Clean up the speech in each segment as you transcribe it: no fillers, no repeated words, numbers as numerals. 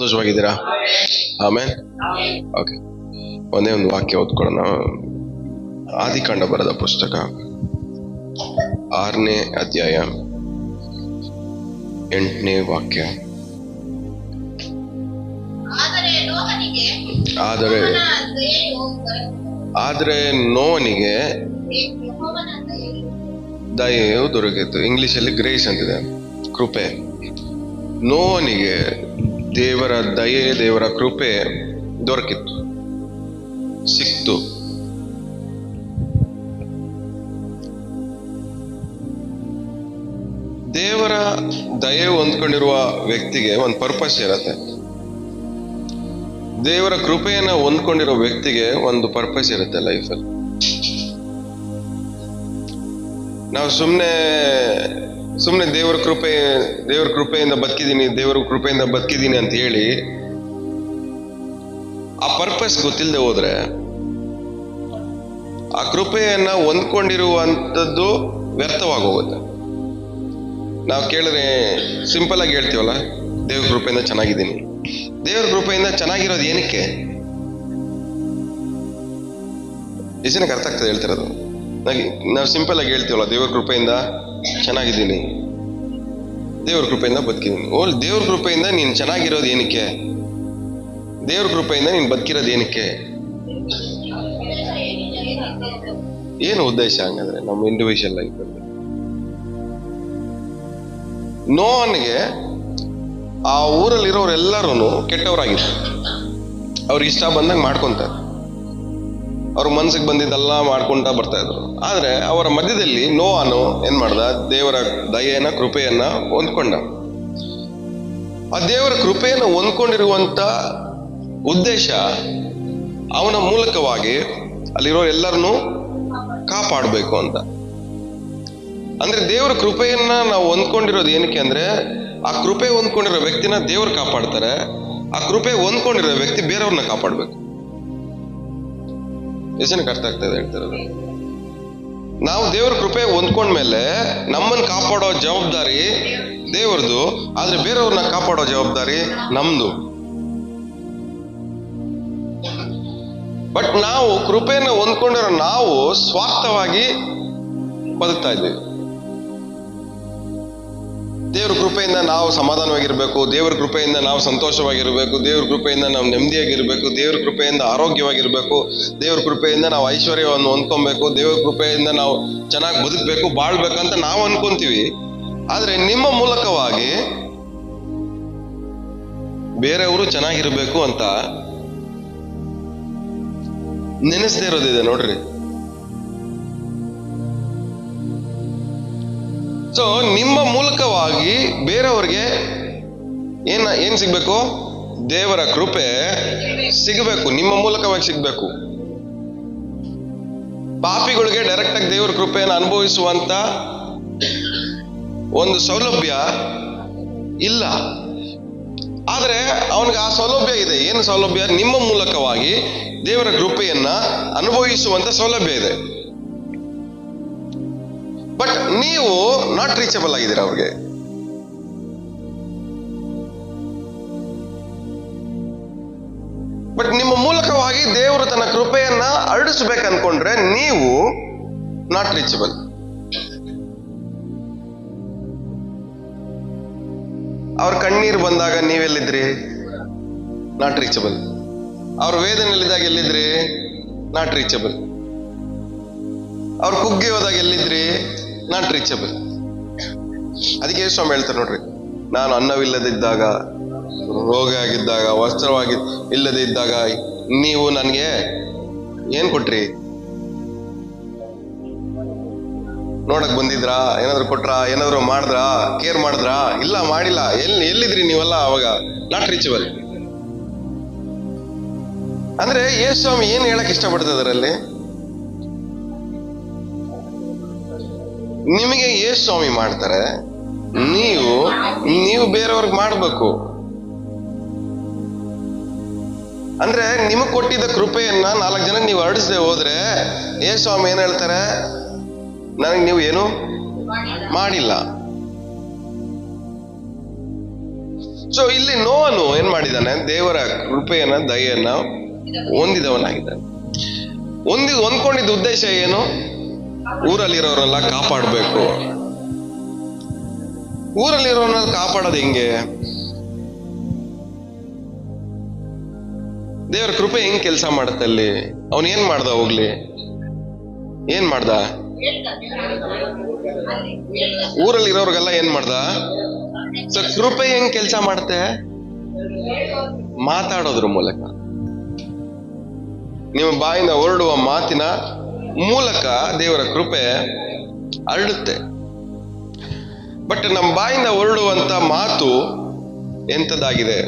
ಸಂತೋಷವಾಗಿದ್ದೀರಾ? ಆಮೇಲೆ ಓಕೆ, ಒಂದೇ ಒಂದು ವಾಕ್ಯ ಓದ್ಕೊಳ್ಳೋಣ. ಆದಿಕಾಂಡ ಬರೆದ ಪುಸ್ತಕ 6ನೇ ಅಧ್ಯಾಯ 8ನೇ ವಾಕ್ಯ. ಆದರೆ ನೋವನಿಗೆ ದಯೆಯು ದೊರಕಿತು. ಇಂಗ್ಲಿಷಲ್ಲಿ ಗ್ರೇಸ್ ಅಂತಿದೆ, ಕೃಪೆ. ನೋವನಿಗೆ ದೇವರ ದಯೆ, ದೇವರ ಕೃಪೆ ದೊರಕಿತ್ತು, ಸಿಕ್ತು. ದೇವರ ದಯೆ ಹೊಂದ್ಕೊಂಡಿರುವ ವ್ಯಕ್ತಿಗೆ ಒಂದು ಪರ್ಪಸ್ ಇರತ್ತೆ. ದೇವರ ಕೃಪೆಯನ್ನ ಹೊಂದ್ಕೊಂಡಿರೋ ವ್ಯಕ್ತಿಗೆ ಒಂದು ಪರ್ಪಸ್ ಇರುತ್ತೆ ಲೈಫಲ್ಲಿ. ನಾವು ಸುಮ್ಮನೆ ದೇವರ ಕೃಪೆಯಿಂದ ಬದುಕಿದ್ದೀನಿ ಅಂತ ಹೇಳಿ ಆ ಪರ್ಪಸ್ ಗೊತ್ತಿಲ್ಲದೆ ಹೋದ್ರೆ ಆ ಕೃಪೆಯನ್ನ ಹೊಂದ್ಕೊಂಡಿರುವಂಥದ್ದು ವ್ಯರ್ಥವಾಗೋಗುತ್ತೆ. ನಾವು ಕೇಳಿದ್ರೆ ಸಿಂಪಲ್ ಆಗಿ ಹೇಳ್ತೀವಲ್ಲ, ದೇವ್ರ ಕೃಪೆಯಿಂದ ಚೆನ್ನಾಗಿದ್ದೀನಿ. ದೇವ್ರ ಕೃಪೆಯಿಂದ ಚೆನ್ನಾಗಿರೋದು ಏನಕ್ಕೆ? ಎಷ್ಟು ಜನಕ್ಕೆ ಅರ್ಥ ಆಗ್ತದೆ ಹೇಳ್ತಿರೋದು? ನಾವು ಸಿಂಪಲ್ ಆಗಿ ಹೇಳ್ತೀವಲ್ಲ, ದೇವ್ರ ಕೃಪೆಯಿಂದ ಚೆನ್ನಾಗಿದ್ದೀನಿ, ದೇವ್ರ ಕೃಪೆಯಿಂದ ಬದುಕಿದ್ದೀನಿ. ದೇವ್ರ ಕೃಪೆಯಿಂದ ನೀನು ಚೆನ್ನಾಗಿರೋದು ಏನಕ್ಕೆ? ದೇವ್ರ ಕೃಪೆಯಿಂದ ನೀನು ಬದುಕಿರೋದು ಏನಕ್ಕೆ? ಏನು ಉದ್ದೇಶ ಹಂಗಂದ್ರೆ ನಮ್ಮ ಇಂಡಿವಿಜುವಲ್ ಲೈಫಲ್ಲಿ? ನೋವನಿಗೆ ಆ ಊರಲ್ಲಿರೋರೆಲ್ಲರೂ ಕೆಟ್ಟವರಾಗಿದ್ರು. ಅವ್ರಿಗೆ ಇಷ್ಟ ಬಂದಂಗೆ ಮಾಡ್ಕೊಂತಾರೆ, ಅವ್ರ ಮನ್ಸಿಗೆ ಬಂದಿದ್ದೆಲ್ಲ ಮಾಡ್ಕೊಂತ ಬರ್ತಾ ಇದ್ರು. ಆದ್ರೆ ಅವರ ಮಧ್ಯದಲ್ಲಿ ನೋವನು ಏನ್ ಮಾಡ್ದ? ದೇವರ ದಯೆಯನ್ನ, ಕೃಪೆಯನ್ನ ಹೊಂದ್ಕೊಂಡ. ಆ ದೇವರ ಕೃಪೆಯನ್ನು ಹೊಂದ್ಕೊಂಡಿರುವಂತ ಉದ್ದೇಶ ಅವನ ಮೂಲಕವಾಗಿ ಅಲ್ಲಿರೋ ಎಲ್ಲರನ್ನೂ ಕಾಪಾಡಬೇಕು ಅಂತ. ಅಂದ್ರೆ ದೇವರ ಕೃಪೆಯನ್ನ ನಾವು ಹೊಂದ್ಕೊಂಡಿರೋದು ಏನಕ್ಕೆ ಅಂದ್ರೆ, ಆ ಕೃಪೆ ಹೊಂದ್ಕೊಂಡಿರೋ ವ್ಯಕ್ತಿನ ದೇವ್ರು ಕಾಪಾಡ್ತಾರೆ, ಆ ಕೃಪೆ ಹೊಂದ್ಕೊಂಡಿರೋ ವ್ಯಕ್ತಿ ಬೇರೆಯವ್ರನ್ನ ಕಾಪಾಡ್ಬೇಕು. ಎಷ್ಟು ಜನಕ್ಕೆ ಅರ್ಥ ಆಗ್ತದೆ ಹೇಳ್ತಿರೋದು? ನಾವು ದೇವ್ರ ಕೃಪೆ ಹೊಂದ್ಕೊಂಡ್ಮೇಲೆ ನಮ್ಮನ್ನ ಕಾಪಾಡೋ ಜವಾಬ್ದಾರಿ ದೇವ್ರದು, ಆದ್ರೆ ಬೇರೆಯವ್ರನ್ನ ಕಾಪಾಡೋ ಜವಾಬ್ದಾರಿ ನಮ್ದು. ಬಟ್ ನಾವು ಕೃಪೆಯನ್ನ ಹೊಂದ್ಕೊಂಡಿರೋ ನಾವು ಸ್ವಾರ್ಥವಾಗಿ ಬದುಕ್ತಾ ಇದ್ದೀವಿ. ದೇವ್ರ ಕೃಪೆಯಿಂದ ನಾವು ಸಮಾಧಾನವಾಗಿರ್ಬೇಕು, ದೇವ್ರ ಕೃಪೆಯಿಂದ ನಾವು ಸಂತೋಷವಾಗಿರ್ಬೇಕು, ದೇವ್ರ ಕೃಪೆಯಿಂದ ನಾವು ನೆಮ್ಮದಿಯಾಗಿರ್ಬೇಕು, ದೇವ್ರ ಕೃಪೆಯಿಂದ ಆರೋಗ್ಯವಾಗಿರ್ಬೇಕು, ದೇವ್ರ ಕೃಪೆಯಿಂದ ನಾವು ಐಶ್ವರ್ಯವನ್ನು ಹೊಂದ್ಕೊಬೇಕು, ದೇವ್ರ ಕೃಪೆಯಿಂದ ನಾವು ಚೆನ್ನಾಗಿ ಬದುಕಬೇಕು, ಬಾಳ್ಬೇಕಂತ ನಾವು ಅನ್ಕೊಂತೀವಿ. ಆದ್ರೆ ನಿಮ್ಮ ಮೂಲಕವಾಗಿ ಬೇರೆಯವರು ಚೆನ್ನಾಗಿರ್ಬೇಕು ಅಂತ ನೆನೆಸದೇ ಇರೋದಿದೆ ನೋಡ್ರಿ. ಸೊ ನಿಮ್ಮ ಮೂಲಕವಾಗಿ ಬೇರೆಯವ್ರಿಗೆ ಏನ್ ಸಿಗ್ಬೇಕು? ದೇವರ ಕೃಪೆ ಸಿಗಬೇಕು, ನಿಮ್ಮ ಮೂಲಕವಾಗಿ ಸಿಗ್ಬೇಕು. ಪಾಪಿಗಳಿಗೆ ಡೈರೆಕ್ಟ್ ಆಗಿ ದೇವರ ಕೃಪೆಯನ್ನು ಅನುಭವಿಸುವಂತ ಒಂದು ಸೌಲಭ್ಯ ಇಲ್ಲ. ಆದ್ರೆ ಅವನಿಗೆ ಆ ಸೌಲಭ್ಯ ಇದೆ. ಏನು ಸೌಲಭ್ಯ? ನಿಮ್ಮ ಮೂಲಕವಾಗಿ ದೇವರ ಕೃಪೆಯನ್ನ ಅನುಭವಿಸುವಂತ ಸೌಲಭ್ಯ ಇದೆ. ಬಟ್ ನೀವು ನಾಟ್ ರೀಚಬಲ್ ಆಗಿದ್ದೀರಾ ಅವ್ರಿಗೆ. ಬಟ್ ನಿಮ್ಮ ಮೂಲಕವಾಗಿ ದೇವರು ತನ್ನ ಕೃಪೆಯನ್ನ ಹರಡಿಸ್ಬೇಕನ್ಕೊಂಡ್ರೆ ನೀವು ನಾಟ್ ರೀಚಬಲ್. ಅವ್ರ ಕಣ್ಣೀರು ಬಂದಾಗ ನೀವೆಲ್ಲಿದ್ರಿ? Not reachable. ಅವ್ರ ವೇದನೆಯಲ್ಲಿದ್ದಾಗ ಎಲ್ಲಿದ್ರಿ? Not reachable. ಅವ್ರ ಕುಗ್ಗಿ ಹೋದಾಗ ಎಲ್ಲಿದ್ರಿ? Not reachable. ಅದಕ್ಕೆ ಸ್ವಾಮಿ ಹೇಳ್ತಾರೆ ನೋಡ್ರಿ, ನಾನು ಅನ್ನವಿಲ್ಲದಿದ್ದಾಗ, ರೋಗ ಆಗಿದ್ದಾಗ, ವಸ್ತ್ರವಾಗಿ ಇಲ್ಲದೆ ಇದ್ದಾಗ ನೀವು ನನಗೆ ಏನ್ ಕೊಟ್ರಿ? ನೋಡಕ್ ಬಂದಿದ್ರಾ? ಏನಾದ್ರು ಕೊಟ್ರಾ? ಏನಾದ್ರು ಮಾಡಿದ್ರಾ? ಕೇರ್ ಮಾಡಿದ್ರಾ? ಇಲ್ಲ, ಮಾಡಿಲ್ಲ. ಎಲ್ಲಿದ್ರಿ ನೀವೆಲ್ಲ ಅವಾಗ? Not reachable. ಅಂದ್ರೆ ಯೇಸು ಸ್ವಾಮಿ ಏನ್ ಹೇಳಕ್ ಇಷ್ಟಪಡ್ತಾ ಇದಾರಲ್ಲಿ? ನಿಮಗೆ ಯೇಸು ಸ್ವಾಮಿ ಮಾಡ್ತಾರೆ, ನೀವು ಬೇರೆಯವ್ರಿಗೆ ಮಾಡ್ಬೇಕು. ಅಂದ್ರೆ ನಿಮಗ್ ಕೊಟ್ಟಿದ್ದ ಕೃಪೆಯನ್ನ 4 ಜನ ನೀವು ಹರಡಿಸದೆ ಹೋದ್ರೆ ಯೇಸು ಸ್ವಾಮಿ ಏನ್ ಹೇಳ್ತಾರೆ? ನನಗೆ ನೀವು ಏನು ಮಾಡಿಲ್ಲ. ಸೊ ಇಲ್ಲಿ ನೋವನು ಏನ್ ಮಾಡಿದಾನೆ, ದೇವರ ಕೃಪೆಯನ್ನ ದಯೆಯನ್ನ ಹೊಂದಿದವನಾಗಿದ್ದಾನೆ. ಹೊಂದ್ಕೊಂಡಿದ್ದ ಉದ್ದೇಶ ಏನು? ಊರಲ್ಲಿರೋರೆಲ್ಲ ಕಾಪಾಡ್ಬೇಕು. ಊರಲ್ಲಿರೋರನ್ನ ಕಾಪಾಡೋದು ಹೆಂಗೆ? ದೇವರ ಕೃಪೆ ಹೆಂಗ್ ಕೆಲಸ ಮಾಡುತ್ತೆ ಅಲ್ಲಿ? ಅವನ್ ಏನ್ ಮಾಡ್ದ? ಹೋಗ್ಲಿ, ಏನ್ ಮಾಡ್ದ? ಊರಲ್ಲಿರೋರ್ಗೆಲ್ಲ ಏನ್ ಮಾಡ್ದ? ಸೊ ಕೃಪೆ ಹೆಂಗ್ ಕೆಲಸ ಮಾಡುತ್ತೆ? ಮಾತಾಡೋದ್ರ ಮೂಲಕ, ನಿಮ್ಮ ಬಾಯಿಂದ ಹೊರಡುವ ಮಾತಿನ ಮೂಲಕ ದೇವರ ಕೃಪೆ ಹರಡುತ್ತೆ. ಬಟ್ ನಮ್ಮ ಬಾಯಿಂದ ಹೊರಡುವಂತ ಮಾತು ಎಂಥದ್ದಾಗಿದೆ?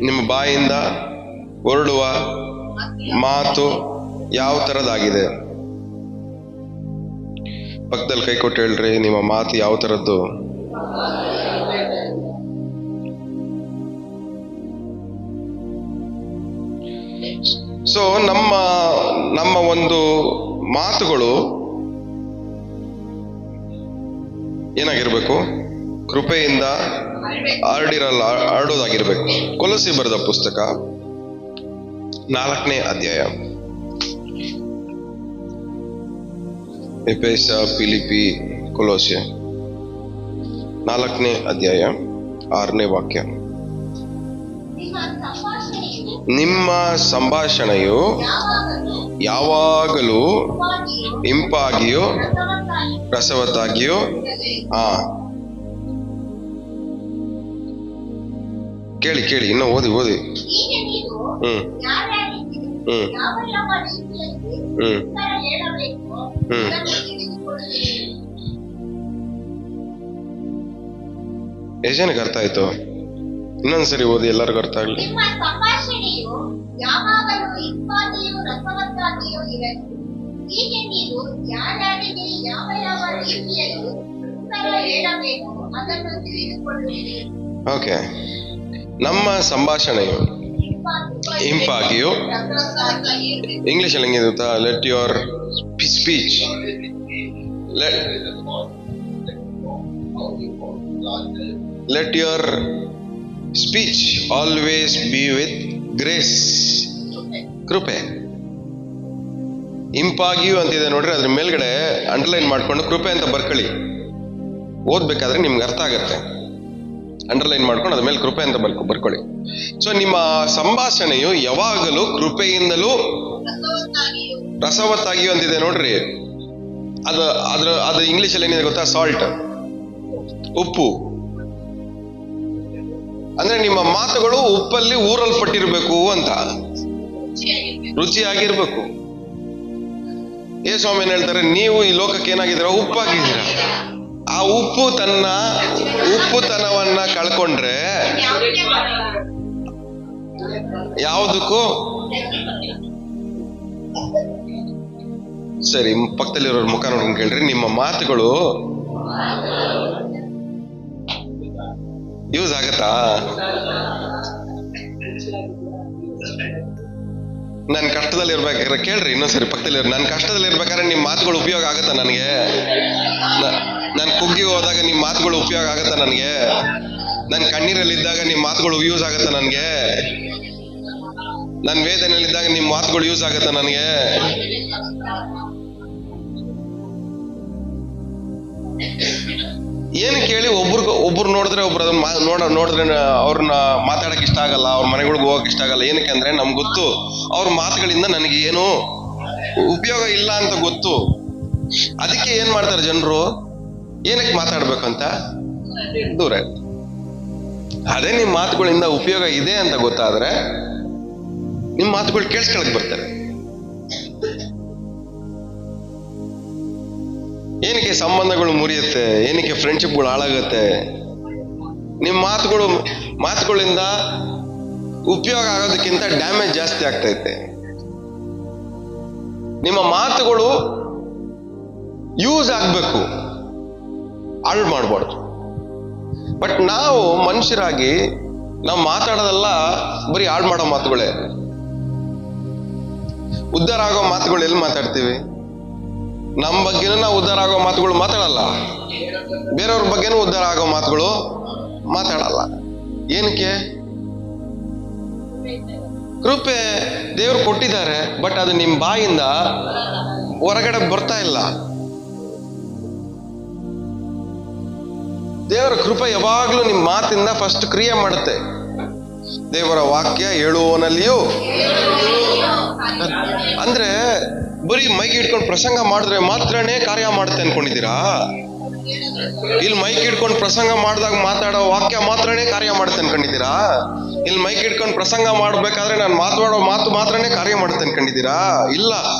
ನಿಮ್ಮ ಬಾಯಿಂದ ಹೊರಡುವ ಮಾತು ಯಾವ ತರದಾಗಿದೆ? ಪಕ್ಕದಲ್ಲಿ ಕೈ ಕೊಟ್ಟು ಹೇಳ್ರಿ, ನಿಮ್ಮ ಮಾತು ಯಾವ ತರದ್ದು? ಸೊ ನಮ್ಮ ಒಂದು ಮಾತುಗಳು ಏನಾಗಿರ್ಬೇಕು? ಕೃಪೆಯಿಂದ ಹರಡೋದಾಗಿರ್ಬೇಕು. ಕೊಲೊಸ್ಸೆ ಬರೆದ ಪುಸ್ತಕ 4ನೇ ಅಧ್ಯಾಯ. ಎಫೆಸ, ಫಿಲಿಪಿ, ಕೊಲೊಸ್ಸೆ 4ನೇ ಅಧ್ಯಾಯ 6ನೇ ವಾಕ್ಯ. ನಿಮ್ಮ ಸಂಭಾಷಣೆಯು ಯಾವಾಗಲೂ ಇಂಪಾಗಿಯೂ ರಸವತ್ತಾಗಿಯೂ ಕೇಳಿ ಇನ್ನು ಓದಿ. ಎಷ್ಟು ಜನಕ್ಕೆ ಅರ್ಥ ಆಯ್ತು? ಇನ್ನೊಂದ್ಸರಿ ಓದಿ, ಎಲ್ಲರಿಗೂ ಅರ್ಥ ಆಗ್ಲಿ. ಓಕೆ, ನಮ್ಮ ಸಂಭಾಷಣೆಯು ಇಂಪಾಗಿಯೂ, ಇಂಗ್ಲಿಷ್ ಅಲ್ಲಿ ಹೆಂಗಿದೆ ಗೊತ್ತಾ? Let your speech let your speech always be with grace. ಕೃಪೆ. ಇಂಪಾಗಿಯೂ ಅಂತಿದೆ ನೋಡ್ರಿ, ಅದ್ರ ಮೇಲ್ಗಡೆ ಅಂಡರ್ಲೈನ್ ಮಾಡ್ಕೊಂಡು ಕೃಪೆ ಅಂತ ಬರ್ಕೊಳ್ಳಿ. ಓದ್ಬೇಕಾದ್ರೆ ನಿಮ್ಗೆ ಅರ್ಥ ಆಗತ್ತೆ. ಅಂಡರ್ಲೈನ್ ಮಾಡ್ಕೊಂಡು ಅದ್ರ ಮೇಲೆ ಕೃಪೆ ಅಂತ ಬರ್ಕೊಳ್ಳಿ. ಸೊ ನಿಮ್ಮ ಸಂಭಾಷಣೆಯು ಯಾವಾಗಲೂ ಕೃಪೆಯಿಂದಲೂ ರಸವತ್ತಾಗಿಯೂ ಅಂತಿದೆ ನೋಡ್ರಿ. ಅದು ಇಂಗ್ಲಿಷ್ ಅಲ್ಲಿ ಏನಿದೆ ಗೊತ್ತಾ? ಸಾಲ್ಟ್, ಉಪ್ಪು. ಅಂದ್ರೆ ನಿಮ್ಮ ಮಾತುಗಳು ಉಪ್ಪಲ್ಲಿ ಊರಲ್ಪಟ್ಟಿರ್ಬೇಕು ಅಂತ, ರುಚಿಯಾಗಿರ್ಬೇಕು. ಸ್ವಾಮಿ ಏನ್ ಹೇಳ್ತಾರೆ? ನೀವು ಈ ಲೋಕಕ್ಕೆ ಏನಾಗಿದ್ದೀರ? ಉಪ್ಪಾಗಿದ್ದೀರ. ಆ ಉಪ್ಪುತನವನ್ನ ಕಳ್ಕೊಂಡ್ರೆ ಯಾವುದಕ್ಕೂ ಸರಿ. ಪಕ್ಕದಲ್ಲಿರೋರ್ ಮುಖ ನೋಡ್ಕೊಂಡು ಕೇಳ್ರಿ, ನಿಮ್ಮ ಮಾತುಗಳು ಯೂಸ್ ಆಗತ್ತಾ? ನನ್ ಕಷ್ಟದಲ್ಲಿ ಇರ್ಬೇಕಾದ್ರೆ ಕೇಳ್ರಿ, ಇನ್ನೊಂದ್ಸರಿ ಪಕ್ಕದಲ್ಲಿ. ನನ್ ಕಷ್ಟದಲ್ಲಿ ಇರ್ಬೇಕಾದ್ರೆ ನಿಮ್ ಮಾತುಗಳು ಉಪಯೋಗ ಆಗತ್ತಾ ನನಗೆ? ನನ್ ಕುಗ್ಗಿ ಹೋದಾಗ ನಿಮ್ ಮಾತುಗಳು ಉಪಯೋಗ ಆಗತ್ತಾ ನನಗೆ? ನನ್ ಕಣ್ಣೀರಲ್ಲಿ ಇದ್ದಾಗ ನಿಮ್ ಮಾತುಗಳು ಯೂಸ್ ಆಗತ್ತಾ ನನಗೆ? ನನ್ ವೇದನೆಯಲ್ಲಿದ್ದಾಗ ನಿಮ್ ಮಾತುಗಳು ಯೂಸ್ ಆಗತ್ತಾ ನನಗೆ? ಏನು ಕೇಳಿ, ಒಬ್ರು ನೋಡಿದ್ರೆ ಒಬ್ರು ಅದನ್ನ ನೋಡಿದ್ರೆ ಅವ್ರನ್ನ ಮಾತಾಡಕ್ ಇಷ್ಟ ಆಗಲ್ಲ, ಅವ್ರ ಮನೆಗಳಿಗೆ ಹೋಗಕ್ ಇಷ್ಟ ಆಗಲ್ಲ. ಏನಕ್ಕೆ ಅಂದ್ರೆ ನಮ್ಗೆ ಗೊತ್ತು ಅವ್ರ ಮಾತುಗಳಿಂದ ನನಗೆ ಏನು ಉಪಯೋಗ ಇಲ್ಲ ಅಂತ ಗೊತ್ತು. ಅದಕ್ಕೆ ಏನ್ ಮಾಡ್ತಾರೆ ಜನರು? ಏನಕ್ಕೆ ಮಾತಾಡ್ಬೇಕಂತ ದೂರ. ಅದೇ ನಿಮ್ ಮಾತುಗಳಿಂದ ಉಪಯೋಗ ಇದೆ ಅಂತ ಗೊತ್ತಾದ್ರೆ ನಿಮ್ ಮಾತುಗಳು ಕೇಳಿಸ್ಕೊಳಕ್ ಬರ್ತಾರೆ. ಏನಕ್ಕೆ ಸಂಬಂಧಗಳು ಮುರಿಯುತ್ತೆ? ಏನಕ್ಕೆ ಫ್ರೆಂಡ್ಶಿಪ್ಗಳು ಹಾಳಾಗುತ್ತೆ? ನಿಮ್ ಮಾತುಗಳಿಂದ ಉಪಯೋಗ ಆಗೋದಕ್ಕಿಂತ ಡ್ಯಾಮೇಜ್ ಜಾಸ್ತಿ ಆಗ್ತೈತೆ. ನಿಮ್ಮ ಮಾತುಗಳು ಯೂಸ್ ಆಗ್ಬೇಕು, ಹಾಳು ಮಾಡಬಾರ್ದು. ಬಟ್ ನಾವು ಮನುಷ್ಯರಾಗಿ ನಾವು ಮಾತಾಡೋದೆಲ್ಲ ಬರೀ ಹಾಳು ಮಾಡೋ ಮಾತುಗಳೇ. ಉದ್ಧಾರ ಆಗೋ ಮಾತುಗಳು ಎಲ್ಲಿ ಮಾತಾಡ್ತೀವಿ? ನಮ್ಮ ಬಗ್ಗೆನೂ ನಾವು ಉದ್ಧಾರ ಆಗೋ ಮಾತುಗಳು ಮಾತಾಡಲ್ಲ, ಬೇರೆಯವ್ರ ಬಗ್ಗೆನೂ ಉದ್ಧಾರ ಆಗೋ ಮಾತುಗಳು ಮಾತಾಡಲ್ಲ. ಏನಕ್ಕೆ? ಕೃಪೆ ದೇವರು ಕೊಟ್ಟಿದ್ದಾರೆ, ಬಟ್ ಅದು ನಿಮ್ಮ ಬಾಯಿಂದ ಹೊರಗಡೆ ಬರ್ತಾ ಇಲ್ಲ. ದೇವರ ಕೃಪೆ ಯಾವಾಗ್ಲೂ ನಿಮ್ಮ ಮಾತಿಂದ ಫಸ್ಟ್ ಕ್ರಿಯೆ ಮಾಡುತ್ತೆ. ದೇವರ ವಾಕ್ಯ ಹೇಳುವವನಲ್ಲಿಯೂ ಅಂದ್ರೆ ಬರೀ ಮೈಕ್ ಇಟ್ಕೊಂಡು ಪ್ರಸಂಗ ಮಾಡಿದ್ರೆ ಮಾತ್ರನೇ ಕಾರ್ಯ ಮಾಡುತ್ತೆ ಅನ್ಕೊಂಡಿದ್ದೀರಾ? ಇಲ್ಲಿ ಮೈಕ್ ಇಟ್ಕೊಂಡು ಪ್ರಸಂಗ ಮಾಡಿದಾಗ ಮಾತಾಡೋ ವಾಕ್ಯ ಮಾತ್ರನೇ ಕಾರ್ಯ ಮಾಡುತ್ತೆ ಅನ್ಕೊಂಡಿದ್ದೀರಾ? ಇಲ್ಲಿ ಮೈಕ್ ಇಟ್ಕೊಂಡು ಪ್ರಸಂಗ ಮಾಡ್ಬೇಕಾದ್ರೆ ನಾನು ಮಾತಾಡೋ ಮಾತು ಮಾತ್ರನೇ ಕಾರ್ಯ ಮಾಡುತ್ತೆ ಅನ್ಕೊಂಡಿದ್ದೀರಾ? ಇಲ್ಲ,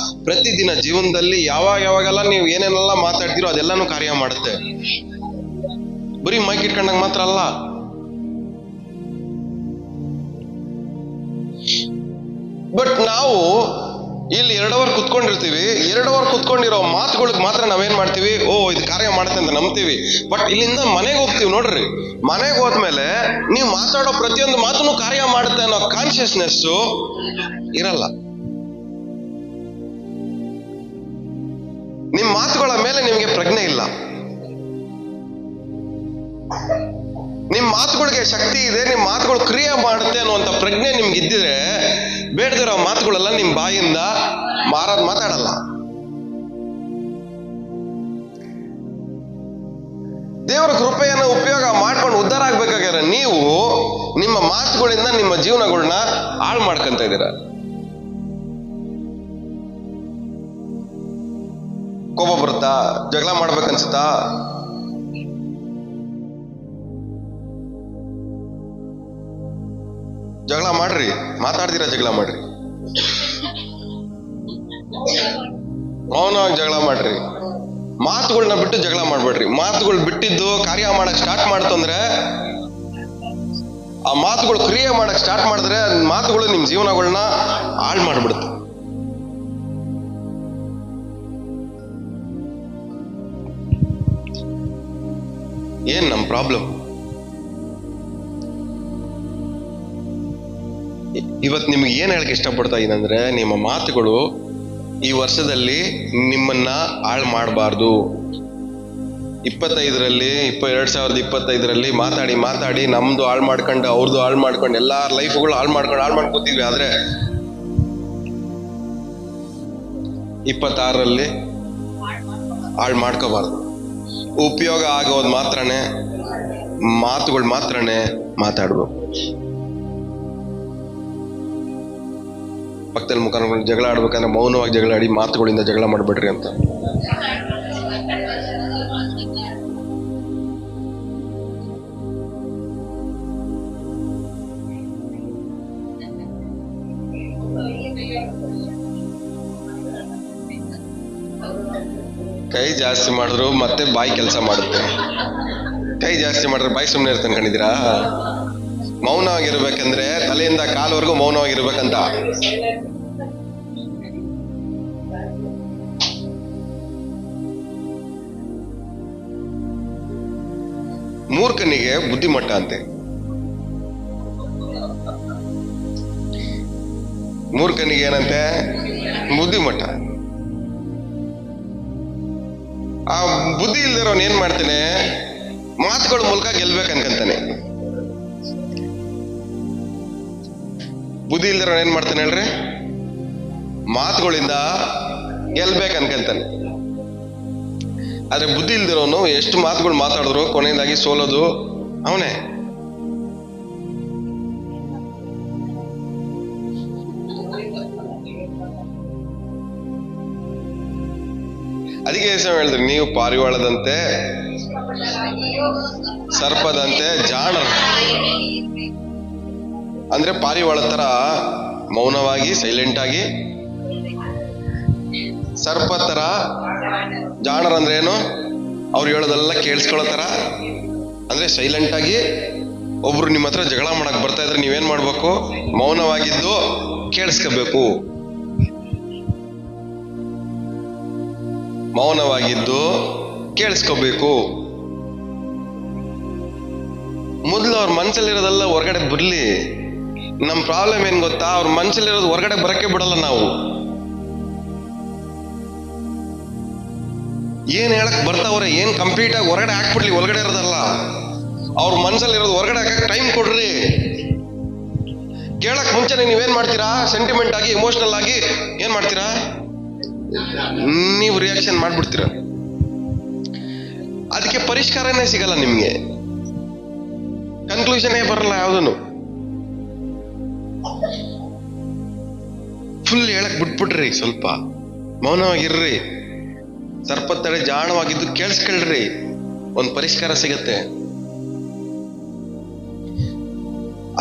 ಪ್ರತಿದಿನ ಜೀವನದಲ್ಲಿ ಯಾವಾಗೆಲ್ಲ ನೀವು ಏನೇನೆಲ್ಲ ಮಾತಾಡ್ತೀರೋ ಅದೆಲ್ಲಾನು ಕಾರ್ಯ ಮಾಡುತ್ತೆ. ಬರೀ ಮೈಕ್ ಇಟ್ಕೊಂಡಾಗ ಮಾತ್ರ ಅಲ್ಲ. ಬಟ್ ನಾವು ಇಲ್ಲಿ 2 ಅವರ್ ಕುತ್ಕೊಂಡಿರ್ತೀವಿ. 2 ಅವರ್ ಕುತ್ಕೊಂಡಿರೋ ಮಾತುಗಳಿಗೆ ಮಾತ್ರ ನಾವೇನ್ ಮಾಡ್ತೀವಿ? ಓ, ಇದು ಕಾರ್ಯ ಮಾಡುತ್ತೆ ಅಂತ ನಂಬ್ತೀವಿ. ಬಟ್ ಇಲ್ಲಿಂದ ಮನೆಗೆ ಹೋಗ್ತೀವಿ ನೋಡ್ರಿ, ಮನೆಗೆ ಹೋದ್ಮೇಲೆ ನೀವು ಮಾತಾಡೋ ಪ್ರತಿಯೊಂದು ಮಾತನ್ನು ಕಾರ್ಯ ಮಾಡುತ್ತೆ ಅನ್ನೋ ಕಾನ್ಶಿಯಸ್ನೆಸ್ ಇರಲ್ಲ. ನಿಮ್ ಮಾತುಗಳ ಮೇಲೆ ನಿಮ್ಗೆ ಪ್ರಜ್ಞೆ ಇಲ್ಲ. ನಿಮ್ ಮಾತುಗಳಿಗೆ ಶಕ್ತಿ ಇದೆ, ನಿಮ್ ಮಾತುಗಳು ಕ್ರಿಯೆ ಮಾಡುತ್ತೆ ಅನ್ನುವಂತ ಪ್ರಜ್ಞೆ ನಿಮ್ಗೆ ಇದ್ದಿದ್ರೆ ಬೇಡದಿರೋ ಮಾತುಗಳೆಲ್ಲ ನಿಮ್ ಬಾಯಿಂದ ಮಾತಾಡಲ್ಲ. ದೇವರ ಕೃಪೆಯನ್ನು ಉಪಯೋಗ ಮಾಡ್ಕೊಂಡು ಉದ್ಧಾರ ಆಗ್ಬೇಕಾಗ್ಯಾರ ನೀವು ನಿಮ್ಮ ಮಾತುಗಳಿಂದ ನಿಮ್ಮ ಜೀವನಗಳನ್ನ ಹಾಳು ಮಾಡ್ಕೊಂತ ಇದ್ದೀರ. ಕೋಪ ಬರುತ್ತಾ? ಜಗಳ ಮಾಡ್ಬೇಕನ್ಸುತ್ತಾ? ಜಗಳ ಮಾಡ್ರಿ, ಮಾತಾಡ್ದಿರ ಜಗಳ ಮಾಡ್ರಿ, ಮೌನವಾಗಿ ಜಗಳ ಮಾಡ್ರಿ. ಮಾತುಗಳನ್ನ ಬಿಟ್ಟು ಜಗಳ ಮಾಡ್ಬೇಡ್ರಿ. ಮಾತುಗಳು ಬಿಟ್ಟಿದ್ದು ಕಾರ್ಯ ಮಾಡಕ್ ಸ್ಟಾರ್ಟ್ ಮಾಡ್ತಂದ್ರೆ, ಆ ಮಾತುಗಳು ಕ್ರಿಯೆ ಮಾಡಕ್ ಸ್ಟಾರ್ಟ್ ಮಾಡಿದ್ರೆ ಮಾತುಗಳು ನಿಮ್ ಜೀವನಗಳನ್ನ ಹಾಳು ಮಾಡ್ಬಿಡುತ್ತೆ. ಏನ್ ನಮ್ ಪ್ರಾಬ್ಲಮ್? ಇವತ್ತು ನಿಮ್ಗೆ ಏನ್ ಹೇಳಕ್ ಇಷ್ಟಪಡ್ತಾ ಇದಂದ್ರೆ, ನಿಮ್ಮ ಮಾತುಗಳು ಈ ವರ್ಷದಲ್ಲಿ ನಿಮ್ಮನ್ನ ಹಾಳು ಮಾಡಬಾರ್ದು. 2025ರಲ್ಲಿ ಮಾತಾಡಿ ನಮ್ದು ಹಾಳು ಮಾಡ್ಕೊಂಡು ಅವ್ರದ್ದು ಹಾಳು ಮಾಡ್ಕೊಂಡು ಎಲ್ಲಾರ ಲೈಫ್ಗಳು ಹಾಳು ಮಾಡ್ಕೊಂಡು ಕೂತಿದ್ವಿ. ಆದ್ರೆ 26ರಲ್ಲಿ ಹಾಳು ಮಾಡ್ಕೋಬಾರ್ದು. ಉಪಯೋಗ ಆಗೋದು ಮಾತ್ರನೇ ಮಾತುಗಳು ಮಾತ್ರನೇ ಮಾತಾಡ್ಬೇಕು. ಪಕ್ಕದಲ್ಲಿ ಮುಖಾಂತರ ಜಗಳ ಆಡ್ಬೇಕಂದ್ರೆ ಮೌನವಾಗಿ ಜಗಳ ಆಡಿ, ಮಾತುಗಳಿಂದ ಜಗಳ ಮಾಡ್ಬೇಡ್ರಿ ಅಂತ. ಕೈ ಜಾಸ್ತಿ ಮಾಡಿದ್ರು ಮತ್ತೆ ಬಾಯಿ ಕೆಲಸ ಮಾಡುತ್ತೆ. ಕೈ ಜಾಸ್ತಿ ಮಾಡಿದ್ರೆ ಬಾಯಿ ಸುಮ್ಮನೆ ಇರ್ತಾನೆ ಕಂಡಿದ್ದೀರಾ? ಮೌನವಾಗಿರ್ಬೇಕಂದ್ರೆ ತಲೆಯಿಂದ ಕಾಲವರೆಗೂ ಮೌನವಾಗಿರ್ಬೇಕಂತ. ಮೂರ್ಖನಿಗೆ ಬುದ್ಧಿಮಟ್ಟ ಅಂತೆ. ಮೂರ್ಖನಿಗೆ ಏನಂತೆ? ಬುದ್ಧಿಮಟ್ಟ. ಆ ಬುದ್ಧಿ ಇಲ್ದಿರೋನ್ ಏನ್ ಮಾಡ್ತಾನೆ? ಮಾತುಗಳ ಮೂಲಕ ಗೆಲ್ಬೇಕನ್ಕಂತಾನೆ. ಬುದ್ಧಿ ಇಲ್ದಿರೋನ್ ಏನ್ ಮಾಡ್ತಾನೆ ಹೇಳ್ರಿ? ಮಾತುಗಳಿಂದ ಗೆಲ್ಬೇಕನ್ಕಂತಾನೆ. ಆದ್ರೆ ಬುದ್ಧಿ ಇಲ್ದಿರೋನು ಎಷ್ಟು ಮಾತುಗಳು ಮಾತಾಡಿದ್ರು ಕೊನೆಯದಾಗಿ ಸೋಲೋದು ಅವನೇ. ಅದಕ್ಕೆ ಹೇಳಿದ್ರಿ, ನೀವು ಪಾರಿವಾಳದಂತೆ ಸರ್ಪದಂತೆ ಜಾಣರು. ಅಂದ್ರೆ ಪಾರಿವಾಳ ತರ ಮೌನವಾಗಿ ಸೈಲೆಂಟ್ ಆಗಿ, ಸರ್ಪ ತರ ಜಾಣರ್ ಅಂದ್ರೆ ಏನು? ಅವ್ರು ಹೇಳೋದೆಲ್ಲ ಕೇಳಿಸ್ಕೊಳ್ಳೋ ತರ. ಅಂದ್ರೆ ಸೈಲೆಂಟ್ ಆಗಿ ಒಬ್ರು ನಿಮ್ಮ ಹತ್ರ ಜಗಳ ಮಾಡಕ್ ಬರ್ತಾ ಇದ್ರೆ ನೀವೇನ್ ಮಾಡ್ಬೇಕು? ಮೌನವಾಗಿದ್ದು ಕೇಳಿಸ್ಕೋಬೇಕು. ಮೌನವಾಗಿದ್ದು ಕೇಳಿಸ್ಕೋಬೇಕು. ಮೊದಲು ಅವ್ರ ಮನ್ಸಲ್ಲಿರೋದೆಲ್ಲ ಹೊರಗಡೆ ಬರ್ಲಿ. ನಮ್ ಪ್ರಾಬ್ಲಮ್ ಏನ್ ಗೊತ್ತಾ? ಅವ್ರ ಮನ್ಸಲ್ಲಿರೋದು ಹೊರಗಡೆ ಬರಕ್ಕೆ ಬಿಡಲ್ಲ ನಾವು. ಏನ್ ಹೇಳಕ್ ಬರ್ತಾವ್ರೆ, ಏನ್ ಕಂಪ್ಲೀಟ್ ಆಗಿ ಹೊರಗಡೆ ಹಾಕ್ಬಿಡ್ಲಿ, ಒಳಗಡೆ ಇರೋದಲ್ಲ. ಅವ್ರ ಮನ್ಸಲ್ಲಿ ಇರೋದು ಹೊರಗಡೆ ಹಾಕಕ್ ಟೈಮ್ ಕೊಡ್ರಿ. ಕೇಳಕ್ ಮುಂಚೆನೆ ನೀವೇನ್ ಮಾಡ್ತೀರಾ? ಸೆಂಟಿಮೆಂಟ್ ಆಗಿ, ಎಮೋಷನಲ್ ಆಗಿ ಏನ್ ಮಾಡ್ತೀರಾ? ನೀವು ರಿಯಾಕ್ಷನ್ ಮಾಡ್ಬಿಡ್ತೀರ. ಅದಕ್ಕೆ ಪರಿಷ್ಕಾರನೇ ಸಿಗಲ್ಲ ನಿಮ್ಗೆ, ಕನ್ಕ್ಲೂಷನ್ನೇ ಬರಲ್ಲ ಯಾವುದನ್ನು. ಫುಲ್ ಹೇಳಕ್ ಬಿಟ್ಬಿಡ್ರಿ, ಸ್ವಲ್ಪ ಮೌನವಾಗಿರ್ರಿ, ಸರ್ಪತ್ತಡೆ ಜಾಣವಾಗಿದ್ದು ಕೇಳಿಸ್ಕೊಳ್ರಿ, ಒಂದ್ ಪರಿಷ್ಕಾರ ಸಿಗತ್ತೆ.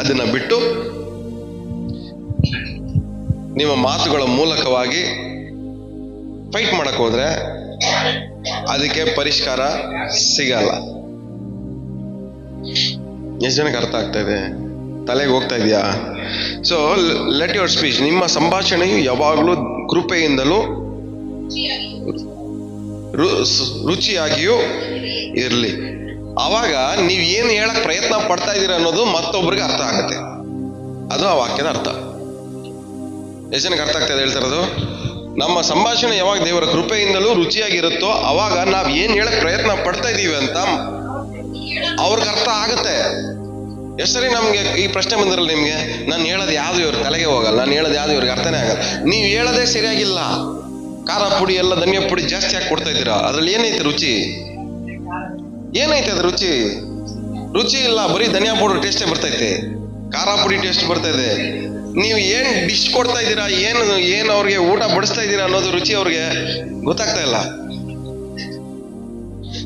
ಅದನ್ನ ಬಿಟ್ಟು ನಿಮ್ಮ ಮಾತುಗಳ ಮೂಲಕವಾಗಿ ಫೈಟ್ ಮಾಡಕ್ ಹೋದ್ರೆ ಅದಕ್ಕೆ ಪರಿಷ್ಕಾರ ಸಿಗಲ್ಲ. ಎಷ್ಟು ಜನಕ್ಕೆ ಅರ್ಥ ಆಗ್ತಾ ಇದೆ? ತಲೆಗೆ ಹೋಗ್ತಾ ಇದೆಯಾ? ಸೊ ಲೆಟ್ ಯುವರ್ ಸ್ಪೀಚ್, ನಿಮ್ಮ ಸಂಭಾಷಣೆಯು ಯಾವಾಗಲೂ ಕೃಪೆಯಿಂದಲೂ ರುಚಿಯಾಗಿಯೂ ಇರಲಿ. ಅವಾಗ ನೀವ್ ಏನು ಹೇಳಕ್ ಪ್ರಯತ್ನ ಪಡ್ತಾ ಇದ್ದೀರಾ ಅನ್ನೋದು ಮತ್ತೊಬ್ರಿಗೆ ಅರ್ಥ ಆಗತ್ತೆ. ಅದು ಆ ವಾಕ್ಯದ ಅರ್ಥ. ಎಷ್ಟು ಜನಕ್ಕೆ ಅರ್ಥ ಆಗ್ತಾ ಇದೆ ಹೇಳ್ತಾ ಇರೋದು? ನಮ್ಮ ಸಂಭಾಷಣೆ ಯಾವಾಗ ದೇವರ ಕೃಪೆಯಿಂದಲೂ ರುಚಿಯಾಗಿರುತ್ತೋ ಅವಾಗ ನಾವ್ ಏನ್ ಹೇಳಕ್ ಪ್ರಯತ್ನ ಪಡ್ತಾ ಇದೀವಿ ಅಂತ ಅವ್ರಿಗೆ ಅರ್ಥ ಆಗತ್ತೆ. ಎಷ್ಟು ಸರಿ ನಮ್ಗೆ ಈ ಪ್ರಶ್ನೆ ಬಂದಿರಲ್ಲ ನಿಮ್ಗೆ, ನಾನು ಹೇಳೋದು ಯಾವ್ದು ಇವ್ರ ತಲೆಗೆ ಹೋಗಲ್ಲ, ನಾನು ಹೇಳೋದು ಯಾವ್ದು ಇವ್ರಿಗೆ ಅರ್ಥನೇ ಆಗಲ್ಲ. ನೀವು ಹೇಳೋದೇ ಸರಿಯಾಗಿಲ್ಲ. ಖಾರ ಪುಡಿ ಎಲ್ಲ ಧನಿಯಾ ಪುಡಿ ಜಾಸ್ತಿ ಹಾಕಿ ಕೊಡ್ತಾ ಇದ್ದೀರಾ, ಅದ್ರಲ್ಲಿ ಏನೈತೆ ರುಚಿ? ಏನೈತೆ ಅದು ರುಚಿ? ರುಚಿ ಇಲ್ಲ, ಬರೀ ಧನಿಯಾ ಪೌಡರ್ ಟೇಸ್ಟೇ ಬರ್ತೈತೆ, ಖಾರ ಪುಡಿ ಟೇಸ್ಟ್ ಬರ್ತಾ ಇದೆ. ನೀವು ಏನ್ ಡಿಶ್ ಕೊಡ್ತಾ ಇದ್ದೀರಾ, ಏನ್ ಅವ್ರಿಗೆ ಊಟ ಬಡಿಸ್ತಾ ಇದ್ದೀರಾ ಅನ್ನೋದು ರುಚಿ ಅವ್ರಿಗೆ ಗೊತ್ತಾಗ್ತಾ ಇಲ್ಲ.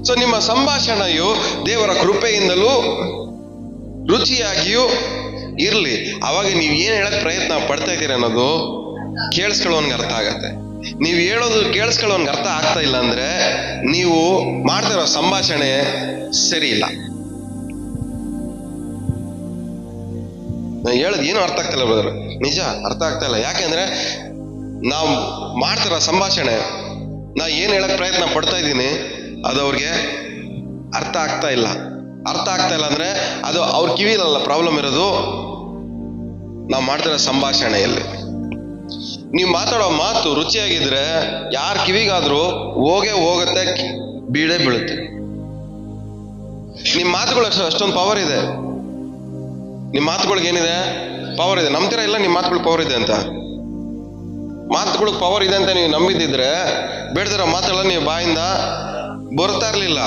ಸೊ ನಿಮ್ಮ ಸಂಭಾಷಣೆಯು ದೇವರ ಕೃಪೆಯಿಂದಲೂ ರುಚಿಯಾಗಿಯೂ ಇರ್ಲಿ. ಅವಾಗ ನೀವು ಏನ್ ಹೇಳಕ್ ಪ್ರಯತ್ನ ಪಡ್ತಾ ಇದ್ದೀರಾ ಅನ್ನೋದು ಕೇಳಿಸ್ಕೊಳ್ಳೋನ್ಗೆ ಅರ್ಥ ಆಗತ್ತೆ. ನೀವು ಹೇಳೋದು ಕೇಳಿಸ್ಕೊಳ್ಳೋನ್ಗೆ ಅರ್ಥ ಆಗ್ತಾ ಇಲ್ಲ ಅಂದ್ರೆ ನೀವು ಮಾಡ್ತಿರೋ ಸಂಭಾಷಣೆ ಸರಿ ಇಲ್ಲ. ನಾನು ಹೇಳೋದು ಏನು ಅರ್ಥ ಆಗ್ತಿಲ್ಲ ಬ್ರದರ್, ನಿಜ ಅರ್ಥ ಆಗ್ತಾ ಇಲ್ಲ. ಯಾಕೆಂದ್ರೆ ನಾವು ಮಾಡ್ತಿರೋ ಸಂಭಾಷಣೆ, ನಾ ಏನ್ ಹೇಳಕ್ ಪ್ರಯತ್ನ ಪಡ್ತಾ ಇದ್ದೀನಿ ಅದು ಅವ್ರಿಗೆ ಅರ್ಥ ಆಗ್ತಾ ಇಲ್ಲ. ಅರ್ಥ ಆಗ್ತಾ ಇಲ್ಲ ಅಂದ್ರೆ ಅದು ಅವ್ರ ಕಿವಿಲಲ್ಲ ಪ್ರಾಬ್ಲಮ್ ಇರೋದು, ನಾವು ಮಾಡ್ತಿರೋ ಸಂಭಾಷಣೆಯಲ್ಲಿ. ನೀವು ಮಾತಾಡೋ ಮಾತು ರುಚಿಯಾಗಿದ್ರೆ ಯಾರ ಕಿವಿಗಾದ್ರೂ ಹೋಗತ್ತೆ, ಬೀಳೇ ಬೀಳುತ್ತೆ. ನಿಮ್ಮ ಮಾತುಗಳು ಅಷ್ಟೊಂದು ಪವರ್ ಇದೆ. ನಿಮ್ಮ ಮಾತುಗಳಿಗೆ ಏನಿದೆ? ಪವರ್ ಇದೆ. ನಂಬ್ತೀರಾ ಇಲ್ಲ ನಿಮ್ಮ ಮಾತುಗಳಿಗೆ ಪವರ್ ಇದೆ ಅಂತ? ಮಾತುಗಳಿಗೆ ಪವರ್ ಇದೆ ಅಂತ ನೀವು ನಂಬಿದ್ದಿದ್ರೆ ಬೇಡದಿರೋ ಮಾತುಗಳ ನೀವು ಬಾಯಿಂದ ಬರ್ತಾ ಇರ್ಲಿಲ್ಲ.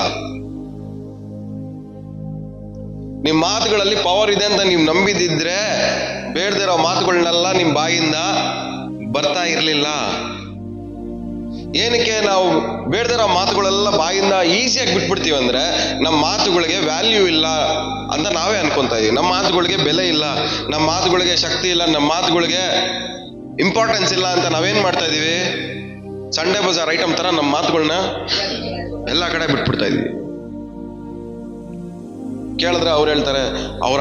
ನಿಮ್ ಮಾತುಗಳಲ್ಲಿ ಪವರ್ ಇದೆ ಅಂತ ನೀವು ನಂಬಿದಿದ್ರೆ ಬೇಡದಿರೋ ಮಾತುಗಳನ್ನೆಲ್ಲ ನಿಮ್ ಬಾಯಿಂದ ಬರ್ತಾ ಇರ್ಲಿಲ್ಲ. ಏನಕ್ಕೆ ನಾವು ಬೇಡದಿರೋ ಮಾತುಗಳೆಲ್ಲ ಬಾಯಿಂದ ಈಸಿಯಾಗಿ ಬಿಟ್ಬಿಡ್ತೀವಿ ಅಂದ್ರೆ ನಮ್ಮ ಮಾತುಗಳಿಗೆ ವ್ಯಾಲ್ಯೂ ಇಲ್ಲ ಅಂತ ನಾವೇ ಅನ್ಕೊಂತಾ ಇದೀವಿ. ನಮ್ಮ ಮಾತುಗಳಿಗೆ ಬೆಲೆ ಇಲ್ಲ, ನಮ್ಮ ಮಾತುಗಳಿಗೆ ಶಕ್ತಿ ಇಲ್ಲ, ನಮ್ಮ ಮಾತುಗಳಿಗೆ ಇಂಪಾರ್ಟೆನ್ಸ್ ಇಲ್ಲ ಅಂತ ನಾವೇನ್ ಮಾಡ್ತಾ ಇದೀವಿ? ಸಂಡೇ ಬಜಾರ್ ಐಟಮ್ ತರ ನಮ್ಮ ಮಾತುಗಳನ್ನ ಎಲ್ಲ ಕಡೆ ಬಿಟ್ಬಿಡ್ತಾ ಇದೀವಿ. ಕೇಳಿದ್ರೆ ಅವ್ರು ಹೇಳ್ತಾರೆ ಅವ್ರ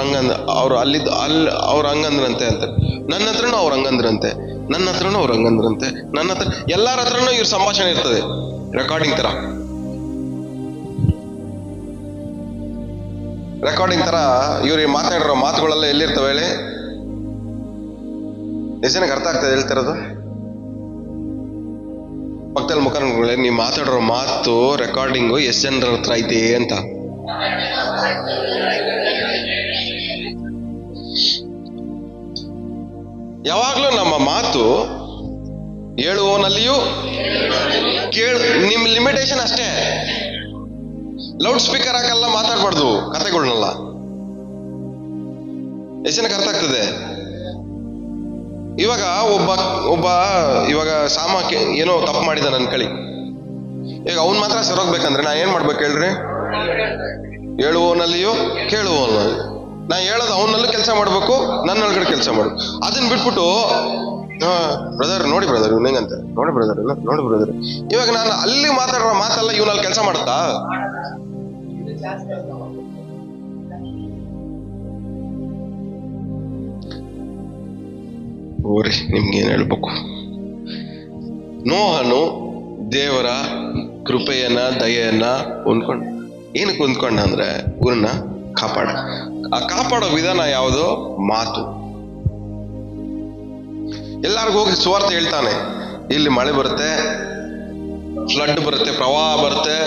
ಹಂಗಂದ್ರಂತೆ ಅಂತ. ನನ್ನ ಹತ್ರನೂ ಅವ್ರ ಹಂಗಂದ್ರಂತೆ, ನನ್ನ ಹತ್ರನೂ ಅವ್ರ ಹಂಗಂದ್ರಂತೆ, ನನ್ನ ಹತ್ರ ಎಲ್ಲಾರ ಹತ್ರನೂ ಇವ್ರ ಸಂಭಾಷಣೆ ಇರ್ತದೆ, ರೆಕಾರ್ಡಿಂಗ್ ತರ. ಇವ್ರಿಗೆ ಮಾತಾಡಿರೋ ಮಾತುಗಳೆಲ್ಲ ಎಲ್ಲಿರ್ತವೆ ಹೇಳಿ? ಎಷ್ಟು ಜನಕ್ಕೆ ಅರ್ಥ ಆಗ್ತದೆ ಹೇಳ್ತಿರೋದು? ಪಕ್ಕದಲ್ಲಿ ಮುಖ ನೋಡ್ಕೊಳ್ಳಿ, ನೀವು ಮಾತಾಡಿರೋ ಮಾತು ರೆಕಾರ್ಡಿಂಗು ಎಷ್ಟು ಜನರ ಹತ್ರ ಐತೆ ಅಂತ. ಯಾವಾಗ್ಲೂ ನಮ್ಮ ಮಾತು ಹೇಳುವವನಲ್ಲಿಯೂ ನಿಮ್ ಲಿಮಿಟೇಷನ್ ಅಷ್ಟೇ. ಲೌಡ್ ಸ್ಪೀಕರ್ ಹಾಕಲ್ಲ ಮಾತಾಡ್ಬಾರ್ದು ಕಥೆಗಳನ್ನೆಲ್ಲ. ಎಷ್ಟು ಜನಕ್ಕೆ ಅರ್ಥ ಆಗ್ತದೆ? ಇವಾಗ ಒಬ್ಬ ಇವಾಗ ಏನೋ ತಪ್ಪು ಮಾಡಿದ ಅನ್ಕಳಿ, ಈಗ ಅವ್ನ್ ಮಾತ್ರ ಸರೋಗ್ಬೇಕಂದ್ರೆ ನಾ ಏನ್ ಮಾಡ್ಬೇಕು ಹೇಳ್ರಿ? ಹೇಳುವವನಲ್ಲಿಯೂ ಕೇಳುವವನಲ್ಲಿ. ನಾ ಹೇಳೋದು ಅವನಲ್ಲೂ ಕೆಲಸ ಮಾಡ್ಬೇಕು, ನನ್ನ ಒಳಗಡೆ ಕೆಲಸ ಮಾಡ್ಬೇಕು. ಅದನ್ನ ಬಿಟ್ಬಿಟ್ಟು ಬ್ರದರ್ ನೋಡಿ ಬ್ರದರ್ ಇವ್ನ ಹೆಂಗಂತೆ, ನೋಡಿ ಬ್ರದರ್ ಇವಾಗ ನಾನು ಅಲ್ಲಿ ಮಾತಾಡೋ ಮಾತೆಲ್ಲ ಇವನಲ್ಲಿ ಕೆಲಸ ಮಾಡುತ್ತಾ? ಓರಿ ನಿಮ್ಗೇನ್ ಹೇಳ್ಬೇಕು? ನೋಹನು ದೇವರ ಕೃಪೆಯನ್ನ ದಯೆಯನ್ನ ಏನಕ್ಕೆ ಹೊಂದ್ಕೊಂಡ ಅಂದ್ರೆ ಊರನ್ನ ಕಾಪಾಡೋ ವಿಧಾನ ಯಾವುದು? ಮಾತು. ಎಲ್ಲಾರ್ಗು ಹೋಗಿ ಸುವಾರ್ತೆ ಹೇಳ್ತಾನೆ, ಇಲ್ಲಿ ಮಳೆ ಬರುತ್ತೆ, ಫ್ಲಡ್ ಬರುತ್ತೆ, ಪ್ರವಾಹ ಬರುತ್ತೆ.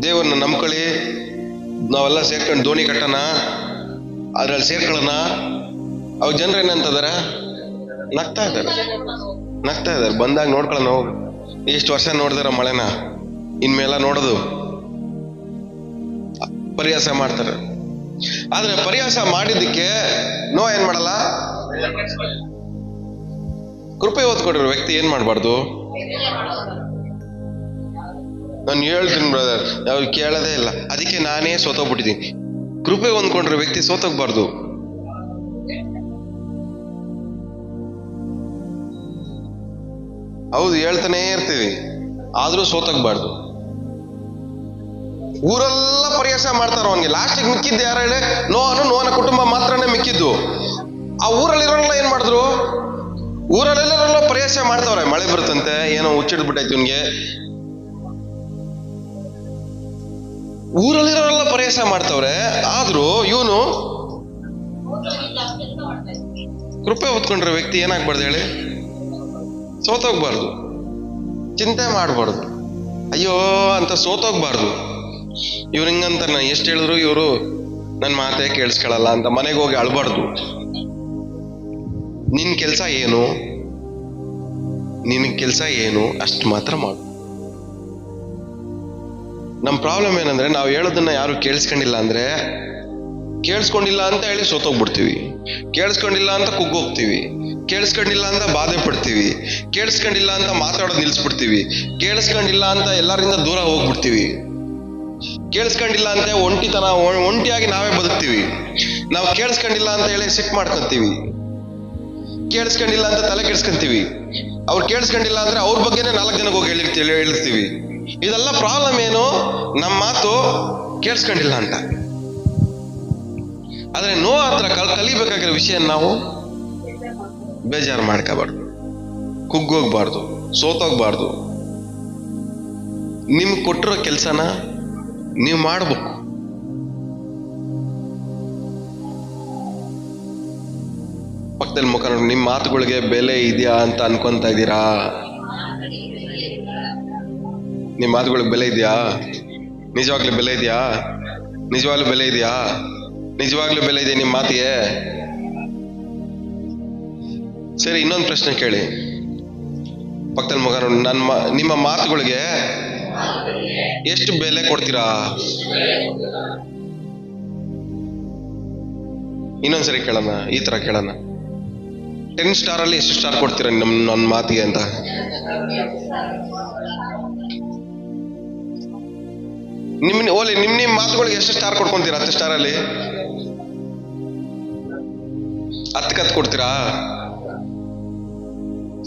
ದೇವ್ರನ್ನ ನಂಬ್ಕೊಳ್ಳಿ, ನಾವೆಲ್ಲ ಸೇರ್ಕೊಂಡು ದೋಣಿ ಕಟ್ಟೋಣ, ಅದ್ರಲ್ಲಿ ಸೇರ್ಕೊಳ್ಳೋಣ. ಅವಾಗ ಜನರು ಏನಂತದಾರ? ನಗ್ತಾ ಇದ್ದಾರೆ. ಬಂದಾಗ ನೋಡ್ಕೊಳ್ಳೋಣ ಹೋಗು. ಇಷ್ಟು ವರ್ಷ ನೋಡಿದಾರ ಮಳೆನ, ಇನ್ಮೇಲ ನೋಡೋದು ಪರಿಹಾಸ ಮಾಡ್ತಾರೆ. ಆದ್ರೆ ಪರಿಹಾಸ ಮಾಡಿದ್ದಕ್ಕೆ ನೋ ಏನ್ ಮಾಡಲ್ಲ? ಕೃಪೆ ಓದ್ಕೊಟ್ಟಿರೋ ವ್ಯಕ್ತಿ ಏನ್ ಮಾಡ್ಬಾರ್ದು? ನಾನು ಹೇಳ್ತೀನಿ ಬ್ರದರ್, ಅವ್ರು ಕೇಳೋದೇ ಇಲ್ಲ, ಅದಕ್ಕೆ ನಾನೇ ಸೋತೋಗ್ಬಿಟ್ಟಿದ್ದೀನಿ. ಕೃಪೆ ಹೊಂದ್ಕೊಂಡ್ರೆ ವ್ಯಕ್ತಿ ಸೋತೋಗ್ಬಾರ್ದು. ಹೌದು, ಹೇಳ್ತಾನೆ ಇರ್ತೀವಿ, ಆದ್ರೂ ಸೋತೋಗ್ಬಾರ್ದು. ಊರೆಲ್ಲ ಪರಿಹಾಸ ಮಾಡ್ತಾರ ಅವನಿಗೆ. ಲಾಸ್ಟಿಗೆ ಮಿಕ್ಕಿದ್ದು ಯಾರು ಹೇಳಿ? ನೋವನ ಕುಟುಂಬ ಮಾತ್ರನೇ ಮಿಕ್ಕಿದ್ದು. ಆ ಊರಲ್ಲಿರೋಲ್ಲ ಏನ್ ಮಾಡಿದ್ರು? ಊರಲ್ಲೆಲ್ಲರೆಲ್ಲ ಪರಿಹಾಸ ಮಾಡ್ತಾವ್ರೆ. ಮಳೆ ಬರುತ್ತಂತೆ, ಏನೋ ಹುಚ್ಚಿಡ್ಬಿಟ್ಟೈತಿ ಇವನ್ಗೆ. ಊರಲ್ಲಿರೋರೆಲ್ಲ ಪರಿಹಾಸ ಮಾಡ್ತಾವ್ರೆ, ಆದ್ರೂ ಇವನು ಕೃಪೆ ಹೊತ್ಕೊಂಡ್ರೆ ವ್ಯಕ್ತಿ ಏನಾಗ್ಬಾರ್ದು ಹೇಳಿ? ಸೋತೋಗ್ಬಾರ್ದು, ಚಿಂತೆ ಮಾಡ್ಬಾರ್ದು, ಅಯ್ಯೋ ಅಂತ ಸೋತೋಗ್ಬಾರ್ದು. ಇವ್ರು ಹಿಂಗಂತ ಎಷ್ಟು ಹೇಳಿದ್ರು ಇವರು ನನ್ನ ಮಾತೇ ಕೇಳಿಸ್ಕೊಳ್ಳಲ್ಲ ಅಂತ ಮನೆಗೆ ಹೋಗಿ ಅಳ್ಬಾರ್ದು. ನಿನ್ ಕೆಲ್ಸ ಏನು, ನಿನ್ ಕೆಲ್ಸ ಏನು ಅಷ್ಟು ಮಾತ್ರ ಮಾಡು. ನಮ್ ಪ್ರಾಬ್ಲಮ್ ಏನಂದ್ರೆ, ನಾವು ಹೇಳೋದನ್ನ ಯಾರು ಕೇಳಿಸ್ಕೊಂಡಿಲ್ಲ ಅಂದ್ರೆ, ಕೇಳಿಸ್ಕೊಂಡಿಲ್ಲ ಅಂತ ಹೇಳಿ ಸೋತೋಗ್ಬಿಡ್ತೀವಿ, ಕೇಳಿಸ್ಕೊಂಡಿಲ್ಲ ಅಂತ ಕುಗ್ಗೋಗ್ತೀವಿ, ಕೇಳಿಸ್ಕೊಂಡಿಲ್ಲ ಅಂತ ಬಾಧೆ ಪಡ್ತೀವಿ, ಕೇಳಿಸ್ಕೊಂಡಿಲ್ಲ ಅಂತ ಮಾತಾಡೋದು ನಿಲ್ಸ್ಬಿಡ್ತೀವಿ, ಕೇಳಿಸ್ಕೊಂಡಿಲ್ಲ ಅಂತ ಎಲ್ಲರಿಂದ ದೂರ ಹೋಗ್ಬಿಡ್ತೀವಿ, ಕೇಳಿಸ್ಕೊಂಡಿಲ್ಲ ಅಂತ ಒಂಟಿಯಾಗಿ ನಾವೇ ಬದುಕ್ತೀವಿ. ನಾವು ಕೇಳಿಸ್ಕೊಂಡಿಲ್ಲ ಅಂತ ಹೇಳಿ ಸಿಟ್ ಮಾಡ್ಕೊಂತೀವಿ, ಕೇಳಿಸ್ಕೊಂಡಿಲ್ಲ ಅಂತ ತಲೆ ಕೆಡ್ಸ್ಕೊಂತೀವಿ. ಅವ್ರು ಕೇಳಿಸ್ಕೊಂಡಿಲ್ಲ ಅಂದ್ರೆ ಅವ್ರ ಬಗ್ಗೆನೇ 4 ಜನಕ್ಕೆ ಹೋಗಿ ಹೇಳ್ತೀವಿ. ಇದೆಲ್ಲ ಪ್ರಾಬ್ಲಮ್ ಏನು? ನಮ್ಮ ಮಾತು ಕೇಳಿಸ್ಕೊಂಡಿಲ್ಲ ಅಂತ. ಆದ್ರೆ ಹತ್ರ ಕಲಿಬೇಕಾಗಿರೋ ವಿಷಯ ನಾವು ಬೇಜಾರು ಮಾಡ್ಕೋಬಾರ್ದು, ಕುಗ್ಗೋಗ್ಬಾರ್ದು, ಸೋತೋಗ್ಬಾರ್ದು. ನಿಮ್ಗೆ ಕೊಟ್ಟಿರೋ ಕೆಲ್ಸನ ನೀವು ಮಾಡ್ಬೇಕು. ಪಕ್ಕದಲ್ಲಿ ಮುಖ ನೋಡಿ, ನಿಮ್ಮ ಮಾತುಗಳಿಗೆ ಬೆಲೆ ಇದೆಯಾ ಅಂತ ಅನ್ಕೊಂತ ಇದ್ದೀರಾ? ನಿಮ್ಮ ಮಾತುಗಳಿಗೆ ಬೆಲೆ ಇದೆಯಾ? ನಿಜವಾಗ್ಲೂ ಬೆಲೆ ಇದೆಯಾ? ನಿಜವಾಗ್ಲೂ ಬೆಲೆ ಇದೆಯಾ? ನಿಜವಾಗ್ಲೂ ಬೆಲೆ ಇದೆಯಾ ನಿಮ್ಮ ಮಾತಿಗೆ? ಸರಿ, ಇನ್ನೊಂದು ಪ್ರಶ್ನೆ ಕೇಳಿ. ಪಕ್ಕದಲ್ಲಿ ಮುಖ ನೋಡಿ, ನಿಮ್ಮ ಮಾತುಗಳಿಗೆ ಎಷ್ಟು ಬೆಲೆ ಕೊಡ್ತೀರಾ? ಇನ್ನೊಂದ್ಸರಿ ಕೇಳೋಣ, ಈ ತರ ಕೇಳೋಣ. 10 ಸ್ಟಾರ್ ಅಲ್ಲಿ ಎಷ್ಟು ಸ್ಟಾರ್ ಕೊಡ್ತೀರಾ ನನ್ನ ಮಾತಿಗೆ ಅಂತ? ನಿಮ್ ಮಾತುಗಳಿಗೆ ಎಷ್ಟು ಸ್ಟಾರ್ ಕೊಡ್ಕೊಂತೀರಾ? 10 ಸ್ಟಾರ್ ಅಲ್ಲಿ 10 ಕೊಡ್ತೀರಾ?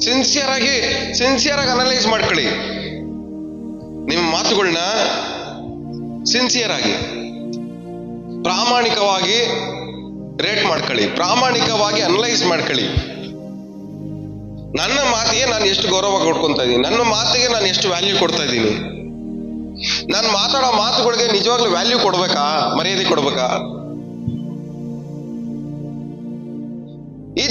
ಸಿನ್ಸಿಯರ್ ಆಗಿ ಅನಲೈಸ್ ಮಾಡ್ಕೊಳ್ಳಿ ನಿಮ್ಮ ಮಾತುಗಳನ್ನ. ಸಿನ್ಸಿಯರ್ ಆಗಿ, ಪ್ರಾಮಾಣಿಕವಾಗಿ ರೇಟ್ ಮಾಡ್ಕೊಳ್ಳಿ, ಪ್ರಾಮಾಣಿಕವಾಗಿ ಅನಲೈಸ್ ಮಾಡ್ಕೊಳ್ಳಿ. ನನ್ನ ಮಾತಿಗೆ ನಾನು ಎಷ್ಟು ಗೌರವ ಕೊಡ್ಕೊಂತ ಇದ್ದೀನಿ, ನನ್ನ ಮಾತಿಗೆ ನಾನು ಎಷ್ಟು ವ್ಯಾಲ್ಯೂ ಕೊಡ್ತಾ ಇದ್ದೀನಿ, ನಾನು ಮಾತಾಡೋ ಮಾತುಗಳಿಗೆ ನಿಜವಾಗ್ಲೂ ವ್ಯಾಲ್ಯೂ ಕೊಡ್ಬೇಕಾ, ಮರ್ಯಾದೆ ಕೊಡ್ಬೇಕಾ? ಈ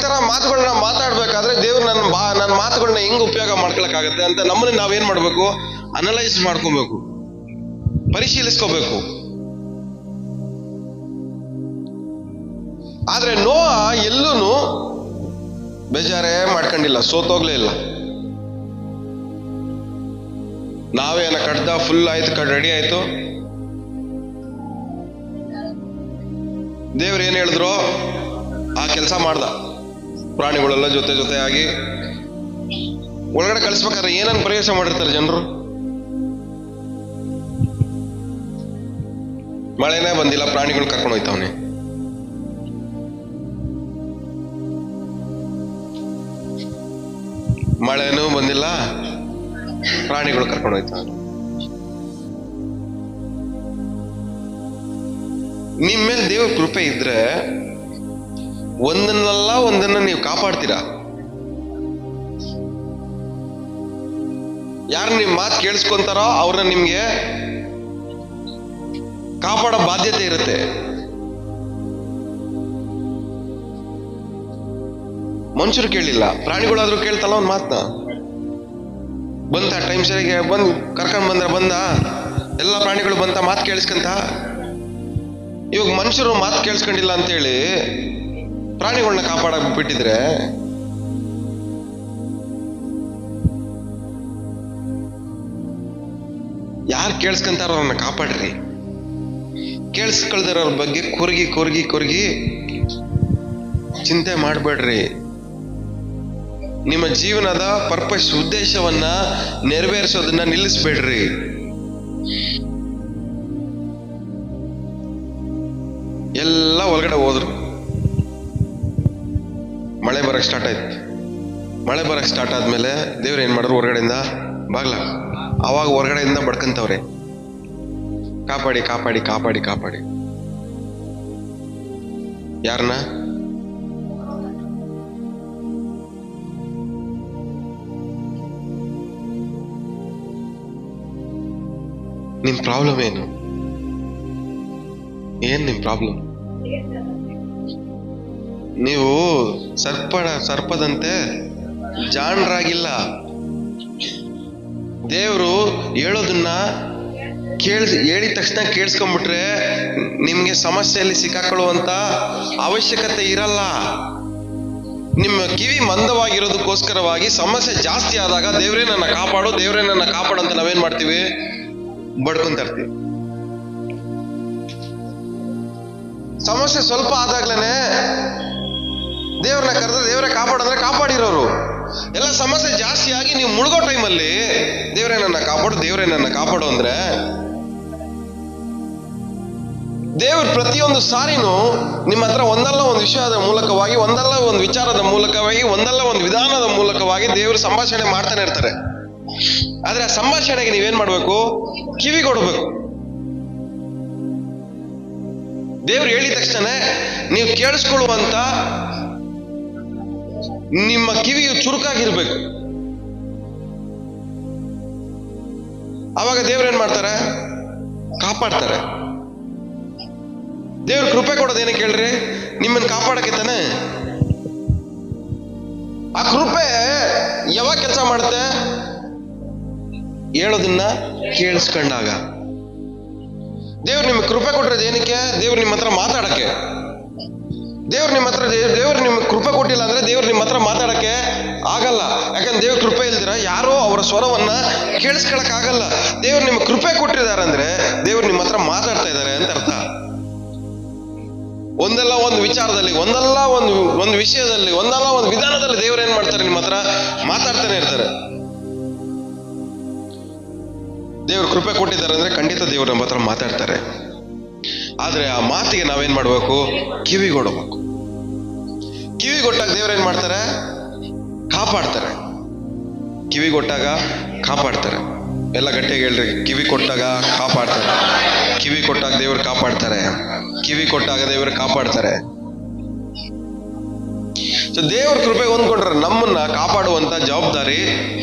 ತರ ಮಾತುಗಳನ್ನ ಮಾತಾಡ್ಬೇಕಾದ್ರೆ ದೇವ್ರು ನನ್ನ ಮಾತುಗಳನ್ನ ಹೆಂಗ್ ಉಪಯೋಗ ಮಾಡ್ಕೊಳಕ್ಕಾಗತ್ತೆ ಅಂತ ನಮ್ಮನ್ನ ನಾವೇನ್ ಮಾಡ್ಬೇಕು? ಅನಲೈಸ್ ಮಾಡ್ಕೋಬೇಕು, ಪರಿಶೀಲಿಸ್ಕೋಬೇಕು. ಆದ್ರೆ ಎಲ್ಲೂನು ಬೇಜಾರೇ ಮಾಡ್ಕೊಂಡಿಲ್ಲ, ಸೋತೋಗ್ಲೇ ಇಲ್ಲ. ನಾವೇನ ಕಡ್ದ ಫುಲ್ ಆಯ್ತು, ರೆಡಿ ಆಯ್ತು. ದೇವ್ರು ಏನ್ ಹೇಳಿದ್ರು ಆ ಕೆಲಸ ಮಾಡ್ದ. ಪ್ರಾಣಿಗಳೆಲ್ಲ ಜೊತೆ ಆಗಿ ಒಳಗಡೆ ಕಳಿಸ್ಬೇಕಾದ್ರೆ ಏನನ್ನ ಪ್ರವೇಶ ಮಾಡಿರ್ತಾರೆ ಜನರು? ಮಳೆನೇ ಬಂದಿಲ್ಲ, ಪ್ರಾಣಿಗಳು ಕರ್ಕೊಂಡು ಹೋಯ್ತವನೆ. ಮಳೆನೂ ಬಂದಿಲ್ಲ, ಪ್ರಾಣಿಗಳು ಕರ್ಕೊಂಡು ಹೋಯ್ತವನೆ. ನಿಮ್ಮ ಮೇಲೆ ದೇವ್ರ ಕೃಪೆ ಇದ್ರೆ ಒಂದನ್ನ ನೀವು ಕಾಪಾಡ್ತೀರಾ. ಯಾರು ನಿಮ್ ಮಾತು ಕೇಳಿಸ್ಕೊಂತಾರೋ ಅವ್ರನ್ನ ನಿಮ್ಗೆ ಕಾಪಾಡೋ ಬಾಧ್ಯತೆ ಇರುತ್ತೆ. ಮನುಷ್ಯರು ಕೇಳಿಲ್ಲ, ಪ್ರಾಣಿಗಳಾದ್ರೂ ಕೇಳ್ತಲ್ಲ ಒಂದ್ ಮಾತನ್ನ. ಬಂತ ಟೈಮ್ ಸರಿಗೆ ಬಂದು ಕರ್ಕೊಂಡ್ ಬಂದ್ರ ಬಂದ ಎಲ್ಲ ಪ್ರಾಣಿಗಳು ಬಂತ ಮಾತು ಕೇಳಿಸ್ಕಂತ. ಇವಾಗ ಮನುಷ್ಯರು ಮಾತು ಕೇಳಿಸ್ಕೊಂಡಿಲ್ಲ ಅಂತೇಳಿ ಪ್ರಾಣಿಗಳನ್ನ ಕಾಪಾಡಕ್ ಬಿಟ್ಟಿದ್ರೆ ಯಾರು ಕೇಳಿಸ್ಕೊಂತಾರೋ ಅವ್ರನ್ನ ಕಾಪಾಡ್ರಿ. ಕೇಳಿಸ್ಕೊಳ್ದಿರೋರ ಬಗ್ಗೆ ಕೊರಗಿ ಚಿಂತೆ ಮಾಡಬೇಡ್ರಿ. ನಿಮ್ಮ ಜೀವನದ ಪರ್ಪಸ್, ಉದ್ದೇಶವನ್ನ ನೆರವೇರಿಸೋದನ್ನ ನಿಲ್ಲಿಸ್ಬೇಡ್ರಿ. ಎಲ್ಲ ಒಳಗಡೆ ಹೋದ್ರು. ಮಳೆ ಬರಕ್ ಸ್ಟಾರ್ಟ್ ಆಯ್ತು. ಮಳೆ ಬರಕ್ ಸ್ಟಾರ್ಟ್ ಆದ್ಮೇಲೆ ದೇವ್ರು ಏನ್ ಮಾಡಿದ್ರು, ಹೊರಗಡೆಯಿಂದ ಬಾಗ್ಲ ಅವಾಗ ಹೊರಗಡೆಯಿಂದ ಬಡ್ಕಂತವ್ರೆ, ಕಾಪಾಡಿ ಕಾಪಾಡಿ ಕಾಪಾಡಿ ಕಾಪಾಡಿ. ಯಾರನ್ನ? ನಿಮ್ ಪ್ರಾಬ್ಲಮ್ ಏನು? ಏನ್ ನಿಮ್ ಪ್ರಾಬ್ಲಮ್? ನೀವು ಸರ್ಪದಂತೆ ಜಾಣರಾಗಿಲ್ಲ. ದೇವರು ಹೇಳೋದನ್ನ ಹೇಳಿದ ತಕ್ಷಣ ಕೇಳಿಸ್ಕೊಂಡ್ಬಿಟ್ರೆ ನಿಮ್ಗೆ ಸಮಸ್ಯೆಯಲ್ಲಿ ಸಿಕ್ಕಾಕೊಳ್ಳುವಂತ ಅವಶ್ಯಕತೆ ಇರಲ್ಲ. ನಿಮ್ಮ ಕಿವಿ ಮಂದವಾಗಿರೋದಕ್ಕೋಸ್ಕರವಾಗಿ ಸಮಸ್ಯೆ ಜಾಸ್ತಿ ಆದಾಗ ದೇವ್ರೇ ನನ್ನ ಕಾಪಾಡು, ದೇವ್ರೇ ನನ್ನ ಕಾಪಾಡು ಅಂತ ನಾವೇನ್ ಮಾಡ್ತೀವಿ? ಬಡ್ಕೊಂತ ಇರ್ತೀವಿ. ಸಮಸ್ಯೆ ಸ್ವಲ್ಪ ಆದಾಗ್ಲೇನೆ ದೇವ್ರನ್ನ ಕರೆದ್ರೆ ದೇವ್ರೇ ಕಾಪಾಡಂದ್ರೆ ಕಾಪಾಡಿರೋರು. ಎಲ್ಲ ಸಮಸ್ಯೆ ಜಾಸ್ತಿ ಆಗಿ ನೀವು ಮುಳುಗೋ ಟೈಮಲ್ಲಿ ದೇವ್ರೇ ನನ್ನ ಕಾಪಾಡು, ದೇವ್ರೇ ನನ್ನ ಕಾಪಾಡು ಅಂದ್ರೆ ದೇವ್ರು ಪ್ರತಿಯೊಂದು ಸಾರಿನೂ ನಿಮ್ಮ ಹತ್ರ ಒಂದಲ್ಲ ಒಂದು ವಿಷಯದ ಮೂಲಕವಾಗಿ, ಒಂದಲ್ಲ ಒಂದು ವಿಚಾರದ ಮೂಲಕವಾಗಿ, ಒಂದಲ್ಲ ಒಂದು ವಿಧಾನದ ಮೂಲಕವಾಗಿ ದೇವರು ಸಂಭಾಷಣೆ ಮಾಡ್ತಾನೆ ಇರ್ತಾರೆ. ಆದ್ರೆ ಆ ಸಂಭಾಷಣೆಗೆ ನೀವೇನ್ ಮಾಡ್ಬೇಕು? ಕಿವಿ ಕೊಡ್ಬೇಕು. ದೇವ್ರು ಹೇಳಿದ ತಕ್ಷಣ ನೀವು ಕೇಳಿಸ್ಕೊಳ್ಳುವಂತ ನಿಮ್ಮ ಕಿವಿಯು ಚುರುಕಾಗಿರ್ಬೇಕು. ಅವಾಗ ದೇವ್ರು ಏನ್ ಮಾಡ್ತಾರೆ? ಕಾಪಾಡ್ತಾರೆ. ದೇವ್ರ ಕೃಪೆ ಕೊಡೋದೇನೆ ಕೇಳ್ರಿ? ನಿಮ್ಮನ್ನ ಕಾಪಾಡಕ್ಕೆ ತಾನೆ. ಆ ಕೃಪೆ ಯಾವಾಗ ಕೆಲಸ ಮಾಡುತ್ತೆ? ಹೇಳೋದನ್ನ ಕೇಳಿಸ್ಕೊಂಡಾಗ. ದೇವ್ರು ನಿಮ್ಗೆ ಕೃಪೆ ಕೊಟ್ರದು ಏನಕ್ಕೆ? ದೇವ್ರು ನಿಮ್ಮ ಹತ್ರ ಮಾತಾಡಕ್ಕೆ. ದೇವ್ರು ನಿಮ್ಗೆ ಕೃಪೆ ಕೊಟ್ಟಿಲ್ಲ ಅಂದ್ರೆ ದೇವ್ರು ನಿಮ್ಮ ಹತ್ರ ಮಾತಾಡಕ್ಕೆ ಆಗಲ್ಲ. ಯಾಕಂದ್ರೆ ದೇವ್ರ ಕೃಪೆ ಇಲ್ದಿರ ಯಾರೋ ಅವರ ಸ್ವರವನ್ನ ಕೇಳಿಸ್ಕೊಳಕ್ ಆಗಲ್ಲ. ದೇವ್ರು ನಿಮ್ಗೆ ಕೃಪೆ ಕೊಟ್ಟಿದ್ದಾರೆ ಅಂದ್ರೆ ದೇವ್ರು ನಿಮ್ಮ ಹತ್ರ ಮಾತಾಡ್ತಾ ಇದ್ದಾರೆ ಅಂತ ಅರ್ಥ. ಒಂದಲ್ಲ ಒಂದು ವಿಚಾರದಲ್ಲಿ, ಒಂದಲ್ಲ ಒಂದು ವಿಷಯದಲ್ಲಿ, ಒಂದಲ್ಲ ಒಂದು ವಿಧಾನದಲ್ಲಿ ದೇವ್ರು ಏನ್ ಮಾಡ್ತಾರೆ? ನಿಮ್ಮ ಹತ್ರ ಮಾತಾಡ್ತಾನೆ ಇರ್ತಾರೆ. ದೇವ್ರು ಕೃಪೆ ಕೊಟ್ಟಿದ್ದಾರೆ ಅಂದ್ರೆ ಖಂಡಿತ ದೇವ್ರು ನಮ್ಮ ಹತ್ರ ಮಾತಾಡ್ತಾರೆ. ಆದ್ರೆ ಆ ಮಾತಿಗೆ ನಾವೇನ್ ಮಾಡ್ಬೇಕು? ಕಿವಿಗೊಡಬೇಕು. ಕಿವಿಗೊಟ್ಟಾಗ ದೇವ್ರು ಏನ್ ಮಾಡ್ತಾರೆ? ಕಾಪಾಡ್ತಾರೆ. ಕಿವಿಗೊಟ್ಟಾಗ ಕಾಪಾಡ್ತಾರೆ. ಎಲ್ಲ ಗಟ್ಟಿಯಾಗಿ ಹೇಳ್ರಿ, ಕಿವಿ ಕೊಟ್ಟಾಗ ಕಾಪಾಡ್ತಾರೆ. ಕಿವಿ ಕೊಟ್ಟಾಗ ದೇವ್ರು ಕಾಪಾಡ್ತಾರೆ. ಕಿವಿ ಕೊಟ್ಟಾಗ ದೇವ್ರು ಕಾಪಾಡ್ತಾರೆ. ದೇವ್ರ ಕೃಪೆ ಹೊಂದ್ಕೊಂಡ್ರೆ ನಮ್ಮನ್ನ ಕಾಪಾಡುವಂತ ಜವಾಬ್ದಾರಿ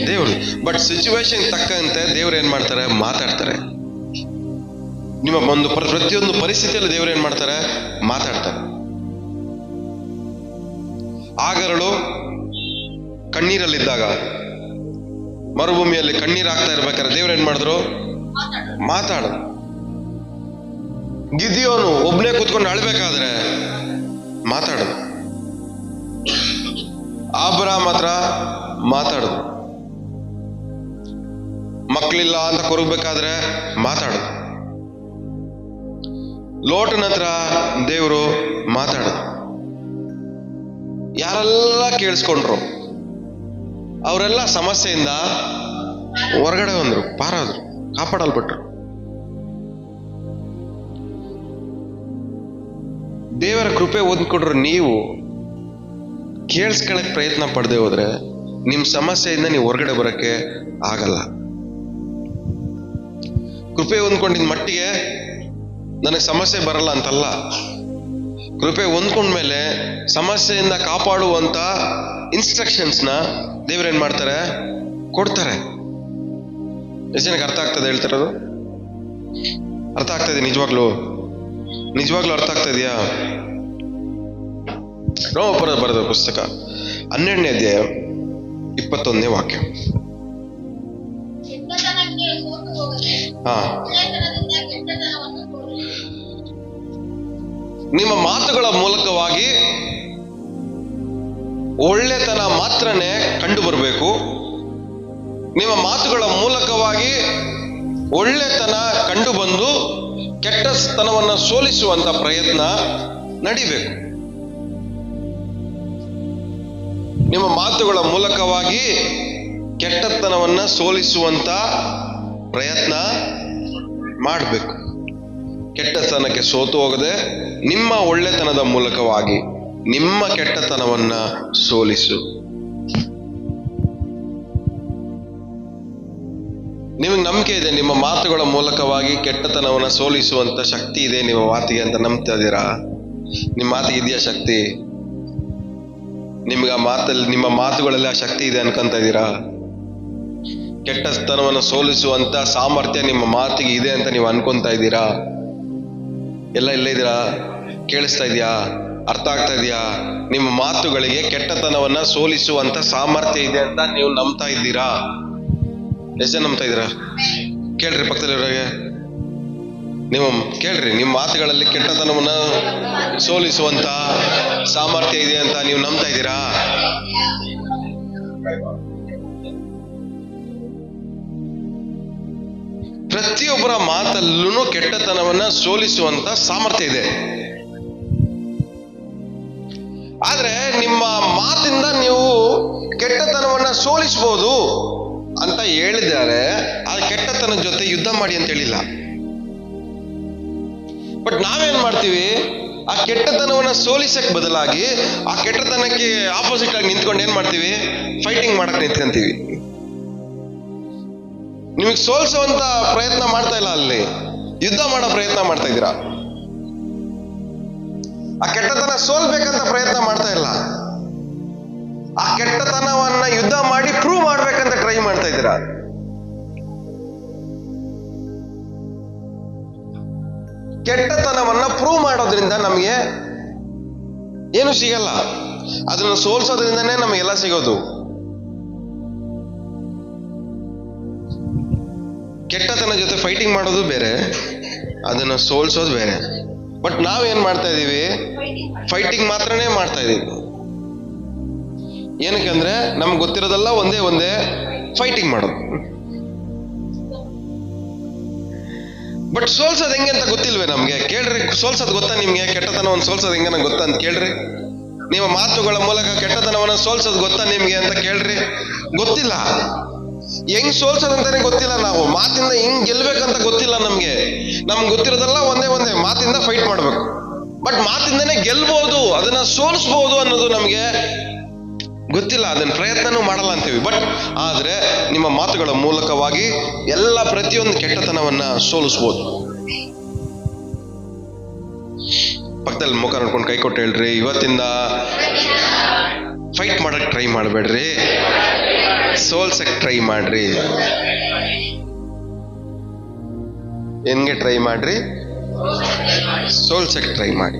ದೇವ್ರು. ಬಟ್ ಸಿಚುವೇಶನ್ ತಕ್ಕಂತೆ ದೇವ್ರು ಏನ್ ಮಾಡ್ತಾರೆ? ಮಾತಾಡ್ತಾರೆ. ನಿಮ್ಮ ಒಂದು ಪ್ರತಿಯೊಂದು ಪರಿಸ್ಥಿತಿಯಲ್ಲಿ ದೇವ್ರು ಏನ್ ಮಾಡ್ತಾರೆ? ಮಾತಾಡ್ತಾರೆ. ಆಗರಳು ಕಣ್ಣೀರಲ್ಲಿದ್ದಾಗ, ಮರುಭೂಮಿಯಲ್ಲಿ ಕಣ್ಣೀರ್ ಆಗ್ತಾ ಇರ್ಬೇಕಾದ್ರೆ ದೇವ್ರು ಏನ್ ಮಾಡಿದ್ರು? ಮಾತಾಡ. ಗಿದಿಯೋನು ಒಬ್ನೇ ಕೂತ್ಕೊಂಡು ಅಳ್ಬೇಕಾದ್ರೆ ಮಾತಾಡೋದು. ಅಬ್ರಾಮ್ ಹತ್ರ ಮಾತಾಡೋದು. ಮಕ್ಕಳಿಲ್ಲ ಅಂತ ಕೊರಗಬೇಕಾದ್ರೆ ಮಾತಾಡೋದು. ಲೋಟನ ಹತ್ರ ದೇವರು ಮಾತಾಡೋದು. ಯಾರೆಲ್ಲ ಕೇಳಿಸ್ಕೊಂಡ್ರು ಅವರೆಲ್ಲ ಸಮಸ್ಯೆಯಿಂದ ಹೊರಗಡೆ ಬಂದ್ರು, ಪಾರಾದ್ರು, ಕಾಪಾಡಲ್ಪಟ್ರು. ದೇವರ ಕೃಪೆ ಹೊಂದ್ಕೊಂಡ್ರು ನೀವು ಕೇಳಿಸ್ಕೊಳಕ್ ಪ್ರಯತ್ನ ಪಡದೆ ಹೋದ್ರೆ ನಿಮ್ ಸಮಸ್ಯೆಯಿಂದ ನೀವು ಹೊರಗಡೆ ಬರಕ್ಕೆ ಆಗಲ್ಲ. ಕೃಪೆ ಹೊಂದ್ಕೊಂಡಿದ್ ಮಟ್ಟಿಗೆ ನನಗೆ ಸಮಸ್ಯೆ ಬರಲ್ಲ ಅಂತಲ್ಲ. ಕೃಪೆ ಹೊಂದ್ಕೊಂಡ್ಮೇಲೆ ಸಮಸ್ಯೆಯಿಂದ ಕಾಪಾಡುವಂತ ಇನ್ಸ್ಟ್ರಕ್ಷನ್ಸ್ನ ದೇವ್ರೇನ್ ಮಾಡ್ತಾರೆ? ಕೊಡ್ತಾರೆ. ಎಷ್ಟು ಜನಕ್ಕೆ ಅರ್ಥ ಆಗ್ತದೆ ಹೇಳ್ತಿರೋದು? ಅರ್ಥ ಆಗ್ತದೆ? ನಿಜವಾಗ್ಲೂ ಅರ್ಥ ಆಗ್ತಾ ಇದೆಯಾ? ರೋಮಪುರದ ಬರೆದ ಪುಸ್ತಕ 12ನೇ ಅಧ್ಯಾಯ 21ನೇ ವಾಕ್ಯ. ಹಾ, ನಿಮ್ಮ ಮಾತುಗಳ ಮೂಲಕವಾಗಿ ಒಳ್ಳೆತನ ಮಾತ್ರನೇ ಕಂಡು ಬರಬೇಕು. ನಿಮ್ಮ ಮಾತುಗಳ ಮೂಲಕವಾಗಿ ಒಳ್ಳೆತನ ಕಂಡು ಬಂದು ಕೆಟ್ಟತನವನ್ನ ಸೋಲಿಸುವಂತ ಪ್ರಯತ್ನ ನಡಿಬೇಕು. ನಿಮ್ಮ ಮಾತುಗಳ ಮೂಲಕವಾಗಿ ಕೆಟ್ಟತನವನ್ನ ಸೋಲಿಸುವಂತ ಪ್ರಯತ್ನ ಮಾಡಬೇಕು. ಕೆಟ್ಟತನಕ್ಕೆ ಸೋತು ಹೋಗದೆ ನಿಮ್ಮ ಒಳ್ಳೆತನದ ಮೂಲಕವಾಗಿ ನಿಮ್ಮ ಕೆಟ್ಟತನವನ್ನ ಸೋಲಿಸು. ನಿಮಗೆ ನಂಬಿಕೆ ಇದೆ ನಿಮ್ಮ ಮಾತುಗಳ ಮೂಲಕವಾಗಿ ಕೆಟ್ಟತನವನ್ನ ಸೋಲಿಸುವಂತ ಶಕ್ತಿ ಇದೆ ನಿಮ್ಮ ಮಾತಿಗೆ ಅಂತ ನಂಬ್ತಾ ಇದ್ದೀರಾ? ನಿಮ್ಮ ಮಾತಿಗೆ ಇದೆಯಾ ಶಕ್ತಿ? ನಿಮ್ಗೆ ನಿಮ್ಮ ಮಾತುಗಳಲ್ಲಿ ಆ ಶಕ್ತಿ ಇದೆ ಅನ್ಕೊಂತ ಇದ್ದೀರಾ? ಕೆಟ್ಟತನವನ್ನು ಸೋಲಿಸುವಂತ ಸಾಮರ್ಥ್ಯ ನಿಮ್ಮ ಮಾತಿಗೆ ಇದೆ ಅಂತ ನೀವು ಅನ್ಕೊಂತ ಇದ್ದೀರಾ? ಎಲ್ಲ ಇಲ್ಲೇ ಇದ್ದೀರಾ? ಕೇಳಿಸ್ತಾ ಇದೆಯಾ? ಅರ್ಥ ಆಗ್ತಾ ಇದೆಯಾ? ನಿಮ್ಮ ಮಾತುಗಳಿಗೆ ಕೆಟ್ಟತನವನ್ನ ಸೋಲಿಸುವಂತ ಸಾಮರ್ಥ್ಯ ಇದೆ ಅಂತ ನೀವು ನಂಬ್ತಾ ಇದ್ದೀರಾ? ಎಷ್ಟು ಜನ ನಂಬ್ತಾ ಇದ್ದೀರಾ? ಕೇಳ್ರಿ ಪಕ್ಕದಲ್ಲಿರೋರಿಗೆ, ನೀವು ಕೇಳ್ರಿ, ನಿಮ್ಮ ಮಾತುಗಳಲ್ಲಿ ಕೆಟ್ಟತನವನ್ನ ಸೋಲಿಸುವಂತ ಸಾಮರ್ಥ್ಯ ಇದೆ ಅಂತ ನೀವು ನಂಬ್ತಾ ಇದ್ದೀರಾ? ಪ್ರತಿಯೊಬ್ಬರ ಮಾತಲ್ಲೂ ಕೆಟ್ಟತನವನ್ನ ಸೋಲಿಸುವಂತ ಸಾಮರ್ಥ್ಯ ಇದೆ. ಆದ್ರೆ ನಿಮ್ಮ ಮಾತಿಂದ ನೀವು ಕೆಟ್ಟತನವನ್ನ ಸೋಲಿಸಬಹುದು ಅಂತ ಹೇಳಿದ್ದಾರೆ. ಆ ಕೆಟ್ಟತನದ ಜೊತೆ ಯುದ್ಧ ಮಾಡಿ ಅಂತ ಹೇಳಿಲ್ಲ. ಬಟ್ ನಾವೇನ್ ಮಾಡ್ತೀವಿ? ಆ ಕೆಟ್ಟತನವನ್ನ ಸೋಲಿಸಕ್ ಬದಲಾಗಿ ಆ ಕೆಟ್ಟತನಕ್ಕೆ ಆಪೋಸಿಟ್ ಆಗಿ ನಿಂತ್ಕೊಂಡು ಏನ್ ಮಾಡ್ತೀವಿ? ಫೈಟಿಂಗ್ ಮಾಡಕ್ ನಿಂತ್ಕೊಂತೀವಿ. ನಿಮಗೆ ಸೋಲ್ಸುವಂತ ಪ್ರಯತ್ನ ಮಾಡ್ತಾ ಇಲ್ಲ, ಅಲ್ಲಿ ಯುದ್ಧ ಮಾಡೋ ಪ್ರಯತ್ನ ಮಾಡ್ತಾ ಇದ್ದೀರಾ. ಆ ಕೆಟ್ಟತನ ಸೋಲ್ಬೇಕಂತ ಪ್ರಯತ್ನ ಮಾಡ್ತಾ ಇಲ್ಲ, ಆ ಕೆಟ್ಟತನವನ್ನ ಯುದ್ಧ ಮಾಡಿ ಪ್ರೂವ್ ಮಾಡ್ಬೇಕಂತ ಟ್ರೈ ಮಾಡ್ತಾ ಇದ್ದೀರಾ. ಕೆಟ್ಟತನವನ್ನ ಪ್ರೂವ್ ಮಾಡೋದ್ರಿಂದ ನಮಗೆ ಏನು ಸಿಗಲ್ಲ, ಅದನ್ನು ಸೋಲ್ಸೋದ್ರಿಂದನೇ ನಮಗೆಲ್ಲ ಸಿಗೋದು. ಕೆಟ್ಟತನ ಜೊತೆ ಫೈಟಿಂಗ್ ಮಾಡೋದು ಬೇರೆ, ಅದನ್ನ ಸೋಲ್ಸೋದು ಬೇರೆ. ಬಟ್ ನಾವೇನ್ ಮಾಡ್ತಾ ಇದೀವಿ? ಫೈಟಿಂಗ್ ಮಾತ್ರನೇ ಮಾಡ್ತಾ ಇದೀವಿ. ಏನಕ್ಕಂದ್ರೆ ನಮ್ಗೆ ಗೊತ್ತಿರೋದೆಲ್ಲ ಒಂದೇ ಫೈಟಿಂಗ್ ಮಾಡೋದು. ಬಟ್ ಸೋಲ್ಸೋದು ಹೆಂಗೆ ಅಂತ ಗೊತ್ತಿಲ್ವೇ ನಮ್ಗೆ? ಕೇಳ್ರಿ, ಸೋಲ್ಸೋದು ಗೊತ್ತಾ ನಿಮ್ಗೆ? ಕೆಟ್ಟತನವನ್ನು ಸೋಲ್ಸೋದು ಹೆಂಗ ಗೊತ್ತಾ ಅಂತ ಕೇಳ್ರಿ. ನಿಮ್ಮ ಮಾತುಗಳ ಮೂಲಕ ಕೆಟ್ಟತನವನ್ನ ಸೋಲ್ಸೋದು ಗೊತ್ತಾ ನಿಮ್ಗೆ ಅಂತ ಕೇಳ್ರಿ. ಗೊತ್ತಿಲ್ಲ. ಹೆಂಗ್ ಸೋಲ್ಸೋದಂತಾನೆ ಗೊತ್ತಿಲ್ಲ. ನಾವು ಮಾತಿಂದ ಹೆಂಗ್ ಗೆಲ್ಬೇಕಂತ ಗೊತ್ತಿಲ್ಲ ನಮ್ಗೆ. ನಮ್ಗೆ ಗೊತ್ತಿರೋದೆಲ್ಲ ಒಂದೇ ಮಾತಿಂದ ಫೈಟ್ ಮಾಡ್ಬೇಕು. ಬಟ್ ಮಾತಿಂದನೇ ಗೆಲ್ಬಹುದು, ಅದನ್ನ ಸೋಲಿಸಬಹುದು ಅನ್ನೋದು ನಮ್ಗೆ ಗೊತ್ತಿಲ್ಲ. ಅದನ್ನ ಪ್ರಯತ್ನನೂ ಮಾಡಲ್ಲ ಅಂತೀವಿ. ಬಟ್ ಆದ್ರೆ ನಿಮ್ಮ ಮಾತುಗಳ ಮೂಲಕವಾಗಿ ಎಲ್ಲ ಪ್ರತಿಯೊಂದು ಕೆಟ್ಟತನವನ್ನ ಸೋಲಿಸ್ಬೋದು. ಪಕ್ಕದಲ್ಲಿ ಮುಖ ನೋಡ್ಕೊಂಡು ಕೈ ಕೊಟ್ಟು ಹೇಳ್ರಿ, ಇವತ್ತಿಂದ ಫೈಟ್ ಮಾಡಕ್ ಟ್ರೈ ಮಾಡಬೇಡ್ರಿ, ಸೋಲ್ಸಕ್ ಟ್ರೈ ಮಾಡ್ರಿ. ಹೆಂಗೆ ಟ್ರೈ ಮಾಡ್ರಿ? ಸೋಲ್ಸಕ್ ಟ್ರೈ ಮಾಡಿ.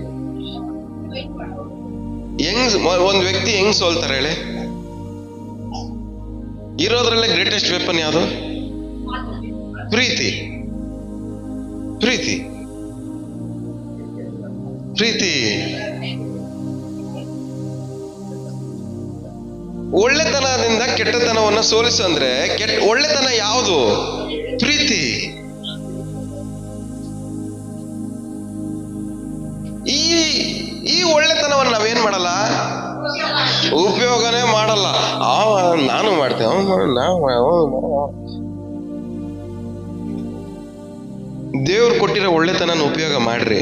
ಒಂದ್ ವ್ಯಕ್ತಿ ಹೆಂಗ್ ಸೋಲ್ತಾರೆ ಹೇಳಿ? ಇರೋದ್ರಲ್ಲೇ ಗ್ರೇಟೆಸ್ಟ್ ವೆಪನ್ ಯಾವುದು? ಪ್ರೀತಿ. ಪ್ರೀತಿ ಪ್ರೀತಿ ಒಳ್ಳೆತನದಿಂದ ಕೆಟ್ಟತನವನ್ನ ಸೋಲಿಸಂದ್ರೆ ಒಳ್ಳೆತನ ಯಾವುದು? ಪ್ರೀತಿ. ಈ ಒಳ್ಳೆತನವನ್ನ ನಾವೇನ್ ಮಾಡಲ್ಲ, ಉಪಯೋಗನೇ ಮಾಡಲ್ಲ. ನಾನು ಮಾಡ್ತೇವೆ, ದೇವ್ರು ಕೊಟ್ಟಿರೋ ಒಳ್ಳೆತನ ಉಪಯೋಗ ಮಾಡ್ರಿ.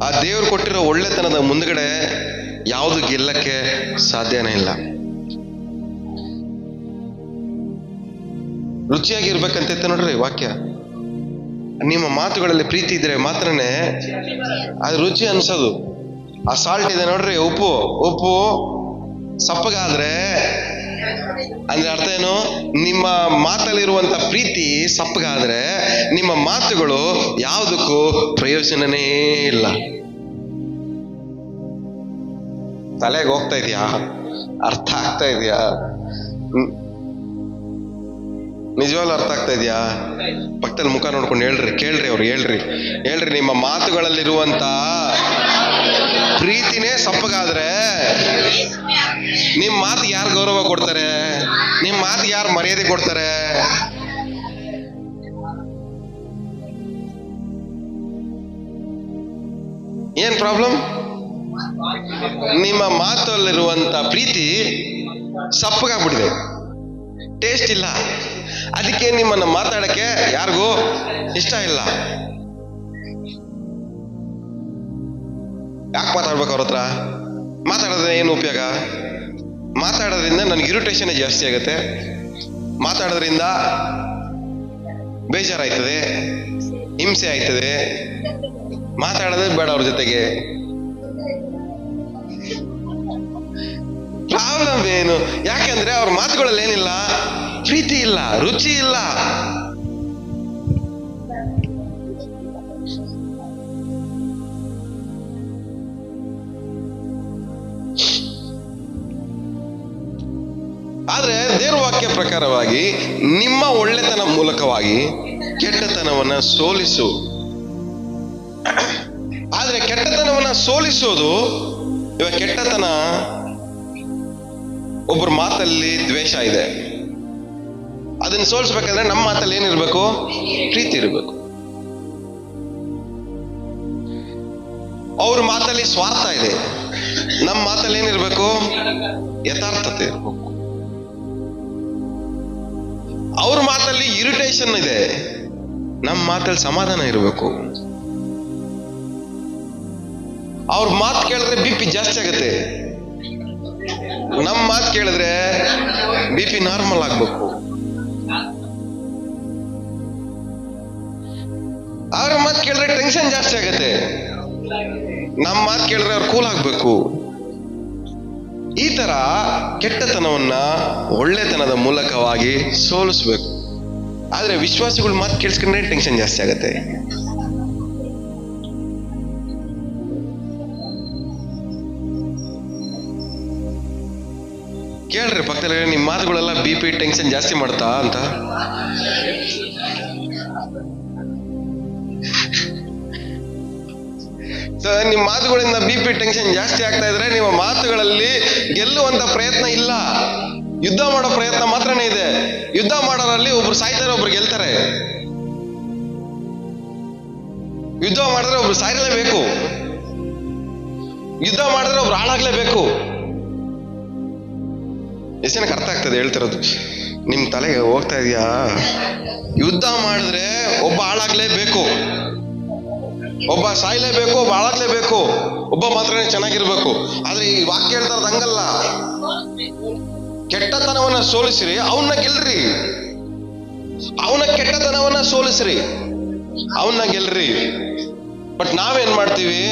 ಆ ದೇವ್ರು ಕೊಟ್ಟಿರೋ ಒಳ್ಳೆತನದ ಮುಂದ್ಗಡೆ ಯಾವುದು ಗೆಲ್ಲಕ್ಕೆ ಸಾಧ್ಯನೇ ಇಲ್ಲ. ರುಚಿಯಾಗಿರ್ಬೇಕಂತ ನೋಡ್ರಿ ವಾಕ್ಯ. ನಿಮ್ಮ ಮಾತುಗಳಲ್ಲಿ ಪ್ರೀತಿ ಇದ್ರೆ ಮಾತ್ರನೇ ಅದು ರುಚಿ ಅನ್ಸೋದು. ಆ ಸಾಲ್ಟ್ ಇದೆ ನೋಡ್ರಿ, ಉಪ್ಪು ಸಪ್ಪಗಾದ್ರೆ ಅಂದ್ರೆ ಅರ್ಥ ಏನು? ನಿಮ್ಮ ಮಾತಲ್ಲಿರುವಂತ ಪ್ರೀತಿ ಸಪ್ಪಗಾದ್ರೆ ನಿಮ್ಮ ಮಾತುಗಳು ಯಾವುದಕ್ಕೂ ಪ್ರಯೋಜನನೇ ಇಲ್ಲ. ತಲೆಗೆ ಹೋಗ್ತಾ ಇದೆಯಾ? ಅರ್ಥ ಆಗ್ತಾ ಇದೆಯಾ? ನಿಜವಾಗ್ಲೂ ಅರ್ಥ ಆಗ್ತಾ ಇದೆಯಾ? ಪಕ್ಕದಲ್ಲಿ ಮುಖ ನೋಡ್ಕೊಂಡು ಹೇಳ್ರಿ, ಕೇಳ್ರಿ, ಅವ್ರು ಹೇಳ್ರಿ. ನಿಮ್ಮ ಮಾತುಗಳಲ್ಲಿರುವಂತ ಪ್ರೀತಿನೇ ಸಪ್ಪಗಾದ್ರೆ ನಿಮ್ ಮಾತಿಗೆ ಯಾರು ಗೌರವ ಕೊಡ್ತಾರೆ? ನಿಮ್ ಮಾತಿಗೆ ಯಾರು ಮರ್ಯಾದೆ ಕೊಡ್ತಾರೆ? ಏನ್ ಪ್ರಾಬ್ಲಮ್? ನಿಮ್ಮ ಮಾತಲ್ಲಿರುವಂತ ಪ್ರೀತಿ ಸಪ್ಪಗಾಗ್ಬಿಟ್ಟಿದೆ, ಟೇಸ್ಟ್ ಇಲ್ಲ. ಅದಕ್ಕೆ ನಿಮ್ಮನ್ನ ಮಾತಾಡಕ್ಕೆ ಯಾರಿಗೂ ಇಷ್ಟ ಇಲ್ಲ. ಯಾಕೆ ಮಾತಾಡ್ಬೇಕು ಅವ್ರ ಹತ್ರ? ಮಾತಾಡೋದ್ರೆ ಏನು ಉಪಯೋಗ? ಮಾತಾಡೋದ್ರಿಂದ ನನಗೆ ಇರಿಟೇಷನ್ ಜಾಸ್ತಿ ಆಗುತ್ತೆ, ಮಾತಾಡೋದ್ರಿಂದ ಬೇಜಾರಾಯ್ತದೆ, ಹಿಂಸೆ ಆಯ್ತದೆ. ಮಾತಾಡೋದೇ ಬೇಡ ಅವ್ರ ಜೊತೆಗೆ. ಪ್ರಾಬ್ಲಮ್ ಏನು? ಯಾಕೆಂದ್ರೆ ಅವ್ರ ಮಾತುಗಳಲ್ಲಿ ಏನಿಲ್ಲ, ಪ್ರೀತಿ ಇಲ್ಲ, ರುಚಿ ಇಲ್ಲ. ಆದ್ರೆ ದೇವರ ವಾಕ್ಯ ಪ್ರಕಾರವಾಗಿ ನಿಮ್ಮ ಒಳ್ಳೆತನ ಮೂಲಕವಾಗಿ ಕೆಟ್ಟತನವನ್ನ ಸೋಲಿಸು. ಆದ್ರೆ ಕೆಟ್ಟತನವನ್ನ ಸೋಲಿಸೋದು, ಇವಾಗ ಕೆಟ್ಟತನ ಒಬ್ಬರ ಮಾತಲ್ಲಿ ದ್ವೇಷ ಇದೆ, ಅದನ್ನ ಸೋಲಿಸ್ಬೇಕಂದ್ರೆ ನಮ್ಮ ಮಾತಲ್ಲಿ ಏನಿರ್ಬೇಕು? ಪ್ರೀತಿ ಇರಬೇಕು. ಅವ್ರ ಮಾತಲ್ಲಿ ಸ್ವಾರ್ಥ ಇದೆ, ನಮ್ಮ ಮಾತಲ್ಲಿ ಏನಿರ್ಬೇಕು? ಯಥಾರ್ಥತೆ ಇರಬೇಕು. ಅವ್ರ ಮಾತಲ್ಲಿ ಇರಿಟೇಷನ್ ಇದೆ, ನಮ್ಮ ಮಾತಲ್ಲಿ ಸಮಾಧಾನ ಇರಬೇಕು. ಅವ್ರ ಮಾತು ಕೇಳಿದ್ರೆ BP ಜಾಸ್ತಿ ಆಗುತ್ತೆ, ನಮ್ಮ ಮಾತು ಕೇಳಿದ್ರೆ BP ನಾರ್ಮಲ್ ಆಗ್ಬೇಕು. ಅವ್ರ ಮಾತು ಕೇಳಿದ್ರೆ ಟೆನ್ಷನ್ ಜಾಸ್ತಿ ಆಗುತ್ತೆ, ನಮ್ಮ ಮಾತು ಕೇಳಿದ್ರೆ ಅವ್ರು ಕೂಲ್ ಆಗ್ಬೇಕು. ಈ ತರ ಕೆಟ್ಟತನವನ್ನ ಒಳ್ಳೆತನದ ಮೂಲಕವಾಗಿ ಸೋಲಿಸ್ಬೇಕು. ಆದ್ರೆ ವಿಶ್ವಾಸಿಗಳ ಮಾತು ಕೇಳಿಸ್ಕೊಂಡ್ರೆ ಟೆನ್ಷನ್ ಜಾಸ್ತಿ ಆಗತ್ತೆ. ಕೇಳ್ರಿ ಪಕ್ಕದಲ್ಲಿ, ನಿಮ್ಮ ಮಾತುಗಳೆಲ್ಲ BP ಟೆನ್ಷನ್ ಜಾಸ್ತಿ ಮಾಡ್ತಾ ಅಂತ. ನಿಮ್ಮ ಮಾತುಗಳಿಂದ BP ಟೆನ್ಷನ್ ಜಾಸ್ತಿ ಆಗ್ತಾ ಇದ್ರೆ ನಿಮ್ಮ ಮಾತುಗಳಲ್ಲಿ ಗೆಲ್ಲುವಂತ ಪ್ರಯತ್ನ ಇಲ್ಲ, ಯುದ್ಧ ಮಾಡೋ ಪ್ರಯತ್ನ ಮಾತ್ರನೇ ಇದೆ. ಯುದ್ಧ ಮಾಡೋರಲ್ಲಿ ಒಬ್ರು ಸಾಯ್ತಾರೆ, ಒಬ್ರು ಗೆಲ್ತಾರೆ. ಯುದ್ಧ ಮಾಡಿದ್ರೆ ಒಬ್ರು ಸಾಯಲೇಬೇಕು, ಯುದ್ಧ ಮಾಡಿದ್ರೆ ಒಬ್ರು ಹಾಳಾಗ್ಲೇಬೇಕು. ಎಷ್ಟು ಜನಕ್ಕೆ ಅರ್ಥ ಆಗ್ತದೆ ಹೇಳ್ತಿರೋದು? ನಿಮ್ ತಲೆಗೆ ಹೋಗ್ತಾ ಇದೆಯಾ? ಯುದ್ಧ ಮಾಡಿದ್ರೆ ಒಬ್ಬ ಹಾಳಾಗ್ಲೇಬೇಕು, ಒಬ್ಬ ಸಾಯ್ಲೇಬೇಕು, ಒಬ್ಬ ಹಾಳಾಗ್ಲೇಬೇಕು, ಒಬ್ಬ ಮಾತ್ರನೇ ಚೆನ್ನಾಗಿರ್ಬೇಕು. ಆದ್ರೆ ಈ ವಾಕ್ಯ ಹೇಳ್ತಾರದು ಹಂಗಲ್ಲ. ಕೆಟ್ಟತನವನ್ನ ಸೋಲಿಸ್ರಿ, ಅವನ್ನ ಗೆಲ್ರಿ. ಅವನ ಕೆಟ್ಟತನವನ್ನ ಸೋಲಿಸ್ರಿ, ಅವನ್ನ ಗೆಲ್ರಿ. ಬಟ್ ನಾವೇನ್ ಮಾಡ್ತೀವಿ?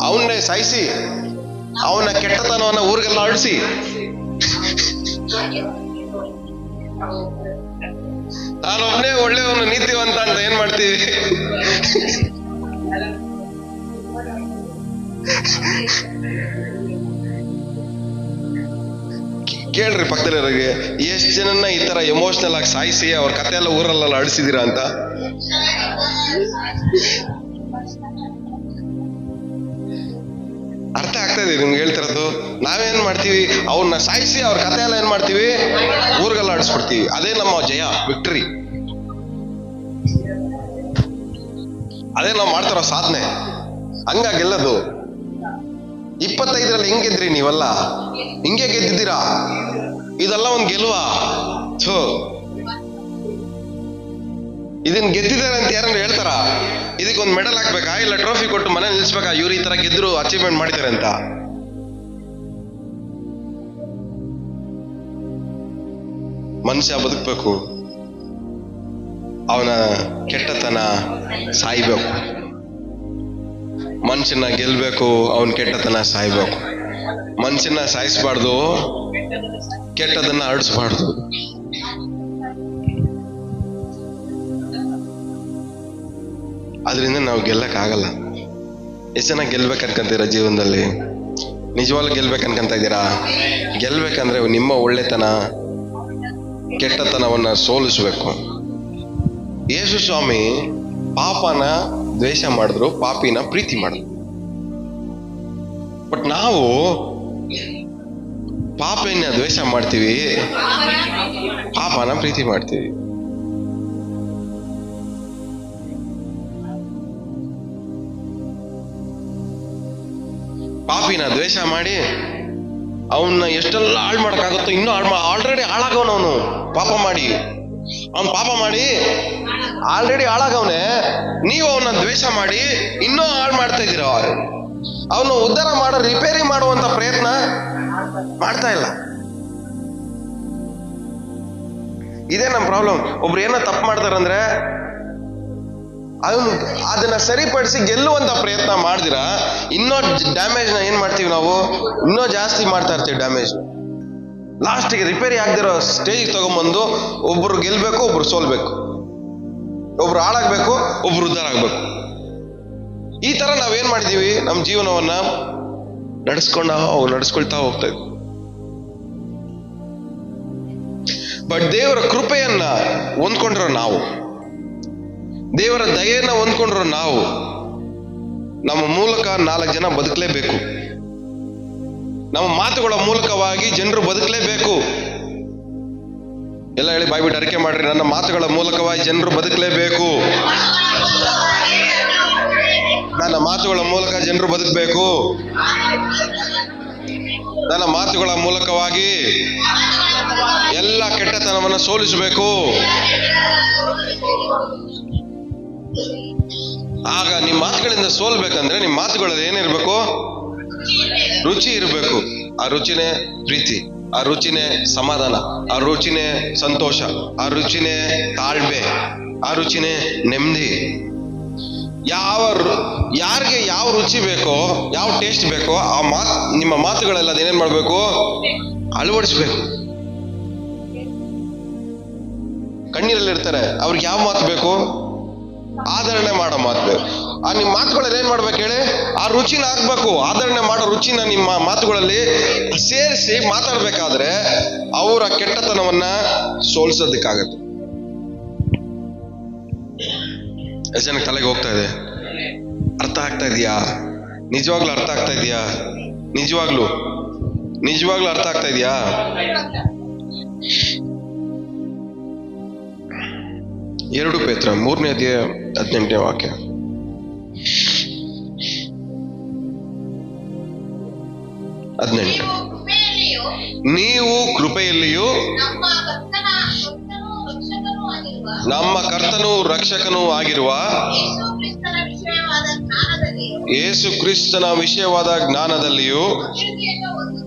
ಅವನ್ನೇ ಸಾಯಿಸಿ ಅವನ ಕೆಟ್ಟತನವನ್ನ ಊರಿಗೆಲ್ಲ ಹರಡಿಸಿ ನಾನೊಬ್ನೇ ಒಳ್ಳೆಯವನು ನೀತಿವಂತ ಅಂತ ಏನ್ ಮಾಡ್ತೀವಿ? ಕೇಳ್ರಿ ಪಕ್ಕದಲ್ಲಿರೋರಿಗೆ, ಎಷ್ಟು ಜನನ್ನ ಈ ತರ ಎಮೋಷನಲ್ ಆಗಿ ಸಾಯಿಸಿ ಅವ್ರ ಕತೆ ಎಲ್ಲ ಊರಲ್ಲೆಲ್ಲ ಅಳಿಸಿದೀರಾ ಅಂತ. ಅರ್ಥ ಆಗ್ತಾ ಇದೆ ನಿಮ್ಗೆ ಹೇಳ್ತಿರೋದು? ನಾವೇನ್ ಮಾಡ್ತೀವಿ? ಅವ್ರನ್ನ ಸಾಯಿಸಿ ಅವ್ರ ಕತೆ ಎಲ್ಲ ಏನ್ ಮಾಡ್ತೀವಿ? ಊರಿಗೆಲ್ಲ ಆಡಿಸ್ಬಿಡ್ತೀವಿ. ಅದೇ ನಮ್ಮ ಜಯ, ವಿಕ್ಟರಿ. ಅದೇ ನಾವು ಮಾಡ್ತಾರೋ ಸಾಧನೆ. ಹಂಗಾಗೆಲ್ಲದು 25ರಲ್ಲಿ ಹೆಂಗ್ ಗೆದ್ರಿ ನೀವೆಲ್ಲ? ಹಿಂಗೆ ಗೆದ್ದಿದ್ದೀರಾ? ಇದೆಲ್ಲ ಒಂದ್ ಗೆಲುವಾ? ಇದನ್ ಗೆದ್ದಿದ್ದಾರೆ ಅಂತ ಯಾರು ಹೇಳ್ತಾರ? ಇದಕ್ಕೊಂದು ಮೆಡಲ್ ಹಾಕ್ಬೇಕಾ, ಇಲ್ಲ ಟ್ರೋಫಿ ಕೊಟ್ಟು ಮನೆ ನಿಲ್ಸ್ಬೇಕಾ? ಇವ್ರು ಈ ತರ ಗೆದ್ರು, ಅಚೀವ್ಮೆಂಟ್ ಮಾಡಿದ್ದಾರೆ ಅಂತ. ಮನುಷ್ಯ ಬದುಕ್ಬೇಕು, ಅವನ ಕೆಟ್ಟತನ ಸಾಯ್ಬೇಕು. ಮನುಷ್ಯನ ಗೆಲ್ಬೇಕು, ಅವನ್ ಕೆಟ್ಟತನ ಸಾಯ್ಬೇಕು. ಮನುಷ್ಯನ ಸಾಯಿಸ್ಬಾರ್ದು, ಕೆಟ್ಟದನ್ನ ಹರಡಿಸ್ಬಾರ್ದು. ಅದರಿಂದ ನಾವು ಗೆಲ್ಲಕ್ಕಾಗಲ್ಲ. ಎಷ್ಟು ಜನ ಗೆಲ್ಬೇಕು ಅನ್ಕೊಂತೀರಾ ಜೀವನದಲ್ಲಿ? ನಿಜವಾಗ್ಲೂ ಗೆಲ್ಬೇಕು ಅನ್ಕೊಂತ ಇದ್ದೀರಾ? ಗೆಲ್ಬೇಕಂದ್ರೆ ನಿಮ್ಮ ಒಳ್ಳೆತನ ಕೆಟ್ಟತನವನ್ನ ಸೋಲಿಸಬೇಕು. ಯೇಸು ಸ್ವಾಮಿ ಪಾಪನ ದ್ವೇಷ ಮಾಡಿದ್ರು, ಪಾಪಿನ ಪ್ರೀತಿ ಮಾಡಿದ್ರು. ಬಟ್ ನಾವು ಪಾಪನ ದ್ವೇಷ ಮಾಡ್ತೀವಿ, ಪಾಪನ ಪ್ರೀತಿ ಮಾಡ್ತೀವಿ. ಪಾಪಿನ ದ್ವೇಷ ಮಾಡಿ ಅವನ್ನ ಎಷ್ಟೆಲ್ಲ ಹಾಳು ಮಾಡಕ್ಕಾಗುತ್ತೋ ಇನ್ನೂ ಆಲ್ರೆಡಿ ಹಾಳಾಗವನವನು. ಪಾಪ ಮಾಡಿ ಆಲ್ರೆಡಿ ಹಾಳಾಗವನೆ. ನೀವು ಅವನ್ನ ದ್ವೇಷ ಮಾಡಿ ಇನ್ನೂ ಹಾಳು ಮಾಡ್ತಾ ಇದ್ದೀರ. ಅವನು ಉದ್ಧಾರ ಮಾಡೋ, ರಿಪೇರಿ ಮಾಡುವಂತ ಪ್ರಯತ್ನ ಮಾಡ್ತಾ ಇಲ್ಲ. ಇದೇ ನಮ್ಮ ಪ್ರಾಬ್ಲಮ್. ಒಬ್ರು ಏನೋ ತಪ್ಪು ಮಾಡ್ತಾರಂದ್ರೆ ಅವನು ಅದನ್ನ ಸರಿಪಡಿಸಿ ಗೆಲ್ಲುವಂತ ಪ್ರಯತ್ನ ಮಾಡಿದಿರ ಇನ್ನೂ ಡ್ಯಾಮೇಜ್ ನ ಏನ್ ಮಾಡ್ತೀವಿ ನಾವು, ಇನ್ನೂ ಜಾಸ್ತಿ ಮಾಡ್ತಾ ಇರ್ತೀವಿ ಡ್ಯಾಮೇಜ್. ಲಾಸ್ಟ್ಗೆ ರಿಪೇರಿ ಆಗದಿರೋ ಸ್ಟೇಜ್ ತಗೊಂಡ್ಬಂದು ಒಬ್ರು ಗೆಲ್ಬೇಕು, ಒಬ್ರು ಸೋಲ್ಬೇಕು, ಒಬ್ರು ಹಾಳಾಗ್ಬೇಕು, ಒಬ್ರು ಉದ್ಧಾರ ಆಗ್ಬೇಕು. ಈ ತರ ನಾವೇನ್ ಮಾಡಿದೀವಿ, ನಮ್ಮ ಜೀವನವನ್ನ ನಡೆಸ್ಕೊಳ್ತಾ ಹೋಗ್ತಾ ಇದ್ವಿ. ಬಟ್ ದೇವರ ಕೃಪೆಯನ್ನ ಹೊಂದ್ಕೊಂಡ್ರೋ ನಾವು, ದೇವರ ದಯೆಯನ್ನ ಹೊಂದ್ಕೊಂಡ್ರು ನಾವು, ನಮ್ಮ ಮೂಲಕ 4 ಜನ ಬದುಕಲೇಬೇಕು. ನಮ್ಮ ಮಾತುಗಳ ಮೂಲಕವಾಗಿ ಜನರು ಬದುಕಲೇಬೇಕು. ಎಲ್ಲ ಹೇಳಿ ಬಾಯ್ಬಿಟ್ಟು ಅರಿಕೆ ಮಾಡ್ರಿ, ನನ್ನ ಮಾತುಗಳ ಮೂಲಕವಾಗಿ ಜನರು ಬದುಕಲೇಬೇಕು. ನನ್ನ ಮಾತುಗಳ ಮೂಲಕ ಜನರು ಬದುಕಬೇಕು. ನನ್ನ ಮಾತುಗಳ ಮೂಲಕವಾಗಿ ಎಲ್ಲ ಕೆಟ್ಟತನವನ್ನು ಸೋಲಿಸಬೇಕು. ಆಗ ನಿಮ್ಮ ಮಾತುಗಳಿಂದ ಸೋಲ್ಬೇಕಂದ್ರೆ ನಿಮ್ಮ ಮಾತುಗಳಲ್ಲಿ ಏನಿರ್ಬೇಕು, ರುಚಿ ಇರಬೇಕು. ಆ ರುಚಿನೇ ಪ್ರೀತಿ, ಆ ರುಚಿನೇ ಸಮಾಧಾನ, ಆ ರುಚಿನೇ ಸಂತೋಷ, ಆ ರುಚಿನೇ ತಾಳ್ಮೆ, ಆ ರುಚಿನೇ ನೆಮ್ಮದಿ. ಯಾರಿಗೆ ಯಾವ ರುಚಿ ಬೇಕೋ, ಯಾವ ಟೇಸ್ಟ್ ಬೇಕೋ ಆ ನಿಮ್ಮ ಮಾತುಗಳೆಲ್ಲ ಅದೇನೇನ್ ಮಾಡ್ಬೇಕು, ಅಳವಡಿಸ್ಬೇಕು. ಕಣ್ಣೀರಲ್ಲಿರ್ತಾರೆ, ಅವ್ರಿಗೆ ಯಾವ ಮಾತು ಬೇಕು, ಆದರಣೆ ಮಾಡೋ ಮಾತು ಬೇಕು. ಆ ನಿಮ್ಮ ಮಾತುಗಳಲ್ಲಿ ಏನ್ ಮಾಡ್ಬೇಕು ಹೇಳಿ, ಆ ರುಚಿನ ಹಾಕ್ಬೇಕು. ಆದರಣೆ ಮಾಡೋ ರುಚಿನ ನಿಮ್ಮ ಮಾತುಗಳಲ್ಲಿ ಸೇರಿಸಿ ಮಾತಾಡ್ಬೇಕಾದ್ರೆ ಅವರ ಕೆಟ್ಟತನವನ್ನ ಸೋಲ್ಸೋದಕ್ಕಾಗತ್ತೆ. ಎಷ್ಟು ಜನಕ್ಕೆ ತಲೆಗೆ ಹೋಗ್ತಾ ಇದೆ? ಅರ್ಥ ಆಗ್ತಾ ಇದೆಯಾ? ನಿಜವಾಗ್ಲೂ ಅರ್ಥ ಆಗ್ತಾ ಇದೆಯಾ? ನಿಜವಾಗ್ಲೂ ಅರ್ಥ ಆಗ್ತಾ ಇದೆಯಾ? 2 ಪೇತ್ರ 3ನೇ ಅಧ್ಯಾಯ 18ನೇ ವಾಕ್ಯ. ನೀವು ಕೃಪೆಯಲ್ಲಿಯೂ ನಮ್ಮ ಕರ್ತನೂ ರಕ್ಷಕನೂ ಆಗಿರುವ ಯೇಸು ಕ್ರಿಸ್ತನ ವಿಷಯವಾದ ಜ್ಞಾನದಲ್ಲಿಯೂ.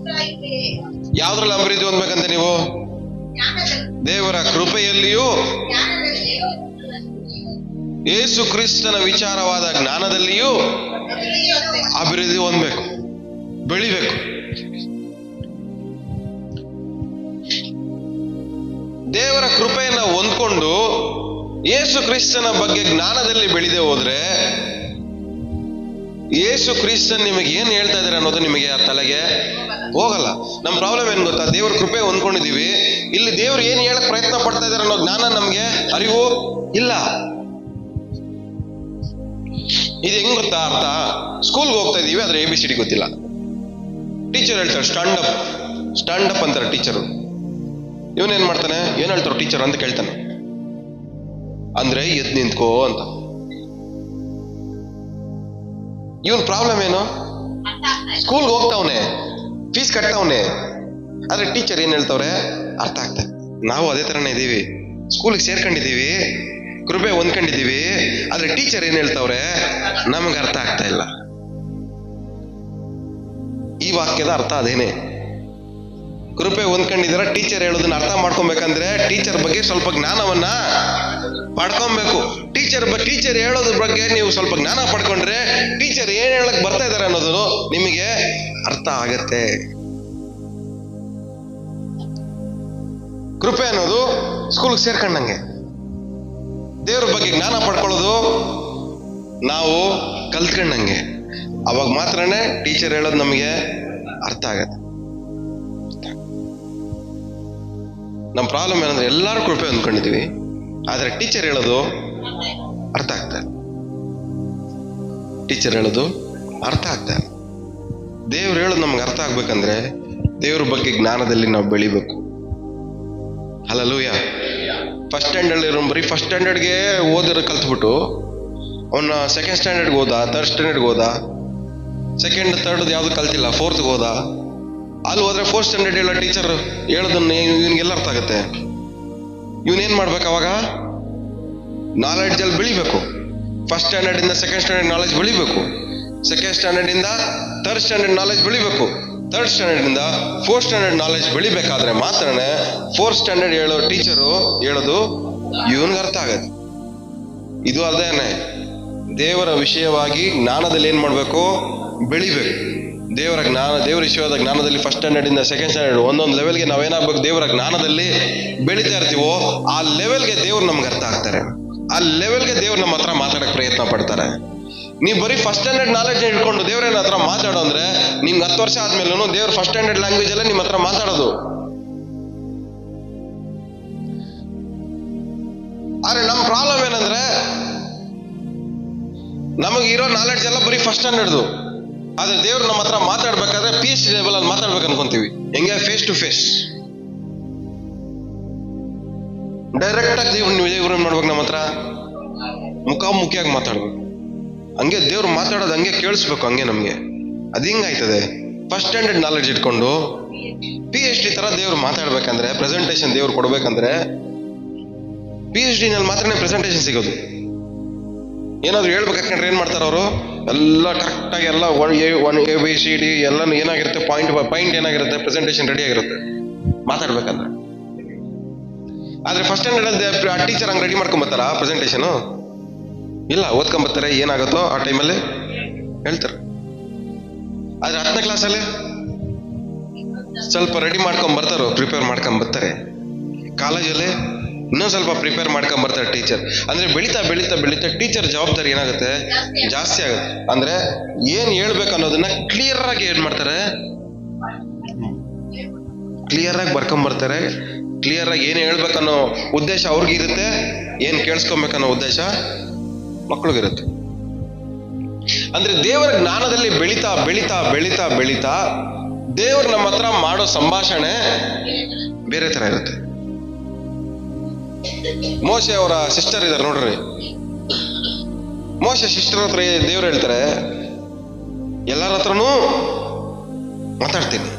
ಯಾವ್ದ್ರಲ್ಲಿ ಅಭಿವೃದ್ಧಿ ಹೊಂದಬೇಕಂತ ನೀವು? ದೇವರ ಕೃಪೆಯಲ್ಲಿಯೂ ಯೇಸು ಕ್ರಿಸ್ತನ ವಿಚಾರವಾದ ಜ್ಞಾನದಲ್ಲಿಯೂ ಅಭಿವೃದ್ಧಿ ಹೊಂದಬೇಕು, ಬೆಳಿಬೇಕು. ದೇವರ ಕೃಪೆಯನ್ನ ಹೊಂದ್ಕೊಂಡು ಯೇಸು ಕ್ರಿಸ್ತನ ಬಗ್ಗೆ ಜ್ಞಾನದಲ್ಲಿ ಬೆಳೆದೇ ಹೋದ್ರೆ ಯೇಸು ಕ್ರಿಸ್ತನ್ ನಿಮಗೆ ಏನ್ ಹೇಳ್ತಾ ಇದಾರೆ ಅನ್ನೋದು ನಿಮಗೆ ಆ ತಲೆಗೆ ಹೋಗಲ್ಲ. ನಮ್ಮ ಪ್ರಾಬ್ಲಮ್ ಏನ್ ಗೊತ್ತಾ, ದೇವ್ರ ಕೃಪೆ ಹೊಂದ್ಕೊಂಡಿದೀವಿ, ಇಲ್ಲಿ ದೇವ್ರು ಏನ್ ಹೇಳಕ್ ಪ್ರಯತ್ನ ಪಡ್ತಾ ಇದಾರೆ ಅನ್ನೋ ಜ್ಞಾನ ನಮ್ಗೆ ಅರಿವು ಇಲ್ಲ. ಇದು ಹೆಂಗ್ ಗೊತ್ತಾ ಅರ್ಥ? ಸ್ಕೂಲ್ಗೆ ಹೋಗ್ತಾ ಇದೀವಿ, ಆದ್ರೆ ABCD ಗೊತ್ತಿಲ್ಲ. ಟೀಚರ್ ಹೇಳ್ತಾರೆ ಸ್ಟ್ಯಾಂಡ್ ಅಪ್ ಅಂತಾರೆ ಟೀಚರು. ಇವನೇನ್ ಮಾಡ್ತಾನೆ, ಏನ್ ಹೇಳ್ತಾರ ಟೀಚರ್ ಅಂತ ಕೇಳ್ತಾನೆ. ಅಂದ್ರೆ ಎದ್ ನಿಂತ್ಕೋ ಅಂತ. ಇವನ್ ಪ್ರಾಬ್ಲಮ್ ಏನು? ಸ್ಕೂಲ್ಗೆ ಹೋಗ್ತಾವನೆ, ಫೀಸ್ ಕಟ್ತಾವನೆ, ಆದ್ರೆ ಟೀಚರ್ ಏನ್ ಹೇಳ್ತಾವ್ರೆ ಅರ್ಥ ಆಗ್ತದೆ. ನಾವು ಅದೇ ತರನೇ ಇದೀವಿ, ಸ್ಕೂಲ್ಗೆ ಸೇರ್ಕೊಂಡಿದೀವಿ, ಕೃಪೆ ಹೊಂದ್ಕೊಂಡಿದೀವಿ, ಆದ್ರೆ ಟೀಚರ್ ಏನ್ ಹೇಳ್ತಾವ್ರೆ ನಮ್ಗೆ ಅರ್ಥ ಆಗ್ತಾ ಇಲ್ಲ. ಈ ವಾಕ್ಯದ ಅರ್ಥ ಅದೇನೆ. ಕೃಪೆ ಹೊಂದ್ಕೊಂಡಿದ್ದೀರ, ಟೀಚರ್ ಹೇಳೋದನ್ನ ಅರ್ಥ ಮಾಡ್ಕೊಬೇಕಂದ್ರೆ ಟೀಚರ್ ಬಗ್ಗೆ ಸ್ವಲ್ಪ ಜ್ಞಾನವನ್ನ ಪಡ್ಕೊಬೇಕು. ಟೀಚರ್ ಹೇಳೋದ್ರ ಬಗ್ಗೆ ನೀವು ಸ್ವಲ್ಪ ಜ್ಞಾನ ಪಡ್ಕೊಂಡ್ರೆ ಟೀಚರ್ ಏನ್ ಹೇಳಕ್ ಬರ್ತಾ ಇದಾರೆ ಅನ್ನೋದು ನಿಮಗೆ ಅರ್ಥ ಆಗತ್ತೆ. ಕೃಪೆ ಅನ್ನೋದು ಸ್ಕೂಲ್ಗೆ ಸೇರ್ಕೊಂಡಂಗೆ. ದೇವ್ರ ಬಗ್ಗೆ ಜ್ಞಾನ ಪಡ್ಕೊಳ್ಳೋದು ನಾವು ಕಲ್ತ್ಕೊಂಡಂಗೆ. ಅವಾಗ ಮಾತ್ರನೇ ಟೀಚರ್ ಹೇಳೋದು ನಮಗೆ ಅರ್ಥ ಆಗತ್ತೆ. ನಮ್ಮ ಪ್ರಾಬ್ಲಮ್ ಏನಂದ್ರೆ ಎಲ್ಲರೂ ಕೃಪೆ ಅಂದ್ಕೊಂಡಿದೀವಿ, ಆದ್ರೆ ಟೀಚರ್ ಹೇಳೋದು ಅರ್ಥ ಆಗ್ತಾರೆ. ಟೀಚರ್ ಹೇಳೋದು ಅರ್ಥ ಆಗ್ತಾರೆ. ದೇವ್ರು ಹೇಳೋದು ನಮ್ಗೆ ಅರ್ಥ ಆಗ್ಬೇಕಂದ್ರೆ ದೇವ್ರ ಬಗ್ಗೆ ಜ್ಞಾನದಲ್ಲಿ ನಾವು ಬೆಳಿಬೇಕು. ಹಲ್ಲೆಲೂಯಾ. ಫಸ್ಟ್ ಸ್ಟ್ಯಾಂಡರ್ಡ್ ಇರೋ ಬರೀ ಫಸ್ಟ್ ಸ್ಟ್ಯಾಂಡರ್ಡ್ಗೆ ಓದಿರೋ ಕಲ್ತ್ಬಿಟ್ಟು ಅವನ್ನ ಸೆಕೆಂಡ್ ಸ್ಟ್ಯಾಂಡರ್ಡ್ಗೆ ಹೋದ, ಥರ್ಡ್ ಸ್ಟ್ಯಾಂಡರ್ಡ್ಗೆ ಹೋದ, ಸೆಕೆಂಡ್ ಥರ್ಡ್ ಯಾವ್ದು ಕಲ್ತಿಲ್ಲ, ಫೋರ್ತ್ಗೆ ಹೋದ. ಅಲ್ಲಿ ಹೋದ್ರೆ ಫೋರ್ತ್ ಸ್ಟ್ಯಾಂಡರ್ಡ್ ಹೇಳೋ ಟೀಚರ್ ಹೇಳೋದನ್ನ ಇವನಿಗೆಲ್ಲ ಅರ್ಥ ಆಗುತ್ತೆ. ಇವನೇನ್ ಮಾಡ್ಬೇಕು ಅವಾಗ? ನಾಲೆಡ್ಜ್ ಅಲ್ಲಿ ಬೆಳಿಬೇಕು. ಫಸ್ಟ್ ಸ್ಟ್ಯಾಂಡರ್ಡ್ ಇಂದ ಸೆಕೆಂಡ್ ಸ್ಟ್ಯಾಂಡರ್ಡ್ ನಾಲೆಜ್ ಬೆಳಿಬೇಕು, ಸೆಕೆಂಡ್ ಸ್ಟ್ಯಾಂಡರ್ಡ್ ಇಂದ ಥರ್ಡ್ ಸ್ಟ್ಯಾಂಡರ್ಡ್ ನಾಲೆಜ್ ಬೆಳಿಬೇಕು, ಥರ್ಡ್ ಸ್ಟ್ಯಾಂಡರ್ಡ್ ಇಂದ ಫೋರ್ತ್ ಸ್ಟ್ಯಾಂಡರ್ಡ್ ನಾಲೆಜ್ ಬೆಳಿಬೇಕಾದ್ರೆ ಮಾತ್ರನೇ ಫೋರ್ತ್ ಸ್ಟ್ಯಾಂಡರ್ಡ್ ಹೇಳೋ ಟೀಚರು ಹೇಳೋದು ಇವನ್ಗೆ ಅರ್ಥ ಆಗತ್ತೆ. ಇದು ಅದೇನೆ ದೇವರ ವಿಷಯವಾಗಿ ಜ್ಞಾನದಲ್ಲಿ ಏನ್ ಮಾಡ್ಬೇಕು? ಬೆಳಿಬೇಕು. ದೇವರ ಜ್ಞಾನ, ದೇವರ ವಿಷಯವಾದ ಜ್ಞಾನದಲ್ಲಿ ಫಸ್ಟ್ ಸ್ಟ್ಯಾಂಡರ್ಡ್ ಇಂದ ಸೆಕೆಂಡ್ ಸ್ಟ್ಯಾಂಡರ್ಡ್ ಒಂದೊಂದು ಲೆವೆಲ್ಗೆ ನಾವೇನಾಗ್ಬೇಕು? ದೇವರ ಜ್ಞಾನದಲ್ಲಿ ಬೆಳಿತಾ ಇರ್ತೀವೋ ಆ ಲೆವೆಲ್ಗೆ ದೇವ್ರು ನಮ್ಗೆ ಅರ್ಥ ಆಗ್ತಾರೆ. ಆ ಲೆವೆಲ್ಗೆ ದೇವ್ರು ನಮ್ಮ ಹತ್ರ ಮಾತಾಡಕ್ ಪ್ರಯತ್ನ ಪಡ್ತಾರೆ. ನೀವು ಬರೀ ಫಸ್ಟ್ ಸ್ಟ್ಯಾಂಡರ್ಡ್ ನಾಲೆಡ್ಜ್ ಇಟ್ಕೊಂಡು ದೇವ್ರೇನ ಹತ್ರ ಮಾತಾಡೋ ಅಂದ್ರೆ ನಿಮ್ಗೆ 10 ವರ್ಷ ಆದ್ಮೇಲೂ ದೇವ್ರ ಫಸ್ಟ್ ಸ್ಟ್ಯಾಂಡರ್ಡ್ ಲ್ಯಾಂಗ್ವೇಜ್ ಅಲ್ಲೇ ನಿಮ್ಮ ಹತ್ರ ಮಾತಾಡೋದು. ಆದ್ರೆ ನಮ್ಮ ಪ್ರಾಬ್ಲಮ್ ಏನಂದ್ರೆ ನಮಗಿರೋ ನಾಲೆಡ್ಜ್ ಎಲ್ಲ ಬರೀ ಫಸ್ಟ್ ಸ್ಟ್ಯಾಂಡರ್ಡ್ದು. ಆದ್ರೆ ದೇವ್ರು ನಮ್ಮ ಹತ್ರ ಮಾತಾಡ್ಬೇಕಾದ್ರೆ PhD ಲೆವೆಲ್ ಅಲ್ಲಿ ಮಾತಾಡ್ಬೇಕು ಅನ್ಕೊಂತೀವಿ. ಹೆಂಗೆ? ಫೇಸ್ ಟು ಫೇಸ್ ಡೈರೆಕ್ಟ್ ಆಗಿ ದೇವ್ರು ಏನ್ ಮಾಡ್ಬೇಕು? ನಮ್ಮ ಹತ್ರ ಮುಖಾಮುಖಿಯಾಗಿ ಮಾತಾಡ್ಬೇಕು. ಹಂಗೆ ದೇವ್ರು ಮಾತಾಡೋದು ಹಂಗೆ ಕೇಳಿಸ್ಬೇಕು. ಹಂಗೆ ನಮ್ಗೆ ಅದು ಹಿಂಗಾಯ್ತದೆ. ಫಸ್ಟ್ ಸ್ಟ್ಯಾಂಡರ್ಡ್ ನಾಲೆಡ್ಜ್ ಇಟ್ಕೊಂಡು PhD ತರ ದೇವ್ರು ಮಾತಾಡ್ಬೇಕಂದ್ರೆ, ಪ್ರೆಸೆಂಟೇಶನ್ ದೇವ್ರು ಕೊಡ್ಬೇಕಂದ್ರೆ PhD ನಲ್ಲಿ ಮಾತ್ರನೇ ಪ್ರೆಸೆಂಟೇಶನ್ ಸಿಗೋದು. ಏನಾದ್ರು ಹೇಳ್ಬೇಕಂದ್ರೆ ಏನ್ ಮಾಡ್ತಾರ ಅವರು? ಎಲ್ಲ ಕರೆಕ್ಟ್ ಆಗಿ ಎಲ್ಲ ABCD ಎಲ್ಲ ಏನಾಗಿರುತ್ತೆ, ಪಾಯಿಂಟ್ ಏನಾಗಿರುತ್ತೆ, ಪ್ರೆಸೆಂಟೇಶನ್ ರೆಡಿ ಆಗಿರುತ್ತೆ ಮಾತಾಡ್ಬೇಕಂದ್ರೆ. ಆದ್ರೆ ಫಸ್ಟ್ ಸ್ಟ್ಯಾಂಡರ್ಡ್ ಟೀಚರ್ ಹಂಗೆ ರೆಡಿ ಮಾಡ್ಕೊಂಬತ್ತಾರ ಪ್ರೆಸೆಂಟೇಶನ್? ಇಲ್ಲ, ಓದ್ಕೊಂಬತ್ತಾರೆ. ಏನಾಗುತ್ತೋ ಆ ಟೈಮಲ್ಲಿ ಹೇಳ್ತಾರೆ. ಆದ್ರೆ 10ನೇ ಕ್ಲಾಸಲ್ಲಿ ಸ್ವಲ್ಪ ರೆಡಿ ಮಾಡ್ಕೊಂಡ್ ಬರ್ತಾರೋ, ಪ್ರಿಪೇರ್ ಮಾಡ್ಕೊಂಡ್ ಬರ್ತಾರೆ. ಕಾಲೇಜಲ್ಲಿ ಇನ್ನೊಂದು ಸ್ವಲ್ಪ ಪ್ರಿಪೇರ್ ಮಾಡ್ಕೊಂಡ್ ಬರ್ತಾರೆ ಟೀಚರ್. ಅಂದ್ರೆ ಬೆಳೀತಾ ಬೆಳೀತಾ ಬೆಳೀತಾ ಟೀಚರ್ ಜವಾಬ್ದಾರಿ ಏನಾಗುತ್ತೆ? ಜಾಸ್ತಿ ಆಗುತ್ತೆ. ಅಂದ್ರೆ ಏನ್ ಹೇಳ್ಬೇಕು ಅನ್ನೋದನ್ನ ಕ್ಲಿಯರ್ ಆಗಿ ಏನ್ ಮಾಡ್ತಾರೆ? ಕ್ಲಿಯರ್ ಆಗಿ ಬರ್ಕೊಂಡ್ ಬರ್ತಾರೆ. ಕ್ಲಿಯರ್ ಆಗಿ ಏನ್ ಹೇಳ್ಬೇಕನ್ನೋ ಉದ್ದೇಶ ಅವ್ರಿಗಿರುತ್ತೆ, ಏನ್ ಕೇಳಿಸ್ಕೊಬೇಕನ್ನೋ ಉದ್ದೇಶ ಮಕ್ಕಳಿಗಿರುತ್ತೆ. ಅಂದ್ರೆ ದೇವರ ಜ್ಞಾನದಲ್ಲಿ ಬೆಳೀತಾ ಬೆಳೀತಾ ಬೆಳೀತಾ ಬೆಳೀತಾ ದೇವ್ರು ನಮ್ಮ ಹತ್ರ ಮಾಡೋ ಸಂಭಾಷಣೆ ಬೇರೆ ತರ ಇರುತ್ತೆ. ಮೋಶೆ ಅವರ ಸಿಸ್ಟರ್ ಇದಾರೆ ನೋಡ್ರಿ. ಮೋಶೆ ಸಿಸ್ಟರ್ ಹತ್ರ ದೇವ್ರು ಹೇಳ್ತಾರೆ, ಎಲ್ಲರ ಹತ್ರನೂ ಮಾತಾಡ್ತೀನಿ,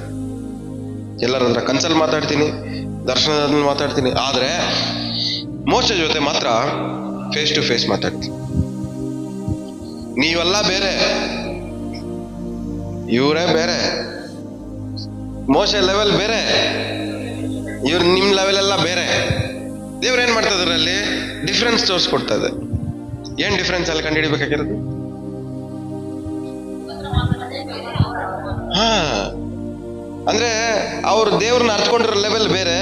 ಎಲ್ಲರ ಹತ್ರ ಕನ್ಸಲ್ಲಿ ಮಾತಾಡ್ತೀನಿ, ದರ್ಶನದಲ್ಲಿ ಮಾತಾಡ್ತೀನಿ, ಆದ್ರೆ ಮೋಶೆ ಜೊತೆ ಮಾತ್ರ ಫೇಸ್ ಟು ಫೇಸ್ ಮಾತಾಡ್ತೀನಿ. ನೀವೆಲ್ಲ ಬೇರೆ, ಇವರೇ ಬೇರೆ. ಮೋಶೆ ಲೆವೆಲ್ ಬೇರೆ, ಇವ್ರು ನಿಮ್ ಲೆವೆಲ್ ಎಲ್ಲ ಬೇರೆ. ದೇವ್ರು ಏನ್ ಮಾಡ್ತಾ ಇದಾರೆ? ಅಲ್ಲಿ ಡಿಫ್ರೆನ್ಸ್ ತೋರಿಸ್ಕೊಡ್ತಾ ಇದೆ. ಏನ್ ಡಿಫ್ರೆನ್ಸ್ ಅಲ್ಲಿ ಕಂಡು ಹಿಡಿಬೇಕಾಗಿರೋದು? ಅಂದ್ರೆ ಅವ್ರು ದೇವ್ರನ್ನ ಅರ್ಥಕೊಂಡಿರೋ ಲೆವೆಲ್ ಬೇರೆ,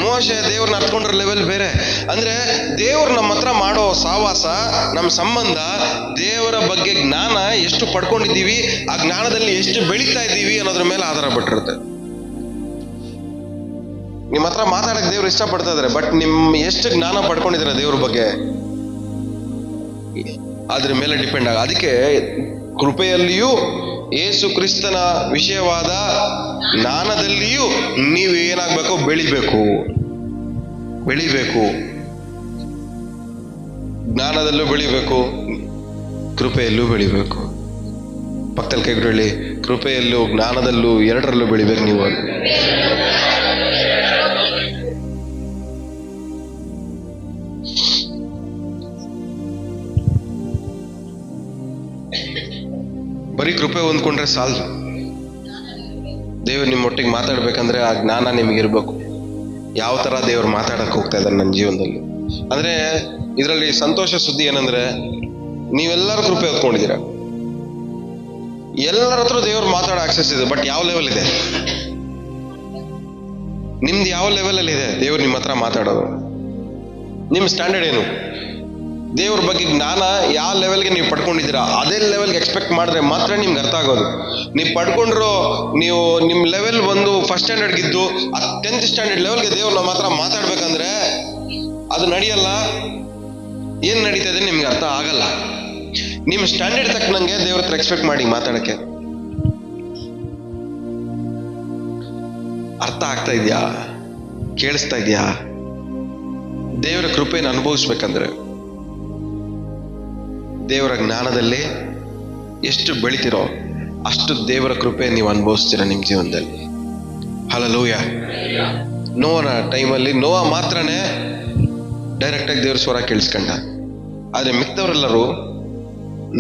ಮೋಶೆ ದೇವ್ರನ್ನ ಅರ್ಥಕೊಂಡಿರೋ ಲೆವೆಲ್ ಬೇರೆ. ಅಂದ್ರೆ ದೇವ್ರು ನಮ್ಮ ಹತ್ರ ಮಾಡೋ ಸಹವಾಸ, ನಮ್ಮ ಸಂಬಂಧ, ದೇವರ ಬಗ್ಗೆ ಜ್ಞಾನ ಎಷ್ಟು ಪಡ್ಕೊಂಡಿದ್ದೀವಿ, ಆ ಜ್ಞಾನದಲ್ಲಿ ಎಷ್ಟು ಬೆಳೀತಾ ಇದ್ದೀವಿ ಅನ್ನೋದ್ರ ಮೇಲೆ ಆಧಾರ ಪಟ್ಟಿರುತ್ತೆ. ನಿಮ್ಮ ಹತ್ರ ಮಾತಾಡಕ್ ದೇವ್ರು ಇಷ್ಟಪಡ್ತಾ ಇದಾರೆ, ಬಟ್ ನಿಮ್ ಎಷ್ಟು ಜ್ಞಾನ ಪಡ್ಕೊಂಡಿದ್ದಾರೆ ದೇವ್ರ ಬಗ್ಗೆ ಅದ್ರ ಮೇಲೆ ಡಿಪೆಂಡ್ ಆಗ. ಅದಕ್ಕೆ ಕೃಪೆಯಲ್ಲಿಯೂ ಯೇಸು ಕ್ರಿಸ್ತನ ವಿಷಯವಾದ ಜ್ಞಾನದಲ್ಲಿಯೂ ನೀವು ಏನಾಗ್ಬೇಕು? ಬೆಳಿಬೇಕು. ಜ್ಞಾನದಲ್ಲೂ ಬೆಳಿಬೇಕು, ಕೃಪೆಯಲ್ಲೂ ಬೆಳಿಬೇಕು. ಪಕ್ಕದಲ್ಲಿ ಕೈ ಹೇಳಿ, ಕೃಪೆಯಲ್ಲೂ ಜ್ಞಾನದಲ್ಲೂ ಎರಡರಲ್ಲೂ ಬೆಳಿಬೇಕು ನೀವು. ಬರೀ ಕೃಪೆ ಹೊಂದ್ಕೊಂಡ್ರೆ ಸಾಲದು. ದೇವ್ರು ನಿಮ್ಮ ಒಟ್ಟಿಗೆ ಮಾತಾಡ್ಬೇಕಂದ್ರೆ ಆ ಜ್ಞಾನ ನಿಮಗಿರ್ಬೇಕು. ಯಾವ ತರ ದೇವ್ರು ಮಾತಾಡಕ್ ಹೋಗ್ತಾ ಇದ್ದಾರೆ ನನ್ನ ಜೀವನದಲ್ಲಿ. ಅಂದ್ರೆ ಇದರಲ್ಲಿ ಸಂತೋಷ ಸುದ್ದಿ ಏನಂದ್ರೆ, ನೀವೆಲ್ಲರೂ ಕೃಪೆ ಹೊತ್ಕೊಂಡಿದ್ದೀರ, ಎಲ್ಲರ ಹತ್ರ ದೇವ್ರು ಮಾತಾಡೋ ಆಕ್ಸೆಸ್ ಇದೆ. ಬಟ್ ಯಾವ ಲೆವೆಲ್ ಇದೆ ನಿಮ್ದು? ಯಾವ ಲೆವೆಲ್ ಅಲ್ಲಿ ಇದೆ ದೇವ್ರು ನಿಮ್ಮ ಹತ್ರ ಮಾತಾಡೋದು? ನಿಮ್ ಸ್ಟ್ಯಾಂಡರ್ಡ್ ಏನು? ದೇವ್ರ ಬಗ್ಗೆ ಜ್ಞಾನ ಯಾವ ಲೆವೆಲ್ಗೆ ನೀವು ಪಡ್ಕೊಂಡಿದ್ದೀರಾ ಅದೇ ಲೆವೆಲ್ಗೆ ಎಕ್ಸ್ಪೆಕ್ಟ್ ಮಾಡಿದ್ರೆ ಮಾತ್ರ ನಿಮ್ಗೆ ಅರ್ಥ ಆಗೋದು. ನೀವು ಪಡ್ಕೊಂಡ್ರು, ನೀವು ನಿಮ್ಮ ಲೆವೆಲ್ ಬಂದು ಫಸ್ಟ್ ಸ್ಟ್ಯಾಂಡರ್ಡ್ಗಿದ್ದು 10th ಸ್ಟ್ಯಾಂಡರ್ಡ್ ಲೆವೆಲ್ಗೆ ದೇವ್ರು ನಮ್ಮ ಹತ್ರ ಮಾತಾಡ್ಬೇಕಂದ್ರೆ ಅದು ನಡೆಯಲ್ಲ. ಏನ್ ನಡೀತದೆ ನಿಮ್ಗೆ ಅರ್ಥ ಆಗಲ್ಲ. ನಿಮ್ಮ ಸ್ಟ್ಯಾಂಡರ್ಡ್ ತಕ್ಕನಂಗೆ ದೇವ್ರ ಹತ್ರ ಎಕ್ಸ್ಪೆಕ್ಟ್ ಮಾಡಿ ಮಾತಾಡಕ್ಕೆ. ಅರ್ಥ ಆಗ್ತಾ ಇದೆಯಾ? ಕೇಳಿಸ್ತಾ ಇದೆಯಾ? ದೇವರ ಕೃಪೆಯನ್ನು ಅನುಭವಿಸ್ಬೇಕಂದ್ರೆ ದೇವರ ಜ್ಞಾನದಲ್ಲಿ ಎಷ್ಟು ಬೆಳಿತೀರೋ ಅಷ್ಟು ದೇವರ ಕೃಪೆ ನೀವು ಅನುಭವಿಸ್ತೀರ ನಿಮ್ಮ ಜೀವನದಲ್ಲಿ. ಹಲ್ಲೆಲೂಯಾ. ನೋವನ ಟೈಮಲ್ಲಿ ನೋವ ಮಾತ್ರನೇ ಡೈರೆಕ್ಟಾಗಿ ದೇವರ ಸ್ವರ ಕೇಳಿಸ್ಕೊಂಡ. ಆದರೆ ಮಿಕ್ಕದವರೆಲ್ಲರೂ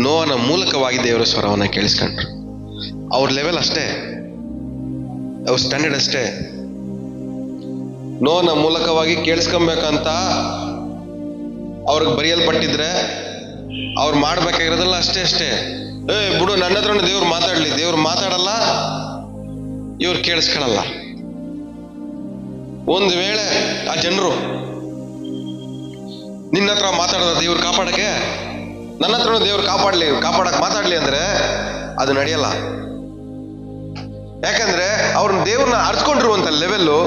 ನೋವನ ಮೂಲಕವಾಗಿ ದೇವರ ಸ್ವರವನ್ನು ಕೇಳಿಸ್ಕೊಂಡ್ರು. ಅವ್ರ ಲೆವೆಲ್ ಅಷ್ಟೇ, ಅವ್ರ ಸ್ಟ್ಯಾಂಡರ್ಡ್ ಅಷ್ಟೇ. ನೋವನ ಮೂಲಕವಾಗಿ ಕೇಳಿಸ್ಕೊಬೇಕಂತ ಅವ್ರಿಗೆ ಬರೆಯಲ್ಪಟ್ಟಿದ್ರೆ ಅವ್ರು ಮಾಡ್ಬೇಕಾಗಿರೋದಲ್ಲ ಅಷ್ಟೇ. ಬಿಡು, ನನ್ನ ಹತ್ರನೂ ದೇವ್ರು ಮಾತಾಡ್ಲಿ. ದೇವ್ರು ಮಾತಾಡಲ್ಲ, ಇವ್ರು ಕೇಳಿಸ್ಕೊಳ್ಳಲ್ಲ. ಒಂದು ವೇಳೆ ಆ ಜನರು ನಿನ್ನ ಹತ್ರ ಮಾತಾಡೋದ ದೇವ್ರು ಕಾಪಾಡಕ್ಕೆ, ನನ್ನ ಹತ್ರನೂ ದೇವ್ರು ಕಾಪಾಡಕ್ ಮಾತಾಡ್ಲಿ ಅಂದ್ರೆ ಅದು ನಡೆಯಲ್ಲ. ಯಾಕಂದ್ರೆ ಅವ್ರನ್ನ ದೇವ್ರನ್ನ ಅರ್ಸ್ಕೊಂಡಿರುವಂತ ಲೆವೆಲ್ಲು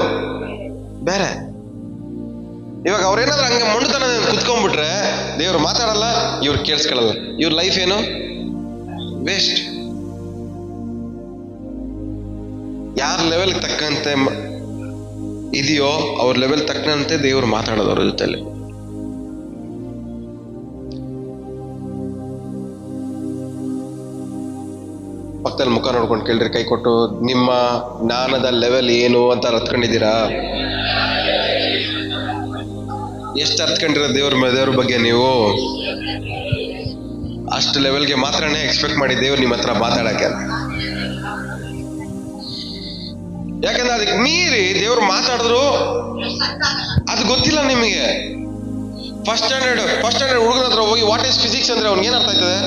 ಬೇರೆ. ಇವಾಗ ಅವ್ರೇನಾದ್ರೂ ಹಂಗೆ ಮೊಂಡುತನ ಕುತ್ಕೊಂಡ್ಬಿಟ್ರೆ ದೇವ್ರು ಮಾತಾಡಲ್ಲ, ಇವ್ರು ಕೇಳಿಸ್ಕೊಳ್ಳಲ್ಲ. ಇವ್ರ ಲೈಫ್ ಏನು? ವೇಸ್ಟ್. ಯಾರ ಲೆವೆಲ್ ತಕ್ಕಂತೆ ಇದೆಯೋ ಅವ್ರ ಲೆವೆಲ್ ತಕ್ಕಂತೆ ದೇವ್ರು ಮಾತಾಡೋದು ಅವ್ರ ಜೊತೆಲಿ. ಪಕ್ಕದಲ್ಲಿ ಮುಖ ನೋಡ್ಕೊಂಡು ಕೇಳ್ರಿ, ಕೈ ಕೊಟ್ಟು, ನಿಮ್ಮ ಜ್ಞಾನದ ಲೆವೆಲ್ ಏನು ಅಂತ ಅರ್ತ್ಕೊಂಡಿದ್ದೀರಾ? ಎಷ್ಟು ಅರ್ತ್ಕೊಂಡಿರೋ ದೇವ್ರ ಬಗ್ಗೆ ನೀವು? ಅಷ್ಟು ಲೆವೆಲ್ಗೆ ಮಾತ್ರನೇ ಎಕ್ಸ್ಪೆಕ್ಟ್ ಮಾಡಿ ದೇವ್ರು ನಿಮ್ಮ ಹತ್ರ ಮಾತಾಡಕ್ಕೆ. ಯಾಕಂದ್ರೆ ಅದಕ್ಕೆ ಮೀರಿ ದೇವ್ರು ಮಾತಾಡಿದ್ರು ಅದು ಗೊತ್ತಿಲ್ಲ ನಿಮಗೆ. ಫಸ್ಟ್ ಸ್ಟ್ಯಾಂಡರ್ಡ್ ಹುಡುಗನ ಹತ್ರ ಹೋಗಿ ವಾಟ್ ಈಸ್ ಫಿಸಿಕ್ಸ್ ಅಂದ್ರೆ ಅವ್ನಿಗೆ ಏನ್ ಅರ್ಥ ಆಯ್ತದೆ?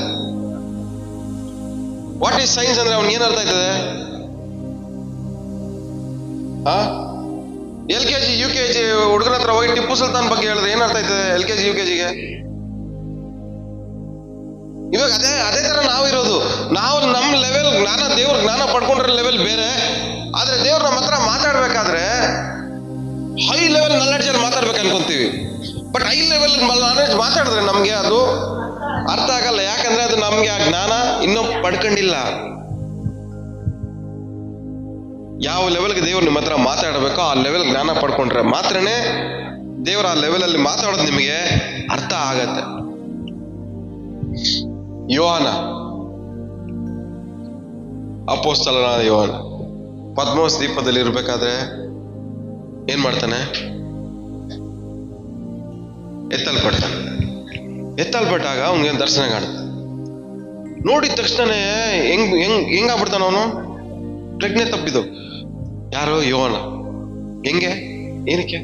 ವಾಟ್ ಈಸ್ ಸೈನ್ಸ್ ಅಂದ್ರೆ ಅವ್ನಿಗೆ ಏನ್ ಅರ್ಥ ಆಯ್ತದೆ? LKG UKG ಹುಡುಗನ ಹತ್ರ ಹೋಗಿ ಟಿಪ್ಪು ಸುಲ್ತಾನ್ ಬಗ್ಗೆ ಹೇಳಿದ್ರೆ ಏನ್ ಅರ್ಥ ಆಯ್ತದೆ LKG UKGಗೆ? ಇವಾಗ ಅದೇ ತರ ನಾವಿರೋದು. ನಾವು ನಮ್ಮ ಲೆವೆಲ್ ದೇವ್ರ ಜ್ಞಾನ ಪಡ್ಕೊಂಡಿರೋ ಲೆವೆಲ್ ಬೇರೆ. ಆದ್ರೆ ದೇವ್ರ ನಮ್ಮ ಹತ್ರ ಮಾತಾಡ್ಬೇಕಾದ್ರೆ ಹೈ ಲೆವೆಲ್ ನಾಲೆಡ್ಜ್ ಅಲ್ಲಿ ಮಾತಾಡ್ಬೇಕು ಅನ್ಕೊಂತೀವಿ. ಬಟ್ ಹೈ ಲೆವೆಲ್ ನಾಲೆಡ್ಜ್ ಮಾತಾಡಿದ್ರೆ ನಮ್ಗೆ ಅದು ಅರ್ಥ ಆಗಲ್ಲ. ಯಾಕಂದ್ರೆ ಅದು ನಮ್ಗೆ ಆ ಜ್ಞಾನ ಇನ್ನೂ ಪಡ್ಕೊಂಡಿಲ್ಲ. ಯಾವ ಲೆವೆಲ್ಗೆ ದೇವ್ರು ನಿಮ್ಮ ಹತ್ರ ಮಾತಾಡಬೇಕೋ ಆ ಲೆವೆಲ್ ಜ್ಞಾನ ಪಡ್ಕೊಂಡ್ರೆ ಮಾತ್ರನೇ ದೇವ್ರ ಆ ಲೆವೆಲ್ ಅಲ್ಲಿ ಮಾತಾಡೋದು ನಿಮಗೆ ಅರ್ಥ ಆಗತ್ತೆ. ಯೋಹಾನ, ಅಪೊಸ್ತಲನಾದ ಯೋಹಾನ ಪದ್ಮೋಸ್ ದ್ವೀಪದಲ್ಲಿ ಇರ್ಬೇಕಾದ್ರೆ ಏನ್ ಮಾಡ್ತಾನೆ? ಎತ್ತಲ್ಪಟ್ಟಾಗ ಅವನಿಗೆ ದರ್ಶನ ಕಾಣುತ್ತೆ. ನೋಡಿದ ತಕ್ಷಣ ಹೆಂಗಾಗ್ಬಿಡ್ತಾನ ಅವನು? ಪ್ರಜ್ಞೆ ತಪ್ಪಿದ್ದು. ಯಾರು? ಯೋಹಾನ. ಹೆಂಗೆ? ಏನಕ್ಕೆ?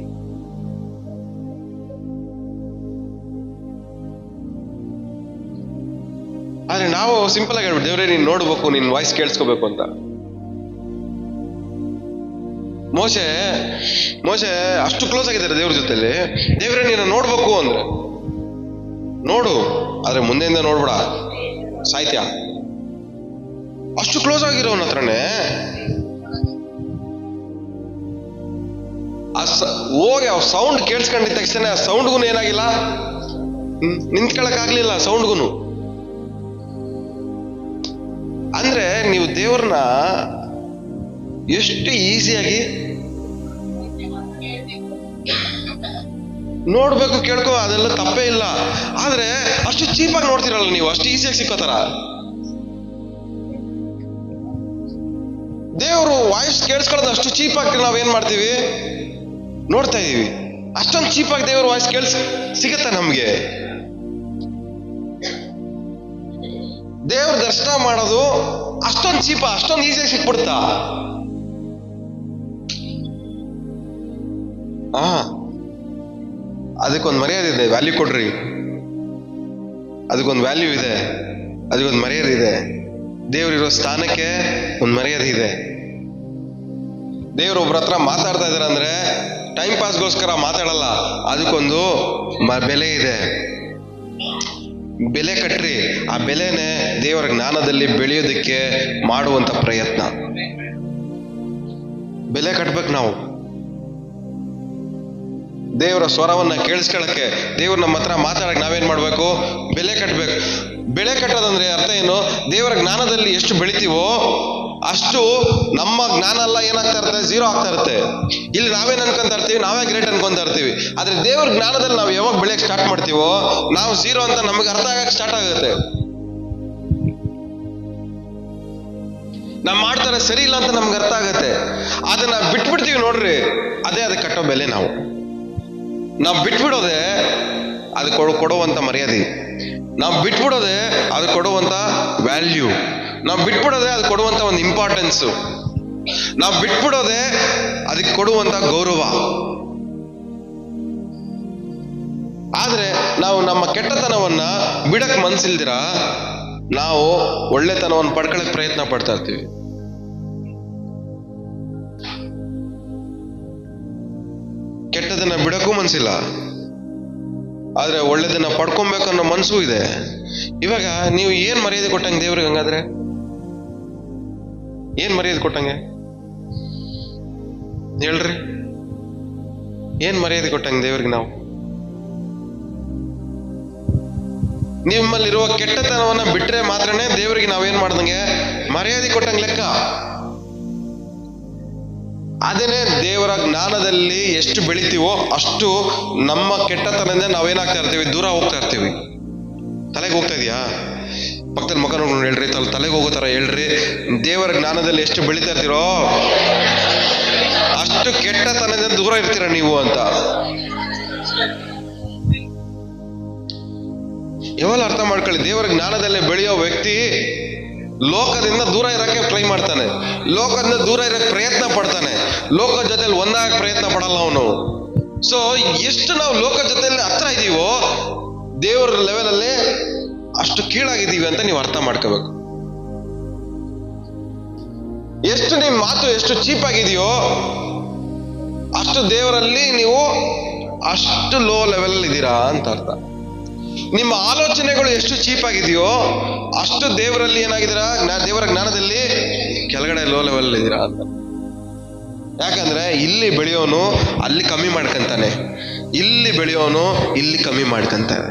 ಆದ್ರೆ ನಾವು ಸಿಂಪಲ್ ಆಗಿ ಹೇಳ್ಬಿಟ್ಟು, ದೇವ್ರೇ ನೀನ್ ನೋಡ್ಬೇಕು, ನಿನ್ ವಾಯ್ಸ್ ಕೇಳಿಸ್ಕೋಬೇಕು ಅಂತ. ಮೋಶೆ ಅಷ್ಟು ಕ್ಲೋಸ್ ಆಗಿದ್ದಾರೆ ದೇವ್ರ ಜೊತೆಲಿ. ದೇವ್ರೇ ನೀನು ನೋಡ್ಬೇಕು ಅಂದ್ರೆ ನೋಡು, ಆದ್ರೆ ಮುಂದೆಯಿಂದ ನೋಡ್ಬೇಡ, ಸಾಹಿತ್ಯ. ಅಷ್ಟು ಕ್ಲೋಸ್ ಆಗಿರೋನ ಹತ್ರನೇ ಹೋಗಿ ಅವ್ ಸೌಂಡ್ ಕೇಳಿಸ್ಕೊಂಡಿದ ತಕ್ಷಣ ಆ ಸೌಂಡ್ಗೂ ಏನಾಗಿಲ್ಲ, ನಿಂತ್ಕೊಳಕ್ ಆಗ್ಲಿಲ್ಲ ಸೌಂಡ್ಗೂ. ಅಂದ್ರೆ ನೀವು ದೇವ್ರನ್ನ ಎಷ್ಟು ಈಸಿಯಾಗಿ ನೋಡ್ಬೇಕು, ಕೇಳ್ಕೊ, ಅದೆಲ್ಲ ತಪ್ಪೇ ಇಲ್ಲ. ಆದ್ರೆ ಅಷ್ಟು ಚೀಪಾಗಿ ನೋಡ್ತಿರಲ್ಲ ನೀವು, ಅಷ್ಟು ಈಸಿಯಾಗಿ ಸಿಕ್ಕೋತಾರ. ದೇವರು ವಾಯ್ಸ್ ಕೇಳಿಸ್ಕೊಳ್ಳೋದು ಅಷ್ಟು ಚೀಪಾಗಿ ನಾವೇನ್ ಮಾಡ್ತೀವಿ, ನೋಡ್ತಾ ಇದೀವಿ. ಅಷ್ಟೊಂದು ಚೀಪಾಗಿ ದೇವ್ರ ವಾಯ್ಸ್ ಸಿಗತ್ತ ನಮ್ಗೆ. ದೇವ್ರ ದರ್ಶನ ಮಾಡೋದು ಅಷ್ಟೊಂದು ಚೀಪ, ಅಷ್ಟೊಂದು ಈಸಿಯಾಗಿ ಸಿಕ್ಬಿಡುತ್ತಾ? ಅದಕ್ಕೊಂದು ಮರ್ಯಾದೆ ಇದೆ, ವ್ಯಾಲ್ಯೂ ಕೊಡ್ರಿ. ಅದಕ್ಕೊಂದು ವ್ಯಾಲ್ಯೂ ಇದೆ, ಅದಕ್ಕೊಂದು ಮರ್ಯಾದೆ ಇದೆ. ದೇವ್ರಿರೋ ಸ್ಥಾನಕ್ಕೆ ಒಂದು ಮರ್ಯಾದೆ ಇದೆ. ದೇವ್ರ ಒಬ್ರ ಹತ್ರ ಮಾತಾಡ್ತಾ ಇದಾರೆ ಅಂದ್ರೆ ಟೈಮ್ ಪಾಸ್ಗೋಸ್ಕರ ಮಾತಾಡಲ್ಲ, ಅದಕ್ಕೊಂದು ಬೆಲೆ ಇದೆ. ಬೆಲೆ ಕಟ್ರಿ. ಆ ಬೆಲೆನೇ ದೇವರ ಜ್ಞಾನದಲ್ಲಿ ಬೆಳೆಯೋದಕ್ಕೆ ಮಾಡುವಂತ ಪ್ರಯತ್ನ. ಬೆಲೆ ಕಟ್ಬೇಕು ನಾವು. ದೇವರ ಸ್ವರವನ್ನ ಕೇಳಿಸ್ಕೊಳ್ಳಕ್ಕೆ, ದೇವ್ರು ನಮ್ಮ ಹತ್ರ ಮಾತಾಡಕ್ಕೆ ನಾವೇನ್ ಮಾಡ್ಬೇಕು? ಬೆಲೆ ಕಟ್ಬೇಕು. ಬೆಲೆ ಕಟ್ಟೋದಂದ್ರೆ ಅರ್ಥ ಏನು? ದೇವರ ಜ್ಞಾನದಲ್ಲಿ ಎಷ್ಟು ಬೆಳಿತೀವೋ ಅಷ್ಟು ನಮ್ಮ ಜ್ಞಾನ ಎಲ್ಲ ಏನಾಗ್ತಾ ಇರುತ್ತೆ? ಝೀರೋ ಆಗ್ತಾ ಇರುತ್ತೆ. ಇಲ್ಲಿ ನಾವೇನ್ ಅನ್ಕೊಂತ ಇರ್ತೀವಿ? ನಾವೇ ಗ್ರೇಟ್ ಅನ್ಕೊಂತ ಇರ್ತೀವಿ. ಆದ್ರೆ ದೇವ್ರ ಜ್ಞಾನದಲ್ಲಿ ನಾವು ಯಾವಾಗ ಬೆಳೆಯಕ್ಕೆ ಸ್ಟಾರ್ಟ್ ಮಾಡ್ತೀವೋ ನಾವು ಝೀರೋ ಅಂತ ನಮಗೆ ಅರ್ಥ ಆಗಕ್ಕೆ ಸ್ಟಾರ್ಟ್ ಆಗುತ್ತೆ. ನಾವು ಮಾಡ್ತಾರೆ ಸರಿ ಇಲ್ಲ ಅಂತ ನಮ್ಗೆ ಅರ್ಥ ಆಗತ್ತೆ. ಅದನ್ನ ಬಿಟ್ಬಿಡ್ತೀವಿ ನೋಡ್ರಿ, ಅದೇ ಅದಕ್ಕೆ ಕಟ್ಟೋ ಬೆಲೆ. ನಾವು ಬಿಟ್ಬಿಡೋದೆ ಅದು ಕೊಡುವಂತ ಮರ್ಯಾದೆ. ನಾವು ಬಿಟ್ಬಿಡೋದೆ ಅದು ಕೊಡುವಂತ ವ್ಯಾಲ್ಯೂ. ನಾವು ಬಿಟ್ಬಿಡೋದೆ ಅದು ಕೊಡುವಂತ ಒಂದು ಇಂಪಾರ್ಟೆನ್ಸ್. ನಾವು ಬಿಟ್ಬಿಡೋದೆ ಅದಕ್ಕೆ ಕೊಡುವಂತ ಗೌರವ. ಆದ್ರೆ ನಾವು ನಮ್ಮ ಕೆಟ್ಟತನವನ್ನ ಬಿಡಕ್ ಮನ್ಸಿಲ್ದಿರ ನಾವು ಒಳ್ಳೆತನವನ್ನು ಪಡ್ಕೊಳಕ್ ಪ್ರಯತ್ನ ಪಡ್ತಾ ಇರ್ತೀವಿ. ಕೆಟ್ಟದನ್ನ ಬಿಡಕ್ಕೂ ಮನ್ಸಿಲ್ಲ, ಆದ್ರೆ ಒಳ್ಳೆದನ್ನ ಪಡ್ಕೊಬೇಕು ಅನ್ನೋ ಮನ್ಸು ಇದೆ. ಇವಾಗ ನೀವು ಏನ್ ಮರ್ಯಾದೆ ಕೊಟ್ಟಂಗೆ ದೇವ್ರಿಗೆ? ಹಂಗಾದ್ರೆ ಏನ್ ಮರ್ಯಾದೆ ಕೊಟ್ಟಂಗೆ ಹೇಳ್ರಿ? ಏನ್ ಮರ್ಯಾದೆ ಕೊಟ್ಟಂಗೆ ದೇವ್ರಿಗೆ? ನಾವು ನಿಮ್ಮಲ್ಲಿರುವ ಕೆಟ್ಟತನವನ್ನ ಬಿಟ್ರೆ ಮಾತ್ರನೇ ದೇವರಿಗೆ ನಾವೇನ್ ಮಾಡ್ದಂಗೆ? ಮರ್ಯಾದೆ ಕೊಟ್ಟಂಗೆ ಲೆಕ್ಕ. ಅದೇನೆ ದೇವರ ಜ್ಞಾನದಲ್ಲಿ ಎಷ್ಟು ಬೆಳಿತೀವೋ ಅಷ್ಟು ನಮ್ಮ ಕೆಟ್ಟತನದಿಂದ ನಾವೇನಾಗ್ತಾ ಇರ್ತೀವಿ? ದೂರ ಹೋಗ್ತಾ ಇರ್ತೀವಿ. ತಲೆಗೆ ಹೋಗ್ತಾ ಇದೆಯಾ? ಪಕ್ಕದಲ್ಲಿ ಮಗ ನೋಡ್ಕೊಂಡು ಹೇಳ್ರಿ, ತಲೆಗೆ ಹೋಗೋ ತರ ಹೇಳ್ರಿ. ದೇವರ ಜ್ಞಾನದಲ್ಲಿ ಎಷ್ಟು ಬೆಳಿತಾ ಇರ್ತೀರೋ ಅಷ್ಟು ಕೆಟ್ಟತನದಿಂದ ದೂರ ಇರ್ತೀರ ನೀವು ಅಂತ. ಯಾವಾಗ ಅರ್ಥ ಮಾಡ್ಕೊಳ್ಳಿ. ದೇವರ ಜ್ಞಾನದಲ್ಲಿ ಬೆಳೆಯೋ ವ್ಯಕ್ತಿ ಲೋಕದಿಂದ ದೂರ ಇರಕ್ಕೆ ಟ್ರೈ ಮಾಡ್ತಾನೆ, ಲೋಕದಿಂದ ದೂರ ಇರಕ್ಕೆ ಪ್ರಯತ್ನ ಪಡ್ತಾನೆ, ಲೋಕದ ಜೊತೆಲಿ ಒಂದಾಗಕ್ಕೆ ಪ್ರಯತ್ನ ಪಡಲ್ಲ ಅವನು. ಸೊ ಎಷ್ಟು ನಾವು ಲೋಕದ ಜೊತೆಲಿ ಹತ್ರ ಇದೀವೋ ದೇವರ ಲೆವೆಲ್ ಅಲ್ಲಿ ಅಷ್ಟು ಕೀಳಾಗಿದ್ದೀವಿ ಅಂತ ನೀವು ಅರ್ಥ ಮಾಡ್ಕೋಬೇಕು. ಎಷ್ಟು ನಿಮ್ ಮಾತು ಎಷ್ಟು ಚೀಪ್ ಆಗಿದೆಯೋ ಅಷ್ಟು ದೇವರಲ್ಲಿ ನೀವು ಅಷ್ಟು ಲೋ ಲೆವೆಲ್ ಇದ್ದೀರಾ ಅಂತ ಅರ್ಥ. ನಿಮ್ಮ ಆಲೋಚನೆಗಳು ಎಷ್ಟು ಚೀಪ್ ಆಗಿದೆಯೋ ಅಷ್ಟು ದೇವರಲ್ಲಿ ಏನಾಗಿದ್ದೀರಾ? ದೇವರ ಜ್ಞಾನದಲ್ಲಿ ಕೆಳಗಡೆ ಲೋ ಲೆವೆಲ್ ಇದ್ದೀರಾ ಅಂತ. ಯಾಕಂದ್ರೆ ಇಲ್ಲಿ ಬೆಳೆಯೋನು ಅಲ್ಲಿ ಕಮ್ಮಿ ಮಾಡ್ಕೊಂತಾನೆ, ಇಲ್ಲಿ ಬೆಳೆಯೋನು ಇಲ್ಲಿ ಕಮ್ಮಿ ಮಾಡ್ಕೊಂತಾನೆ.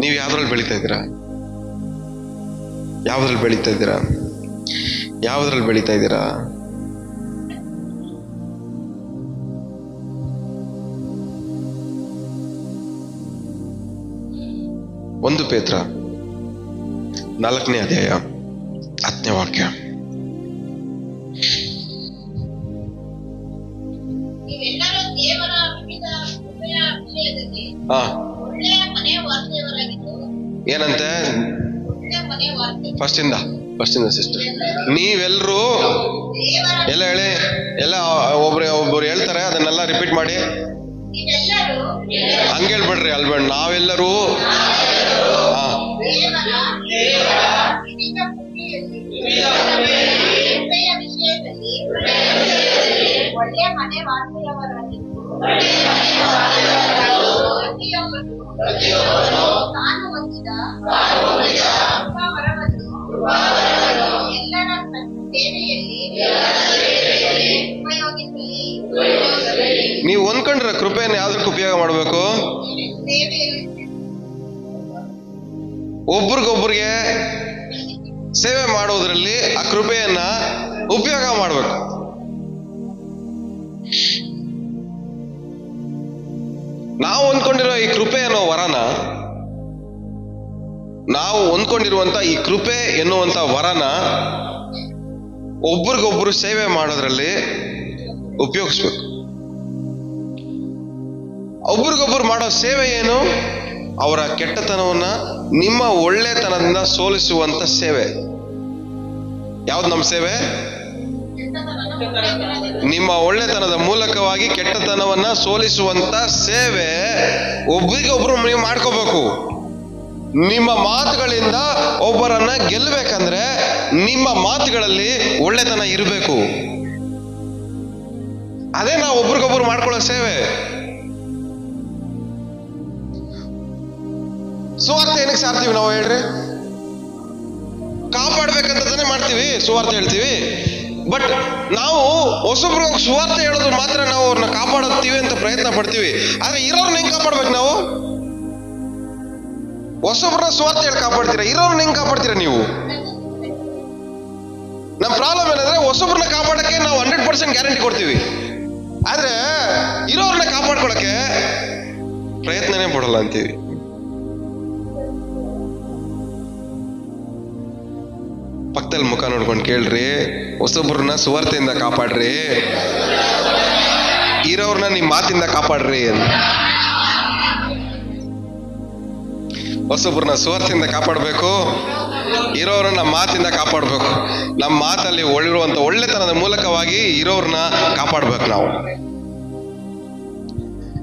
ನೀವು ಯಾವ್ದ್ರಲ್ಲಿ ಬೆಳೀತಾ ಇದ್ದೀರಾ? ಯಾವ್ದ್ರಲ್ಲಿ ಬೆಳೀತಾ ಇದ್ದೀರಾ? ಯಾವ್ದ್ರಲ್ಲಿ ಬೆಳೀತಾ ಇದ್ದೀರಾ? ಒಂದು ಪೇತ್ರ 4ನೇ ಅಧ್ಯಾಯ 10ನೇ ವಾಕ್ಯ. ಏನಂತೆ? ಫಸ್ಟಿಂದ ಸಿಸ್ಟರ್, ನೀವೆಲ್ಲರೂ ಎಲ್ಲ ಹೇಳಿ, ಎಲ್ಲ ಒಬ್ರು ಹೇಳ್ತಾರೆ, ಅದನ್ನೆಲ್ಲ ರಿಪೀಟ್ ಮಾಡಿ. ಹಂಗೇಳ್ಬಿಡ್ರಿ, ಅಲ್ಬೇಡ. ನಾವೆಲ್ಲರೂ ನೀವು ಹೊಂದ್ಕೊಂಡ್ರೆ ಕೃಪೆಯನ್ನು ಯಾವ್ದಕ್ಕೆ ಉಪಯೋಗ ಮಾಡಬೇಕು? ಒಬ್ರಿಗೊಬ್ರಿಗೆ ಸೇವೆ ಮಾಡೋದ್ರಲ್ಲಿ ಆ ಕೃಪೆಯನ್ನ ಉಪಯೋಗ ಮಾಡಬೇಕು. ನಾವು ಹೊಂದ್ಕೊಂಡಿರೋ ಈ ಕೃಪೆ ಅನ್ನೋ ವರನ, ನಾವು ಹೊಂದ್ಕೊಂಡಿರುವಂತ ಈ ಕೃಪೆ ಎನ್ನುವಂತ ವರನ ಒಬ್ರಿಗೊಬ್ರು ಸೇವೆ ಮಾಡೋದ್ರಲ್ಲಿ ಉಪಯೋಗಿಸ್ಬೇಕು. ಒಬ್ರಿಗೊಬ್ರು ಮಾಡೋ ಸೇವೆ ಏನು? ಅವರ ಕೆಟ್ಟತನವನ್ನ ನಿಮ್ಮ ಒಳ್ಳೆತನದಿಂದ ಸೋಲಿಸುವಂತ ಸೇವೆ. ಯಾವ್ದು ನಮ್ಮ ಸೇವೆ? ನಿಮ್ಮ ಒಳ್ಳೆತನದ ಮೂಲಕವಾಗಿ ಕೆಟ್ಟತನವನ್ನ ಸೋಲಿಸುವಂತ ಸೇವೆ ಒಬ್ರಿಗೊಬ್ರು ನೀವು ಮಾಡ್ಕೋಬೇಕು. ನಿಮ್ಮ ಮಾತುಗಳಿಂದ ಒಬ್ಬರನ್ನ ಗೆಲ್ಲಬೇಕಂದ್ರೆ ನಿಮ್ಮ ಮಾತುಗಳಲ್ಲಿ ಒಳ್ಳೆತನ ಇರಬೇಕು. ಅದೇ ನಾವು ಒಬ್ರಿಗೊಬ್ರು ಮಾಡ್ಕೊಳ್ಳೋ ಸೇವೆ. ಸುವಾರ್ತೆ ಏನಕ್ಕೆ ಸಾರ್ತೀವಿ ನಾವು ಹೇಳ್ರಿ? ಕಾಪಾಡ್ಬೇಕಂತ ತಾನೇ ಮಾಡ್ತೀವಿ, ಸುವಾರ್ತೆ ಹೇಳ್ತೀವಿ. ಬಟ್ ನಾವು ಹೊಸಬ್ರು ಸುವಾರ್ತೆ ಹೇಳೋದು ಮಾತ್ರ ನಾವು ಅವ್ರನ್ನ ಕಾಪಾಡುತ್ತೀವಿ ಅಂತ ಪ್ರಯತ್ನ ಪಡ್ತೀವಿ. ಆದ್ರೆ ಇರೋರ್ನ ಹೆಂಗ್ ಕಾಪಾಡ್ಬೇಕು ನಾವು? ಹೊಸಬ್ರನ್ನ ಸುವಾರ್ತೆ ಹೇಳಿ ಕಾಪಾಡ್ತೀರಾ, ಇರೋರ್ನ ಹೆಂಗ್ ಕಾಪಾಡ್ತೀರಾ ನೀವು? ನಮ್ಮ ಪ್ರಾಬ್ಲಮ್ ಏನಂದ್ರೆ ಹೊಸಬ್ರನ್ನ ಕಾಪಾಡಕ್ಕೆ ನಾವು 100% ಗ್ಯಾರಂಟಿ ಕೊಡ್ತೀವಿ, ಆದ್ರೆ ಇರೋರ್ನ ಕಾಪಾಡ್ಕೊಳಕ್ಕೆ ಪ್ರಯತ್ನನೇ ಪಡಲ್ಲ ಅಂತೀವಿ. ಪಕ್ಕದಲ್ಲಿ ಮುಖ ನೋಡ್ಕೊಂಡು ಕೇಳ್ರಿ, ಹೊಸೊಬ್ರನ್ನ ಸುವಾರ್ತೆಯಿಂದ ಕಾಪಾಡ್ರಿ, ಇರೋರ್ನ ನಿಮ್ ಮಾತಿಂದ ಕಾಪಾಡ್ರಿ ಅಂತ. ಹೊಸೊಬ್ರನ್ನ ಸುವಾರ್ತೆಯಿಂದ ಕಾಪಾಡ್ಬೇಕು, ಇರೋರನ್ನ ಮಾತಿಂದ ಕಾಪಾಡ್ಬೇಕು. ನಮ್ಮ ಮಾತಲ್ಲಿ ಒಳ್ಳಿರುವಂತ ಒಳ್ಳೆತನದ ಮೂಲಕವಾಗಿ ಇರೋರ್ನ ಕಾಪಾಡ್ಬೇಕು ನಾವು.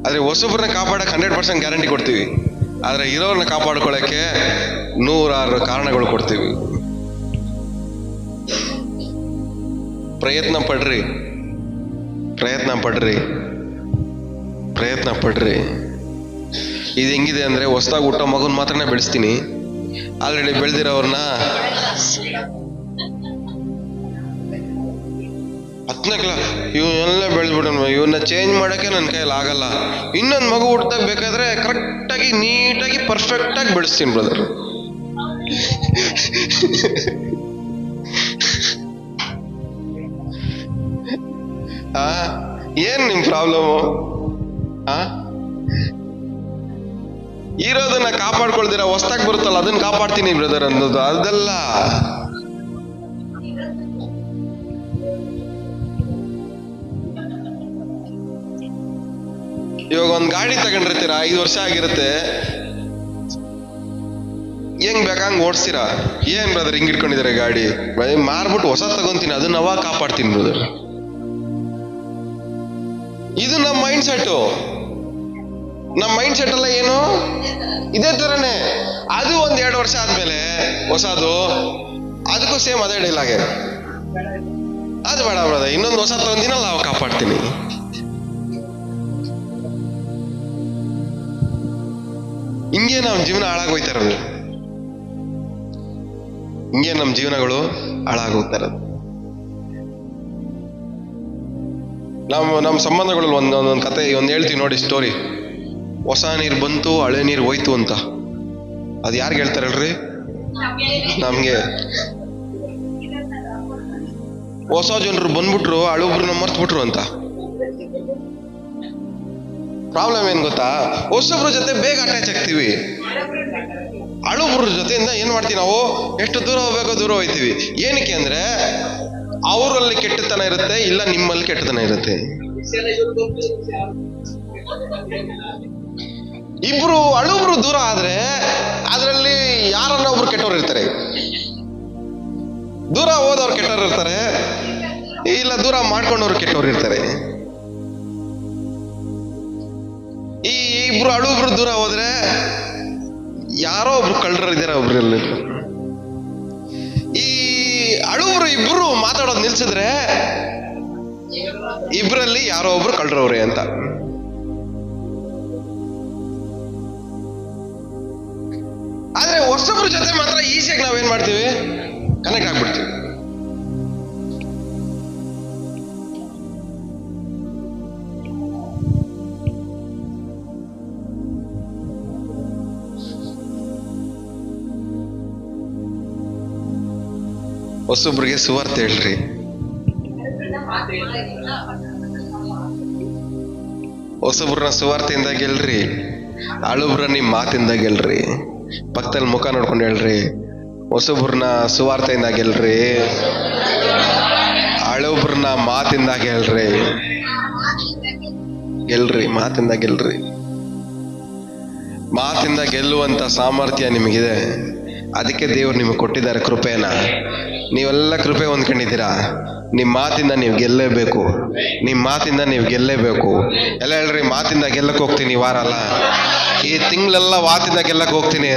ಆದ್ರೆ ಹೊಸೊಬ್ರನ್ನ ಕಾಪಾಡಕ್ಕೆ 100% ಗ್ಯಾರಂಟಿ ಕೊಡ್ತೀವಿ, ಆದ್ರೆ ಇರೋರ್ನ ಕಾಪಾಡ್ಕೊಳ್ಳಕ್ಕೆ 100 ಕಾರಣಗಳು ಕೊಡ್ತೀವಿ. ಪ್ರಯತ್ನ ಪಡ್ರಿ, ಪ್ರಯತ್ನ ಪಡ್ರಿ, ಪ್ರಯತ್ನ ಪಡ್ರಿ. ಇದು ಹೆಂಗಿದೆ ಅಂದ್ರೆ, ಹೊಸದಾಗಿ ಹುಟ್ಟೋ ಮಗುನ್ ಮಾತ್ರನೇ ಬೆಳೆಸ್ತೀನಿ, ಆಲ್ರೆಡಿ ಬೆಳೆದಿರೋರ್ನ 10ನೇ ಕ್ಲಾಸ್ ಇವನ್ನೆಲ್ಲ ಬೆಳೆದ್ಬಿಡ, ಇವನ್ನ ಚೇಂಜ್ ಮಾಡಕ್ಕೆ ನನ್ನ ಕೈಯಲ್ಲಿ ಆಗಲ್ಲ. ಇನ್ನೊಂದು ಮಗು ಹುಟ್ಟದಾಗ ಬೇಕಾದ್ರೆ ಕರೆಕ್ಟಾಗಿ ನೀಟಾಗಿ ಪರ್ಫೆಕ್ಟ್ ಆಗಿ ಬೆಳೆಸ್ತೀನಿ ಬ್ರದರ್. ಏನ್ ನಿಮ್ ಪ್ರಾಬ್ಲಮು? ಇರೋದನ್ನ ಕಾಪಾಡ್ಕೊಳ್ದಿರ ಹೊಸ್ದಾಗಿ ಬರುತ್ತಲ್ಲ ಅದನ್ನ ಕಾಪಾಡ್ತೀನಿ ಬ್ರದರ್ ಅನ್ನೋದು ಅದಲ್ಲ. ಇವಾಗ ಒಂದ್ ಗಾಡಿ ತಗೊಂಡಿರ್ತೀರಾ, 5 ವರ್ಷ ಆಗಿರುತ್ತೆ, ಹೆಂಗ್ ಬೇಕಂಗ್ ಓಡಿಸ್ತೀರಾ. ಏನ್ ಬ್ರದರ್ ಹಿಂಗ್ ಇಟ್ಕೊಂಡಿದ್ದಾರೆ ಗಾಡಿ, ಮಾರ್ಬಿಟ್ಟು ಹೊಸ ತಗೊಂತೀನಿ, ಅದನ್ನ ಅವಾಗ ಕಾಪಾಡ್ತೀನಿ ಬ್ರದರ್. ಇದು ನಮ್ಮ ಮೈಂಡ್ ಸೆಟ್. ನಮ್ಮ ಮೈಂಡ್ ಸೆಟ್ ಎಲ್ಲ ಏನು ಇದೇ ತರನೇ. ಅದು 1-2 ವರ್ಷ ಆದ್ಮೇಲೆ ಹೊಸದು, ಅದಕ್ಕೂ ಸೇಮ್ ಅದೇ ಡೈಲಾಗೆ, ಅದು ಬೇಡ ಬ್ರದರ್, ಇನ್ನೊಂದು ಹೊಸ ತಗೊಂಡಿನಲ್ಲ ಅವಾಗ ಕಾಪಾಡ್ತೀನಿ. ಹಿಂಗೆ ನಮ್ಮ ಜೀವನ ಹಾಳಾಗೋಯ್ತಾ ಇರೋದು, ಹಿಂಗೆ ನಮ್ಮ ಜೀವನಗಳು ಹಾಳಾಗೋಗ್ತಾ ಇರೋದು. ನಮ್ಮ ಸಂಬಂಧಗಳಲ್ಲಿ ಒಂದೊಂದು ಕತೆ ಹೇಳ್ತೀವಿ ನೋಡಿ, ಸ್ಟೋರಿ. ಹೊಸ ನೀರು ಬಂತು, ಹಳೆ ನೀರು ಹೋಯ್ತು ಅಂತ. ಅದು ಯಾರಿಗೆ ಹೇಳ್ತಾರಲ್ರಿ? ನಮ್ಗೆ. ಹೊಸ ಜನರು ಬಂದ್ಬಿಟ್ರು, ಹಳೊಬ್ರನ್ನ ಮರ್ತ್ಬಿಟ್ರು ಅಂತ. ಪ್ರಾಬ್ಲಮ್ ಏನ್ ಗೊತ್ತಾ? ಹೊಸಬ್ರ ಜೊತೆ ಬೇಗ ಅಟ್ಯಾಚ್ ಆಗ್ತೀವಿ, ಹಳೊಬ್ರ ಜೊತೆಯಿಂದ ಏನ್ ಮಾಡ್ತೀವಿ ನಾವು, ಎಷ್ಟು ದೂರ ಹೋಗ್ಬೇಕೋ ದೂರ ಹೋಗ್ತೀವಿ. ಏನಕ್ಕೆ ಅಂದ್ರೆ ಅವರಲ್ಲಿ ಕೆಟ್ಟತನ ಇರುತ್ತೆ, ಇಲ್ಲ ನಿಮ್ಮಲ್ಲಿ ಕೆಟ್ಟತನ ಇರುತ್ತೆ. ಇಬ್ರು ಹಳೊಬ್ರು ದೂರ ಆದ್ರೆ ಅದರಲ್ಲಿ ಯಾರನ್ನ ಒಬ್ರು ಕೆಟ್ಟವ್ರು ಇರ್ತಾರೆ. ದೂರ ಹೋದವ್ರು ಕೆಟ್ಟವ್ರು ಇರ್ತಾರೆ, ಇಲ್ಲ ದೂರ ಮಾಡ್ಕೊಂಡವ್ರು ಕೆಟ್ಟವ್ರು ಇರ್ತಾರೆ. ಈ ಇಬ್ರು ಹಳೊಬ್ರು ದೂರ ಹೋದ್ರೆ ಯಾರೋ ಒಬ್ರು ಕಳ್ಳರು ಇದಾರೆ ಒಬ್ರಲ್ಲಿ. ಈ ಹಳೊಬ್ರು ಇಬ್ರು ಮಾತಾಡೋದು ನಿಲ್ಸಿದ್ರೆ ಇಬ್ರಲ್ಲಿ ಯಾರೋ ಒಬ್ರು ಕಳ್ಳರವ್ರೆ ಅಂತ. ಆದ್ರೆ ಹೊಸಬ್ರ ಜೊತೆ ಮಾತ್ರ ಈಸಿಯಾಗಿ ನಾವೇನ್ ಮಾಡ್ತೀವಿ, ಕನೆಕ್ಟ್ ಆಗ್ಬಿಡ್ತೀವಿ. ಹೊಸೊಬ್ರಿಗೆ ಸುವಾರ್ತೆ ಹೇಳ್ರಿ, ಹೊಸೊಬ್ರನ್ನ ಸುವಾರ್ತೆಯಿಂದ ಗೆಲ್ರಿ, ಹಳೊಬ್ರ ನಿಮ್ ಮಾತಿಂದ ಗೆಲ್ರಿ. ಪಕ್ಕದಲ್ಲಿ ಮುಖ ನೋಡ್ಕೊಂಡು ಹೇಳ್ರಿ, ಹೊಸೊಬ್ರನ್ನ ಸುವಾರ್ತೆಯಿಂದ ಗೆಲ್ರಿ, ಹಳೊಬ್ರನ್ನ ಮಾತಿಂದ ಗೆಲ್ರಿ. ಗೆಲ್ರಿ, ಮಾತಿಂದ ಗೆಲ್ರಿ. ಮಾತಿಂದ ಗೆಲ್ಲುವಂತ ಸಾಮರ್ಥ್ಯ ನಿಮಗಿದೆ. ಅದಕ್ಕೆ ದೇವ್ರು ನಿಮಗೆ ಕೊಟ್ಟಿದ್ದಾರೆ ಕೃಪೆನ. ನೀವೆಲ್ಲ ಕೃಪೆ ಹೊಂದ್ಕೊಂಡಿದ್ದೀರಾ. ನಿಮ್ಮ ಮಾತಿಂದ ನೀವು ಗೆಲ್ಲೇಬೇಕು, ನಿಮ್ಮ ಮಾತಿಂದ ನೀವು ಗೆಲ್ಲೇಬೇಕು. ಎಲ್ಲ ಹೇಳ್ರಿ, ಮಾತಿಂದ ಗೆಲ್ಲಕ್ಕೆ ಹೋಗ್ತೀನಿ. ವಾರ ಅಲ್ಲ, ಈ ತಿಂಗಳೆಲ್ಲ ಮಾತಿಂದ ಗೆಲ್ಲಕ್ಕೆ ಹೋಗ್ತೀನಿ.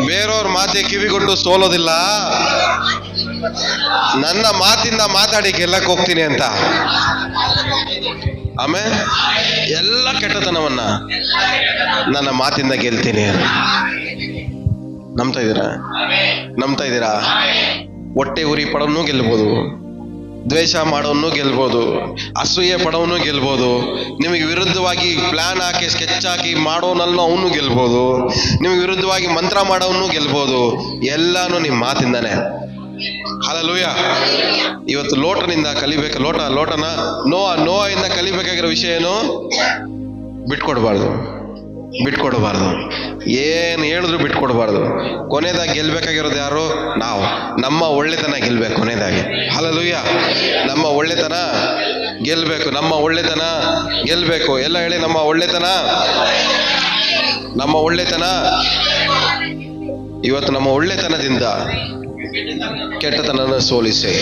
ಬೇರೆಯವ್ರ ಮಾತಿಗೆ ಕಿವಿಗೊಟ್ಟು ಸೋಲೋದಿಲ್ಲ, ನನ್ನ ಮಾತಿಂದ ಮಾತಾಡಿ ಗೆಲ್ಲಕ್ಕೆ ಹೋಗ್ತೀನಿ ಅಂತ. ಆಮೇಲೆ ಎಲ್ಲ ಕೆಟ್ಟತನವನ್ನ ನನ್ನ ಮಾತಿಂದ ಗೆಲ್ತೀನಿ. ನಂಬ್ತಾ ಇದ್ದೀರಾ? ಹೊಟ್ಟೆ ಉರಿ ಪಡೋನು ಗೆಲ್ಬೋದು, ದ್ವೇಷ ಮಾಡೋನು ಗೆಲ್ಬೋದು, ಅಸೂಯೆ ಪಡೋನು ಗೆಲ್ಬೋದು, ನಿಮಗೆ ವಿರುದ್ಧವಾಗಿ ಪ್ಲಾನ್ ಹಾಕಿ ಸ್ಕೆಚ್ ಹಾಕಿ ಮಾಡೋನಲ್ಲ ಅವನು ಗೆಲ್ಬೋದು, ನಿಮಗೆ ವಿರುದ್ಧವಾಗಿ ಮಂತ್ರ ಮಾಡೋನು ಗೆಲ್ಬೋದು. ಎಲ್ಲಾನು ನಿಮ್ಮ ಮಾತಿಂದಾನೆ. ಹಲ್ಲೆಲೂಯಾ. ಇವತ್ತು ಲೋಟನಿಂದ ಕಲಿಬೇಕು. ಲೋಟನ ನೋಯಿಂದ ಕಲಿಬೇಕಾಗಿರೋ ವಿಷಯ ಏನು? ಬಿಟ್ಕೊಡ್ಬಾರ್ದು. ಏನು ಹೇಳಿದ್ರು ಬಿಟ್ಕೊಡ್ಬಾರ್ದು. ಕೊನೆದಾಗಿ ಗೆಲ್ಬೇಕಾಗಿರೋದು ಯಾರು? ನಾವು. ನಮ್ಮ ಒಳ್ಳೆತನ ಗೆಲ್ಬೇಕು ಕೊನೆದಾಗಿ. ಹಲ್ಲೆಲೂಯಾ. ನಮ್ಮ ಒಳ್ಳೆತನ ಗೆಲ್ಬೇಕು. ಎಲ್ಲ ಹೇಳಿ, ನಮ್ಮ ಒಳ್ಳೆತನ. ಇವತ್ತು ನಮ್ಮ ಒಳ್ಳೆತನದಿಂದ ಕೆಟ್ಟತನನ ಸೋಲಿಸಿ,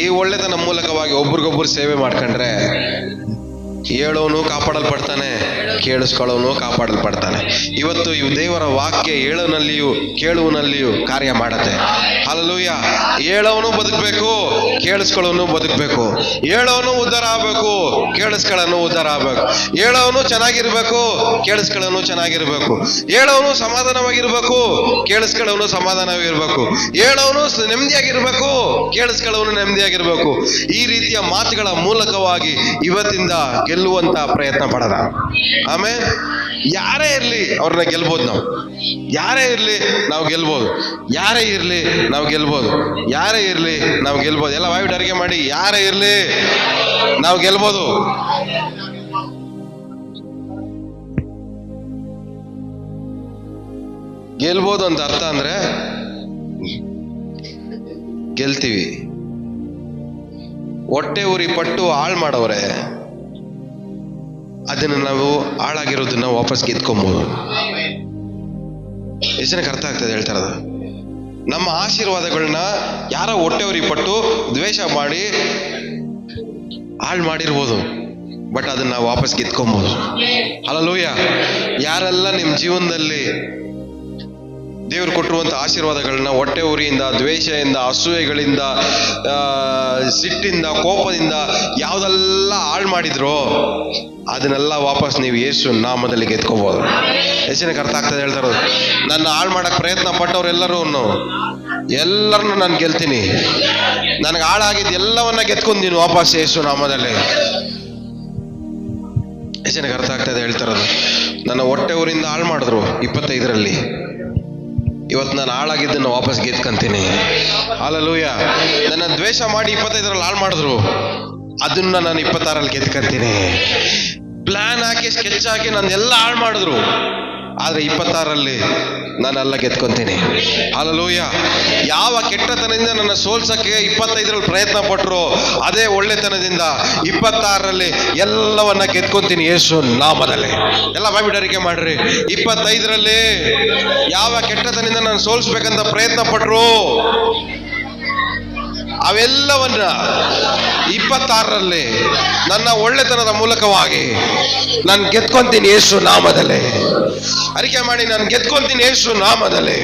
ಈ ಒಳ್ಳೆತನ ಮೂಲಕವಾಗಿ ಒಬ್ರಿಗೊಬ್ರು ಸೇವೆ ಮಾಡ್ಕೊಂಡ್ರೆ ಹೇಳೋನು ಕಾಪಾಡಲ್ಪಡ್ತಾನೆ, ಕೇಳಿಸ್ಕೊಳ್ಳೋನು ಕಾಪಾಡಲ್ಪಡ್ತಾನೆ. ಇವತ್ತು ಇವು ದೇವರ ವಾಕ್ಯ ಹೇಳೋನಲ್ಲಿಯೂ ಕೇಳುವನಲ್ಲಿಯೂ ಕಾರ್ಯ ಮಾಡತ್ತೆ. ಹಲ್ಲೆಲೂಯಾ. ಹೇಳೋನು ಬದುಕಬೇಕು, ಕೇಳಿಸ್ಕೊಳ್ಳೋನು ಬದುಕಬೇಕು. ಹೇಳೋನು ಉದ್ಧಾರ ಆಗ್ಬೇಕು, ಕೇಳಿಸ್ಕೊಳ್ಳೋನು ಉದ್ಧಾರ ಆಗ್ಬೇಕು. ಹೇಳೋನು ಚೆನ್ನಾಗಿರ್ಬೇಕು, ಕೇಳಿಸ್ಕೊಳ್ಳೋನು ಚೆನ್ನಾಗಿರ್ಬೇಕು. ಹೇಳೋನು ಸಮಾಧಾನವಾಗಿರ್ಬೇಕು, ಕೇಳಿಸ್ಕೊಳ್ಳೋನು ಸಮಾಧಾನವಾಗಿರ್ಬೇಕು. ಹೇಳೋನು ನೆಮ್ಮದಿಯಾಗಿರ್ಬೇಕು, ಕೇಳಿಸ್ಕೊಳ್ಳೋನು ನೆಮ್ಮದಿಯಾಗಿರ್ಬೇಕು. ಈ ರೀತಿಯ ಮಾತುಗಳ ಮೂಲಕವಾಗಿ ಇವತ್ತಿಂದ ಗೆಲ್ಲುವಂತ ಪ್ರಯತ್ನ ಪಡೋಣ. ಆಮೇಲೆ ಯಾರೇ ಇರ್ಲಿ ಅವ್ರನ್ನ ಗೆಲ್ಬೋದು ನಾವು. ಯಾರೇ ಇರ್ಲಿ ನಾವು ಗೆಲ್ಬೋದು. ಎಲ್ಲ ಬಾಯ್ಬಿಟ್ಟು ಅರಿಕೆ ಮಾಡಿ, ಯಾರೇ ಇರ್ಲಿ ನಾವು ಗೆಲ್ಬೋದು. ಗೆಲ್ಬೋದು ಅಂತ ಅರ್ಥ ಅಂದ್ರೆ ಗೆಲ್ತೀವಿ. ಹೊಟ್ಟೆ ಉರಿ ಪಟ್ಟು ಹಾಳು ಮಾಡವ್ರೆ, ಅದನ್ನು ನಾವು ಹಾಳಾಗಿರೋದನ್ನ ವಾಪಸ್ ಗೆದ್ಕೊಬೋದು. ಎಷ್ಟು ಜನಕ್ಕೆ ಅರ್ಥ ಆಗ್ತದೆ ಹೇಳ್ತಾ ಇರೋದು? ನಮ್ಮ ಆಶೀರ್ವಾದಗಳನ್ನ ಯಾರೋ ಹೊಟ್ಟೆವರಿ ಪಟ್ಟು ದ್ವೇಷ ಮಾಡಿ ಹಾಳು ಮಾಡಿರ್ಬೋದು, ಬಟ್ ಅದನ್ನ ನಾವು ವಾಪಸ್ ಗೆದ್ಕೊಬೋದು. ಹಲ್ಲೆಲೂಯಾ. ಯಾರೆಲ್ಲ ನಿಮ್ಮ ಜೀವನದಲ್ಲಿ ದೇವರು ಕೊಟ್ಟಿರುವಂಥ ಆಶೀರ್ವಾದಗಳನ್ನ ಹೊಟ್ಟೆ ಉರಿಯಿಂದ, ದ್ವೇಷದಿಂದ, ಅಸೂಯೆಗಳಿಂದ, ಸಿಟ್ಟಿಂದ, ಕೋಪದಿಂದ ಯಾವುದೆಲ್ಲ ಹಾಳು ಮಾಡಿದ್ರೋ ಅದನ್ನೆಲ್ಲ ವಾಪಸ್ ನೀವು ಯೇಸು ನಾಮದಲ್ಲಿ ಗೆದ್ಕೋಬಹುದು. ಎಷ್ಟು ಜನಕ್ಕೆ ಅರ್ಥ ಆಗ್ತದೆ ಹೇಳ್ತಾ ಇರೋದು? ನನ್ನ ಹಾಳು ಮಾಡಕ್ಕೆ ಪ್ರಯತ್ನ ಪಟ್ಟವ್ರೆಲ್ಲರನ್ನು ನಾನು ಗೆಲ್ತೀನಿ. ನನಗೆ ಹಾಳಾಗಿದ್ದು ಎಲ್ಲವನ್ನ ಗೆದ್ಕೊಂತೀನಿ ವಾಪಸ್ ಯೇಸು ನಾಮದಲ್ಲಿ. ಎಷ್ಟು ಜನಕ್ಕೆ ಅರ್ಥ ಆಗ್ತದೆ ಹೇಳ್ತಾ ಇರೋದು? ನನ್ನ ಹೊಟ್ಟೆ ಊರಿಂದ ಹಾಳು ಮಾಡಿದ್ರು 25ರಲ್ಲಿ, ಇವತ್ತು ನಾನು ಹಾಳಾಗಿದ್ದನ್ನು ವಾಪಸ್ ಗೆದ್ಕೊಂತೀನಿ. ಹಲ್ಲೆಲೂಯಾ. ನನ್ನ ದ್ವೇಷ ಮಾಡಿ 25ರಲ್ಲಿ ಹಾಳು ಮಾಡಿದ್ರು, ಅದನ್ನ ನಾನು 26ರಲ್ಲಿ ಗೆದ್ಕೊಂತೀನಿ. ಪ್ಲಾನ್ ಹಾಕಿ ಸ್ಕೆಚ್ ಹಾಕಿ ನನ್ನ ಹಾಳು ಮಾಡಿದ್ರು, ಆದ್ರೆ 26ರಲ್ಲಿ ನಾನೆಲ್ಲ ಗೆದ್ಕೊಂತೀನಿ. ಹಲ್ಲೆಲೂಯಾ. ಯಾವ ಕೆಟ್ಟತನದಿಂದ ನನ್ನ ಸೋಲ್ಸಕ್ಕೆ 25ರಲ್ಲಿ ಪ್ರಯತ್ನ ಪಟ್ಟರು, ಅದೇ ಒಳ್ಳೆತನದಿಂದ 26ರಲ್ಲಿ ಎಲ್ಲವನ್ನ ಗೆದ್ಕೊಂತೀನಿ ಯೇಸು ನಾಮದಲ್ಲಿ. ಎಲ್ಲ ಬಾಯ್ಬಿಡರಿಕೆ ಮಾಡ್ರಿ. 25ರಲ್ಲಿ ಯಾವ ಕೆಟ್ಟತನದಿಂದ ನಾನು ಸೋಲ್ಸ್ಬೇಕಂತ ಪ್ರಯತ್ನ ಪಟ್ರು ಅವೆಲ್ಲವನ್ನ 26ರಲ್ಲಿ ನನ್ನ ಒಳ್ಳೆತನದ ಮೂಲಕವಾಗಿ ನಾನು ಗೆದ್ಕೊಂತೀನಿ ಯೇಸು ನಾಮದಲ್ಲಿ. ಅರಿಕೆ ಮಾಡಿ, ನಾನು ಗೆದ್ಕೊಂತೀನಿ ಯೇಸು ನಾಮದಲ್ಲಿ.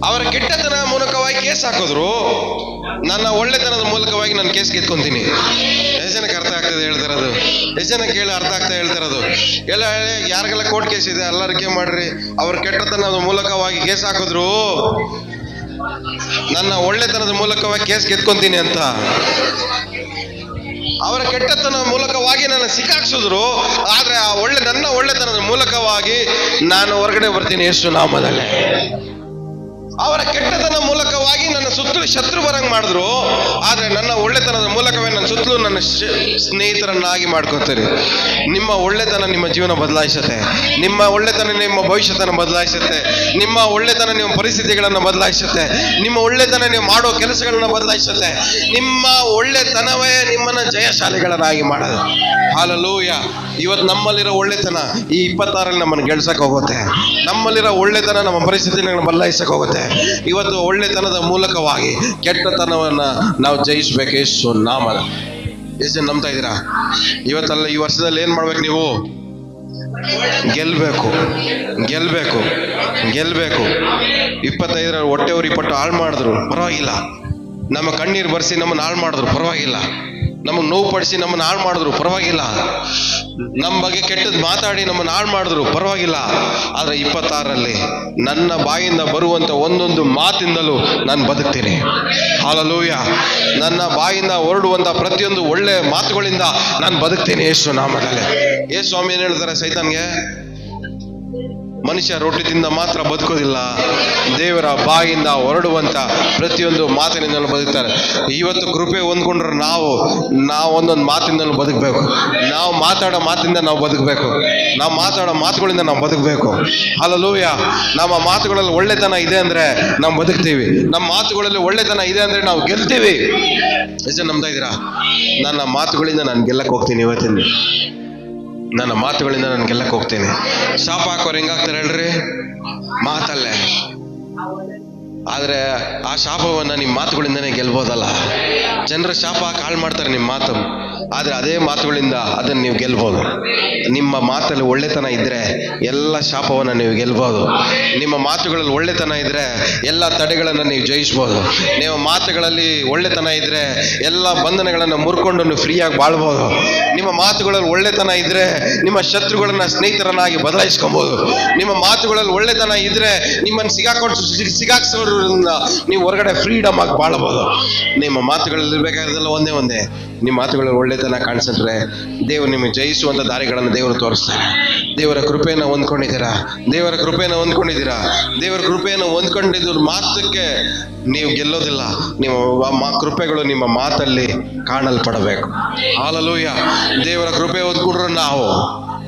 ಅವರ ಕೆಟ್ಟತನ ಮೂಲಕವಾಗಿ ಕೇಸ್ ಹಾಕಿದ್ರು, ನನ್ನ ಒಳ್ಳೆತನದ ಮೂಲಕವಾಗಿ ನಾನು ಕೇಸ್ ಗೆದ್ಕೊಂತೀನಿ. ಎಷ್ಟು ಜನಕ್ಕೆ ಅರ್ಥ ಆಗ್ತದೆ ಹೇಳ್ತಿರೋದು? ಎಷ್ಟು ಜನಕ್ಕೆ ಅರ್ಥ ಆಗ್ತಾ ಹೇಳ್ತಿರೋದು? ಎಲ್ಲ ಯಾರಿಗೆಲ್ಲ ಕೋರ್ಟ್ ಕೇಸ್ ಇದೆ ಎಲ್ಲ ಅರಿಕೆ ಮಾಡ್ರಿ. ಅವ್ರ ಕೆಟ್ಟತನದ ಮೂಲಕವಾಗಿ ಕೇಸ್ ಹಾಕಿದ್ರು, ನನ್ನ ಒಳ್ಳೆತನದ ಮೂಲಕವಾಗಿ ಕೇಸ್ ಗೆದ್ಕೊಂತೀನಿ ಅಂತ. ಅವರ ಕೆಟ್ಟತನ ಮೂಲಕವಾಗಿ ನನ್ನ ಸಿಕ್ಕಾಕ್ಸಿದ್ರು, ಆದ್ರೆ ನನ್ನ ಒಳ್ಳೆತನದ ಮೂಲಕವಾಗಿ ನಾನು ಹೊರಗಡೆ ಬರ್ತೀನಿ ಯೇಸು ನಾಮದಲ್ಲಿ. ಅವರ ಕೆಟ್ಟತನ ಮೂಲಕವಾಗಿ ನನ್ನ ಸುತ್ತಲೂ ಶತ್ರು ಬರಂಗ್ ಮಾಡಿದ್ರು, ಆದ್ರೆ ನನ್ನ ಒಳ್ಳೆತನದ ಮೂಲಕವೇ ನನ್ನ ಸುತ್ತಲೂ ನನ್ನ ಸ್ನೇಹಿತರನ್ನಾಗಿ ಮಾಡ್ಕೊತೀರಿ. ನಿಮ್ಮ ಒಳ್ಳೆತನ ನಿಮ್ಮ ಜೀವನ ಬದಲಾಯಿಸುತ್ತೆ. ನಿಮ್ಮ ಒಳ್ಳೆತನ ನಿಮ್ಮ ಭವಿಷ್ಯತನ ಬದಲಾಯಿಸುತ್ತೆ. ನಿಮ್ಮ ಒಳ್ಳೆತನ ನಿಮ್ಮ ಪರಿಸ್ಥಿತಿಗಳನ್ನು ಬದಲಾಯಿಸುತ್ತೆ. ನಿಮ್ಮ ಒಳ್ಳೆತನ ನೀವು ಮಾಡೋ ಕೆಲಸಗಳನ್ನ ಬದಲಾಯಿಸುತ್ತೆ. ನಿಮ್ಮ ಒಳ್ಳೆತನವೇ ನಿಮ್ಮನ್ನ ಜಯಶಾಲಿಗಳನ್ನಾಗಿ ಮಾಡೋದು. ಹಲ್ಲೆಲೂಯಾ. ಇವತ್ತು ನಮ್ಮಲ್ಲಿರೋ ಒಳ್ಳೆತನ ಈ 26ರಲ್ಲಿ ನಮ್ಮನ್ನು ಗೆಲ್ಸಕ್ ಹೋಗುತ್ತೆ. ನಮ್ಮಲ್ಲಿರೋ ಒಳ್ಳೆತನ ನಮ್ಮ ಪರಿಸ್ಥಿತಿಗಳನ್ನ ಬದಲಾಯಿಸಕ್ ಹೋಗುತ್ತೆ. ಇವತ್ತು ಒಳ್ಳೆತನದ ಮೂಲಕವಾಗಿ ಕೆಟ್ಟತನವನ್ನ ನಾವು ಜಯಿಸ್ಬೇಕು ಯೇಸು ನಾಮದ. ಎಷ್ಟು ನಂಬ್ತಾ ಇದ್ದೀರಾ? ಇವತ್ತಲ್ಲ ಈ ವರ್ಷದಲ್ಲಿ ಏನ್ ಮಾಡ್ಬೇಕು? ನೀವು ಗೆಲ್ಬೇಕು. ಗೆಲ್ಲಬೇಕು. 25 ಹೊಟ್ಟೆ ಉರಿ ಪಟ್ಟು ಹಾಳು ಮಾಡಿದ್ರು ಪರವಾಗಿಲ್ಲ, ನಮ್ಮ ಕಣ್ಣೀರು ಬರ್ಸಿ ನಮ್ಮನ್ನು ಹಾಳು ಮಾಡಿದ್ರು ಪರವಾಗಿಲ್ಲ, ನಮಗೆ ನೋವು ಪಡಿಸಿ ನಮ್ಮನ್ನು ಹಾಳು ಮಾಡಿದ್ರು ಪರವಾಗಿಲ್ಲ, ನಮ್ಮ ಬಗ್ಗೆ ಕೆಟ್ಟದ್ದು ಮಾತಾಡಿ ನಮ್ಮನ್ನು ಹಾಳು ಮಾಡಿದ್ರು ಪರವಾಗಿಲ್ಲ. ಆದರೆ 26ರಲ್ಲಿ ನನ್ನ ಬಾಯಿಂದ ಬರುವಂಥ ಒಂದೊಂದು ಮಾತಿಂದಲೂ ನಾನು ಬದುಕ್ತೀನಿ. ಹಲ್ಲೆಲೂಯ. ನನ್ನ ಬಾಯಿಂದ ಹೊರಡುವಂಥ ಪ್ರತಿಯೊಂದು ಒಳ್ಳೆ ಮಾತುಗಳಿಂದ ನಾನು ಬದುಕ್ತೀನಿ ಯೇಸು ನಾಮದಲ್ಲಿ. ಯೇಸು ಸ್ವಾಮಿ ಏನು ಹೇಳ್ತಾರೆ ಸೈತಾನ್ಗೆ? ಮನುಷ್ಯ ರೊಟ್ಟಿ ತಿಂದ ಮಾತ್ರ ಬದುಕೋದಿಲ್ಲ, ದೇವರ ಬಾಯಿಂದ ಹೊರಡುವಂಥ ಪ್ರತಿಯೊಂದು ಮಾತಿನಿಂದಲೂ ಬದುಕ್ತಾರೆ. ಇವತ್ತು ಕೃಪೆ ಹೊಂದ್ಕೊಂಡ್ರೆ ನಾವು ಒಂದೊಂದು ಮಾತಿಂದಲೂ ಬದುಕಬೇಕು. ನಾವು ಮಾತಾಡೋ ಮಾತಿಂದ ನಾವು ಬದುಕಬೇಕು. ನಾವು ಮಾತಾಡೋ ಮಾತುಗಳಿಂದ ನಾವು ಬದುಕಬೇಕು. ಹಲ್ಲೆಲೂಯ. ನಮ್ಮ ಮಾತುಗಳಲ್ಲಿ ಒಳ್ಳೆತನ ಇದೆ ಅಂದರೆ ನಾವು ಬದುಕ್ತೀವಿ. ನಮ್ಮ ಮಾತುಗಳಲ್ಲಿ ಒಳ್ಳೆತನ ಇದೆ ಅಂದರೆ ನಾವು ಗೆಲ್ತೀವಿ. ಎಷ್ಟು ನಂಬ್ತಾ ಇದ್ದೀರಾ? ನನ್ನ ಮಾತುಗಳಿಂದ ನಾನು ಗೆಲ್ಲಕ್ಕೆ ಹೋಗ್ತೀನಿ. ಇವತ್ತಿಂದ ನನ್ನ ಮಾತುಗಳಿಂದ ನಾನು ಗೆಲ್ಲಕ್ಕೆ ಹೋಗ್ತೀನಿ. ಶಾಪ ಹಾಕೋರು ಹೆಂಗಾಗ್ತಾರೆ ಹೇಳ್ರಿ? ಮಾತಲ್ಲೇ. ಆದರೆ ಆ ಶಾಪವನ್ನು ನಿಮ್ಮ ಮಾತುಗಳಿಂದನೇ ಗೆಲ್ಬೋದಲ್ಲ. ಜನರ ಶಾಪ ಹಾಳು ಮಾಡ್ತಾರೆ ನಿಮ್ಮ ಮಾತು, ಆದರೆ ಅದೇ ಮಾತುಗಳಿಂದ ಅದನ್ನು ನೀವು ಗೆಲ್ಬೋದು. ನಿಮ್ಮ ಮಾತಲ್ಲಿ ಒಳ್ಳೆತನ ಇದ್ದರೆ ಎಲ್ಲ ಶಾಪವನ್ನು ನೀವು ಗೆಲ್ಬೋದು. ನಿಮ್ಮ ಮಾತುಗಳಲ್ಲಿ ಒಳ್ಳೆತನ ಇದ್ದರೆ ಎಲ್ಲ ತಡೆಗಳನ್ನು ನೀವು ಜಯಿಸ್ಬೋದು. ನಿಮ್ಮ ಮಾತುಗಳಲ್ಲಿ ಒಳ್ಳೆತನ ಇದ್ದರೆ ಎಲ್ಲ ಬಂಧನಗಳನ್ನು ಮುರ್ಕೊಂಡು ನೀವು ಫ್ರೀಯಾಗಿ ಬಾಳ್ಬೋದು. ನಿಮ್ಮ ಮಾತುಗಳಲ್ಲಿ ಒಳ್ಳೆತನ ಇದ್ದರೆ ನಿಮ್ಮ ಶತ್ರುಗಳನ್ನು ಸ್ನೇಹಿತರನ್ನಾಗಿ ಬದಲಾಯಿಸ್ಕೊಬೋದು. ನಿಮ್ಮ ಮಾತುಗಳಲ್ಲಿ ಒಳ್ಳೆತನ ಇದ್ದರೆ ನಿಮ್ಮನ್ನು ಸಿಗಾಕ್ಸೋದ್ರಿಂದ ನೀವು ಹೊರಗಡೆ ಫ್ರೀಡಮ್ ಆಗಿ ಬಾಳ್ಬೋದು. ನಿಮ್ಮ ಮಾತುಗಳಲ್ಲಿ ಬೇಕಾಗಿರೋದೆಲ್ಲ ಒಂದೇ, ನಿಮ್ಮ ಮಾತುಗಳಲ್ಲಿ ಒಳ್ಳೆತನ ಕಾಣಿಸಿದ್ರೆ ದೇವರು ನಿಮಗೆ ಜಯಿಸುವಂಥ ದಾರಿಗಳನ್ನು ದೇವರು ತೋರಿಸ್ತಾರೆ. ದೇವರ ಕೃಪೆಯನ್ನು ಹೊಂದ್ಕೊಂಡಿದ್ದೀರಾ? ದೇವರ ಕೃಪೆಯನ್ನು ಹೊಂದ್ಕೊಂಡಿದ್ದೀರಾ? ದೇವರ ಕೃಪೆಯನ್ನು ಹೊಂದ್ಕೊಂಡಿದ್ದು ಮಾತಕ್ಕೆ ನೀವು ಗೆಲ್ಲೋದಿಲ್ಲ. ನಿಮ್ಮ ಕೃಪೆಗಳು ನಿಮ್ಮ ಮಾತಲ್ಲಿ ಕಾಣಲ್ಪಡಬೇಕು. ಹಲ್ಲೆಲೂಯ. ದೇವರ ಕೃಪೆ ಹೊಂದ್ಕೊಂಡ್ರೆ ನಾವು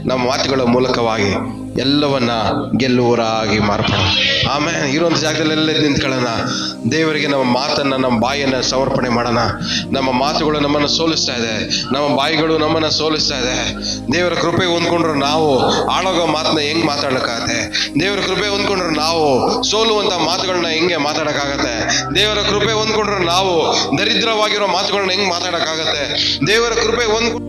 ನಮ್ಮ ಮಾತುಗಳ ಮೂಲಕವಾಗಿ ಎಲ್ಲವನ್ನ ಗೆಲ್ಲುವರಾಗಿ ಮಾರ್ಪಡೋಣ. ಆಮೇಲೆ ಇರುವಂಥ ಜಾಗದಲ್ಲಿ ಎಲ್ಲ ನಿಂತ್ಕೊಳ್ಳೋಣ. ದೇವರಿಗೆ ನಮ್ಮ ಮಾತನ್ನು, ನಮ್ಮ ಬಾಯಿಯನ್ನು ಸಮರ್ಪಣೆ ಮಾಡೋಣ. ನಮ್ಮ ಮಾತುಗಳು ನಮ್ಮನ್ನು ಸೋಲಿಸ್ತಾ ಇದೆ, ನಮ್ಮ ಬಾಯಿಗಳು ನಮ್ಮನ್ನು ಸೋಲಿಸ್ತಾ ಇದೆ. ದೇವರ ಕೃಪೆ ಹೊಂದ್ಕೊಂಡ್ರೆ ನಾವು ಆಳೋಗೋ ಮಾತನ್ನ ಹೆಂಗೆ ಮಾತಾಡೋಕ್ಕಾಗತ್ತೆ? ದೇವರ ಕೃಪೆ ಹೊಂದ್ಕೊಂಡ್ರೆ ನಾವು ಸೋಲುವಂಥ ಮಾತುಗಳನ್ನ ಹೆಂಗೆ ಮಾತಾಡೋಕ್ಕಾಗತ್ತೆ? ದೇವರ ಕೃಪೆ ಹೊಂದ್ಕೊಂಡ್ರೆ ನಾವು ದರಿದ್ರವಾಗಿರೋ ಮಾತುಗಳನ್ನ ಹೆಂಗೆ ಮಾತಾಡೋಕ್ಕಾಗತ್ತೆ? ದೇವರ ಕೃಪೆ ಹೊಂದ್ಕೊಂಡು